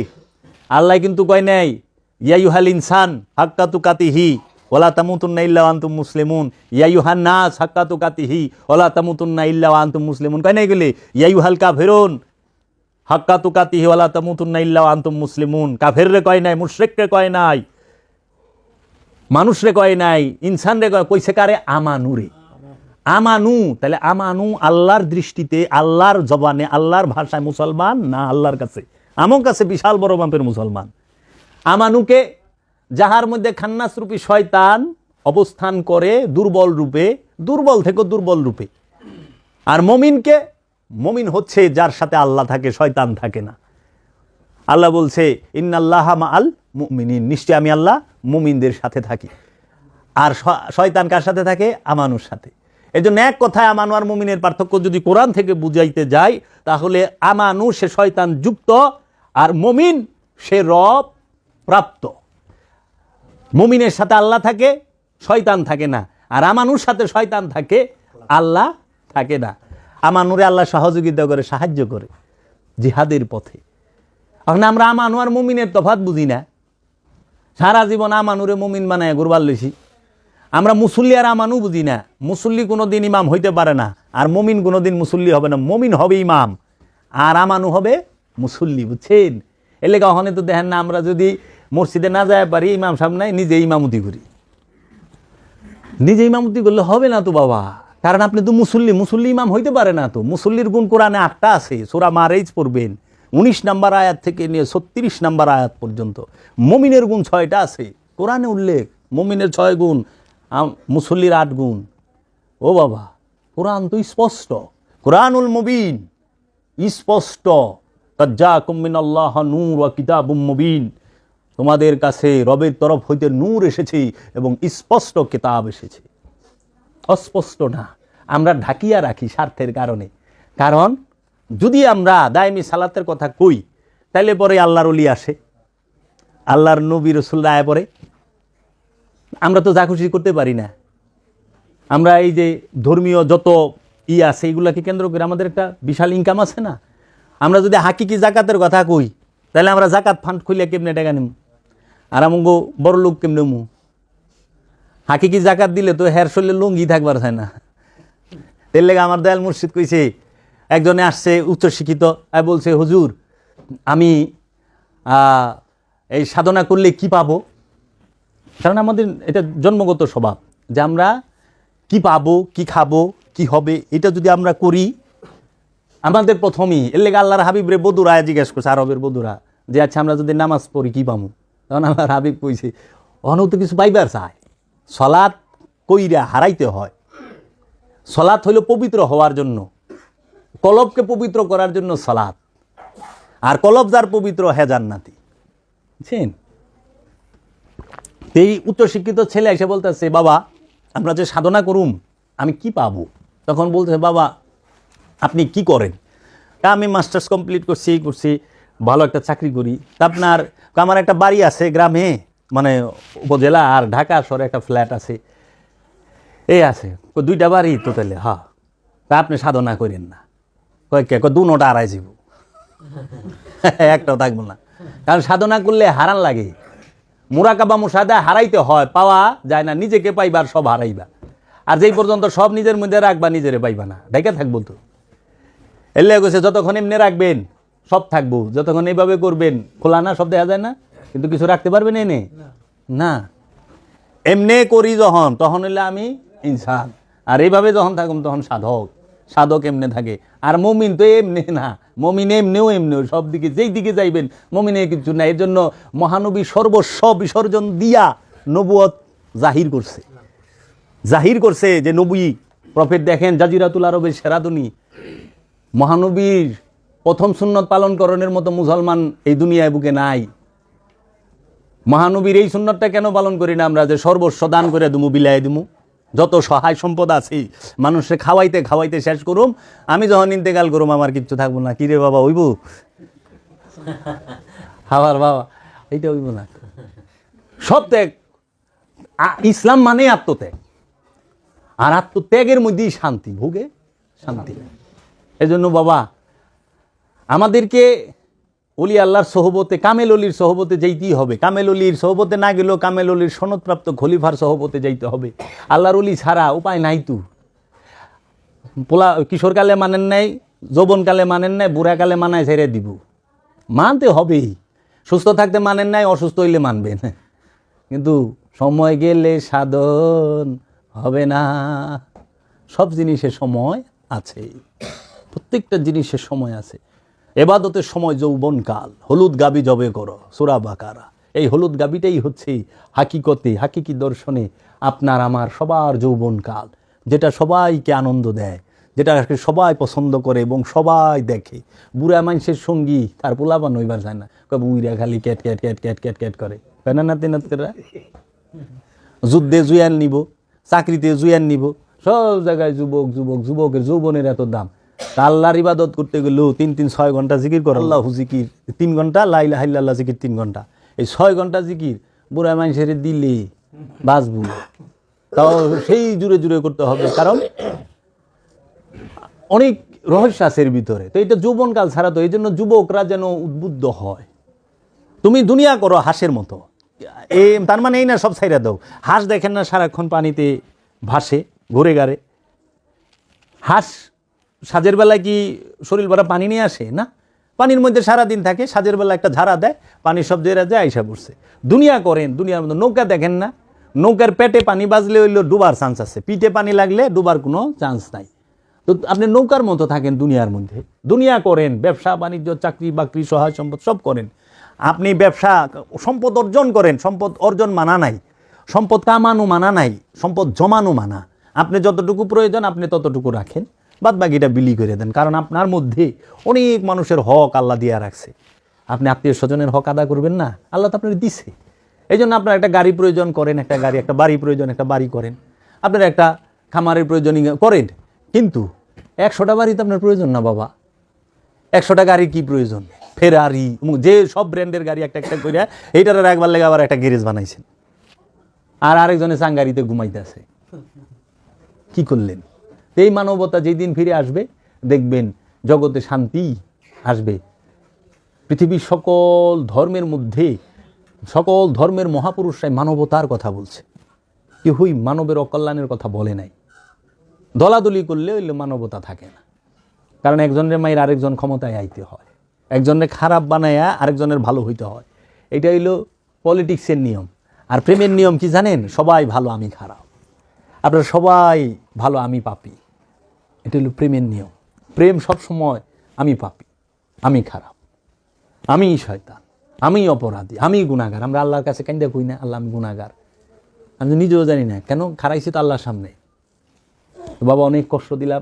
[SPEAKER 1] আল্লাহ কিন্তু কয় নাই ইয়া আইয়ুহাল ইনসান হাক্কা তুকাতিহি ওয়া লা তামুতুন্না ইল্লা ওয়া আনতুম মুসলিমুন, ইয়া আইয়ুহান নাস হাক্কা তুকাতিহি ওয়া লা তামুতুন্না ইল্লা ওয়া আনতুম মুসলিমুন। কয় নাই গেলে ইয়া আইয়ুহাল কাফিরুন হাক্কা তুকাতিহি ওয়া লা তামুতুন্না ইল্লা ওয়া আনতুম মুসলিমুন। কাফেররে কয় নাই, মুশরিকরে কয় নাই, মানুষরে কয় নাই, ইনসানরে কয়। কইছে কারে? আমানুরে। আমানু। তাহলে আমানু আল্লাহর দৃষ্টিতে, আল্লাহর জবানে, আল্লাহর ভাষায় মুসলমান না আল্লাহর কাছে? আমার কাছে বিশাল বড় মাপের মুসলমান। আমানুকে যাহার মধ্যে খান্নাস রূপী শয়তান অবস্থান করে দুর্বল রূপে, দুর্বল থেকে দুর্বল রূপে। আর মমিনকে, মমিন হচ্ছে যার সাথে আল্লাহ থাকে, শয়তান থাকে না। আল্লাহ বলছে ইন্নাল্লাহা মাআল মুমিনিন, নিশ্চয় আমি আল্লাহ মুমিনদের সাথে থাকি। আর শয়তান কার সাথে থাকে? আমানুর সাথে। এই জন্য এক কথায় আমানু আর মুমিনের পার্থক্য যদি কোরআন থেকে বুঝাইতে যাই, তাহলে আমানু সে শয়তান যুক্ত, আর মুমিন সে রব প্রাপ্ত। মুমিনের সাথে আল্লাহ থাকে, শয়তান থাকে না। আর আমানুর সাথে শয়তান থাকে, আল্লাহ থাকে না। আমানুরে আল্লাহ সহযোগিতা করে, সাহায্য করে জিহাদের পথে। এখন আমরা আমানু আর মুমিনের তফাৎ বুঝি না। সারা জীবন আমানুরে মুমিন বানায় ঘুরবার লইছি, আমরা মুসল্লি আর আমানু বুঝি না। মুসল্লি কোনোদিন ইমাম হইতে পারে না, আর মমিন কোনোদিন মুসল্লি হবে না। মমিন হবে ইমাম আর আমানু হবে মুসল্লি, বুঝছেন? এর লেগে ওখানে তো দেখেন না, আমরা যদি মসজিদে না যায় পারি, ইমাম সাহেব নাই, নিজে ইমামতি করি। নিজে ইমামতি করলে হবে না তো বাবা, কারণ আপনি তো মুসল্লি ইমাম হইতে পারে না তো। মুসল্লির গুণ কোরআনে 8টা আছে, সূরা মারেজ পড়বেন 19 নম্বর আয়াত থেকে নিয়ে 36 নম্বর আয়াত পর্যন্ত। মুমিনের গুণ 6টা আছে কোরআনে উল্লেখ। মুমিনের 6 গুণ, মুসল্লির 8 গুণ। ও বাবা, কোরআন তো স্পষ্ট, কোরআনুল মুবিন স্পষ্ট। তাজ্জাকুম মিনাল্লাহ নূর ওয়া কিতাবুম মুবিন, তোমাদের কাছে রবের তরফ হইতে নূর এসেছে এবং স্পষ্ট কিতাব এসেছে। অস্পষ্ট না, আমরা ঢাকিয়া রাখি স্বার্থের কারণে। কারণ যদি আমরা দায়মি সালাতের কথা কই, তাইলে পরে আল্লাহর ওলি আসে, আল্লাহর নবী রাসূল আয় পরে। আমরা তো যা খুশি করতে পারি না। আমরা এই যে ধর্মীয় যত আছে, এইগুলাকে কেন্দ্র করে আমাদের একটা বিশাল ইনকাম আছে না। আমরা যদি হাকিকি জাকাতের কথা কই, তাহলে আমরা জাকাত ফান্ড খুলে কেমনে টাকা নেব, আর আমগো বড় লোক কেমনে মু। হাকিকি জাকাত দিলে তো হের শরীরে লুঙ্গি থাকবার চায় না। এর লেগে আমার দয়াল মুর্শিদ কইছে, একজনে আসছে উচ্চশিক্ষিত, বলছে হুজুর আমি এই সাধনা করলে কি পাবো? কারণ আমাদের এটা জন্মগত স্বভাব যে আমরা কি পাবো, কি খাবো, কি হবে, এটা যদি আমরা করি আমাদের প্রথমেই। এর লেগে আল্লাহর হাবিব রে বধুরা জিজ্ঞেস করছে, আরবের বধুরা, যে আচ্ছা আমরা যদি নামাজ পড়ি কি পাবো? তখন আল্লাহর হাবিব কইছে, অনেক তো কিছু পাইবার চায়। সলাৎ কইরা হারাইতে হয়। সলাৎ হইল পবিত্র হওয়ার জন্য, কলবকে পবিত্র করার জন্য সলাৎ। আর কলব যার পবিত্র হে জান্নাতি, বুঝছেন? এই উচ্চশিক্ষিত ছেলে এসে বলতেছে, বাবা আমরা যে সাধনা করুম আমি কি পাবো? তখন বলছে, বাবা আপনি কি করেন? আমি মাস্টার্স কমপ্লিট করছি, ভালো একটা চাকরি করি। তা আপনার, আমার একটা বাড়ি আছে গ্রামে, মানে উপজেলা, আর ঢাকা শহরে একটা ফ্ল্যাট আছে, এই আছে 2টা বাড়ি তো। তাহলে হ্যাঁ, তা আপনি সাধনা করেন না? কয়েক 2টা আড়াই যাব, একটাও থাকবো না। কারণ সাধনা করলে হারান লাগে। মুরাকাবা মুশাহাদা হারাইতে হয়, পাওয়া যায় না। নিজেকে পাইবার সব হারাইবা, আর যেই পর্যন্ত সব নিজের মধ্যে রাখবা নিজেরে পাইবা না, ঢাকা থাকবো তো। এলে গেছে যতক্ষণ এমনি রাখবেন সব থাকবো, যতক্ষণ এইভাবে করবেন খোলা না, সব দেখা যায় না, কিন্তু কিছু রাখতে পারবেন এনে না। এমনি করি যখন, তখন হইলে আমি ইনসান, আর এইভাবে যখন থাকুন তখন সাধক এমনি থাকে। আর মমিন তো এমনি না, মমিন এমনিও সব দিকে, যেই দিকে যাইবেন মমিনে কিছু না। এর জন্য মহানবী সর্বস্ব বিসর্জন দিয়া নবুয়ত জাহির করছে যে নবী প্রফেট। দেখেন জাজিরাতুল আরবের সেরাদুনি, মহানবীর প্রথম সুন্নত পালন করণের মতো মুসলমান এই দুনিয়ায় বুকে নাই। মহানবীর এই সুন্নতটা কেন পালন করি না আমরা, যে সর্বস্ব দান করে দিমু, বিলাই দিমু, যত সহায় সম্পদ আছে মানুষে খাওয়াইতে শেষ করুম, আমি যখন ইন্তেকাল করুম আমার কিচ্ছু থাকবো না। কিরে বাবা হইব? খাবার বাবা এইটা হইব না। সব ত্যাগ, ইসলাম মানে আত্মত্যাগ, আর আত্মত্যাগের মধ্যেই শান্তি, ভোগে শান্তি। এজন্য বাবা আমাদেরকে অলি আল্লাহর সহবতে, কামেল অলির সহবতে যাইতেই হবে। কামেল অলির সহবতে না গেলেও কামেল অলির সনদপ্রাপ্ত খলিফার সহবতে যাইতে হবে। আল্লাহর অলি ছাড়া উপায় নাই তো। কিশোরকালে মানেন নাই, যৌবনকালে মানেন নাই, বুড়াকালে মানায় ছেড়ে দিব, মানতে হবেই। সুস্থ থাকতে মানেন নাই, অসুস্থ হইলে মানবেন, কিন্তু সময় গেলে সাধন হবে না। সব জিনিসের সময় আছে, প্রত্যেকটা জিনিসের সময় আছে। এবাদতের সময় যৌবনকাল, হলুদ গাবি জবে করো, সূরা বাকারা। এই হলুদ গাবিটাই হচ্ছে হাকিকি দর্শনে আপনার আমার সবার যৌবনকাল, যেটা সবাইকে আনন্দ দেয়, যেটা সবাই পছন্দ করে এবং সবাই দেখে। বুড়া মানুষের সঙ্গী তার পোলাপান হইবার যায় না, বুড়া খালি cat cat cat cat cat cat করে, তাই না? নাতি নাতরা যুদ্ধে জুয়ান নিব, চাকরিতে জুয়ান নিব, সব জায়গায় যুবকের যৌবনের এত দাম। আল্লাহর ইবাদত করতে গেলেও 3-6 ঘন্টা জিকির করো, আল্লাহ জিকির 3 ঘন্টা, লা ইলাহা ইল্লাল্লাহ জিকির 3 ঘন্টা। এই 6 ঘন্টা জিকির বুড়া মানুষের দিলে বাঁচবো, তাও সেই জুড়ে করতে হবে, কারণ অনেক রহস্য আছে এর ভিতরে। তো এটা যৌবনকাল ছাড়া তো, এই জন্য যুবকরা যেন উদ্বুদ্ধ হয়। তুমি দুনিয়া করো হাঁসের মতো, তার মানে এই না সব ছাইরা দাও। হাঁস দেখেন না সারাক্ষণ পানিতে ভাসে ঘুরে গাড়ে, হাঁস সাজের বেলায় কি শরীর ভরা পানি নিয়ে আসে না, পানির মধ্যে সারাদিন থাকে, সাজের বেলা একটা ঝাড়া দেয়, পানি সব জেরা যায় আইসা পড়ছে। দুনিয়া করেন, দুনিয়ার মধ্যে নৌকা দেখেন না, নৌকার পেটে পানি বাজলে হইলো ডুবার চান্স আছে, পিঠে পানি লাগলে ডুবার কোনো চান্স নাই। তো আপনি নৌকার মতো থাকেন দুনিয়ার মধ্যে, দুনিয়া করেন, ব্যবসা বাণিজ্য চাকরি বাকরি সহায় সম্পদ সব করেন। আপনি ব্যবসা সম্পদ অর্জন করেন, সম্পদ অর্জন মানা নাই, সম্পদ কামানো মানা নাই, সম্পদ জমানো মানা। আপনি যতটুকু প্রয়োজন আপনি ততটুকু রাখেন, বাদ বাকিটা বিলি করে দেন। কারণ আপনার মধ্যে অনেক মানুষের হক আল্লাহ দিয়া রাখছে, আপনি আত্মীয় স্বজনের হক আদা করবেন না, আল্লাহ তো আপনার দিছে। এই জন্য আপনার একটা গাড়ি প্রয়োজন করেন, একটা গাড়ি, একটা বাড়ি প্রয়োজন একটা বাড়ি করেন, আপনার একটা খামারের প্রয়োজন করেন। কিন্তু 100টা বাড়ি তো আপনার প্রয়োজন না বাবা, 100টা গাড়ির কি প্রয়োজন? ফেরারি যে সব ব্র্যান্ডের গাড়ি একটা একটা করে এইটার একবার লেগে আবার একটা গ্যারেজ বানাইছেন, আর আরেকজনে চাঙ্গারিতে ঘুমাইতেছে। কি করলেন? এই মানবতা যেই দিন ফিরে আসবে দেখবেন জগতে শান্তি আসবে। পৃথিবীর সকল ধর্মের মধ্যে সকল ধর্মের মহাপুরুষরাই মানবতার কথা বলছে, কেউই মানবের অকল্যাণের কথা বলে নাই। দলাদলি করলে ওই মানবতা থাকে না, কারণ একজনের মায়ের আরেকজন ক্ষমতায় আইতে হয়, একজনের খারাপ বানায়া আরেকজনের ভালো হইতে হয়। এটা হইলো পলিটিক্সের নিয়ম। আর প্রেমের নিয়ম কি জানেন? সবাই ভালো আমি খারাপ, আপনারা সবাই ভালো আমি পাপী। এটা হলো প্রেমের নিয়ম। প্রেম সবসময় আমি পাপী, আমি খারাপ, আমি শয়তান, আমি অপরাধী, আমি গুনাহগার। আমরা আল্লাহর কাছে কাইন্দা কই না, আল্লাহ আমি গুনাহগার, আমি নিজেও জানি না কেন খারাইছি তো আল্লাহর সামনে। বাবা অনেক কষ্ট দিলাম,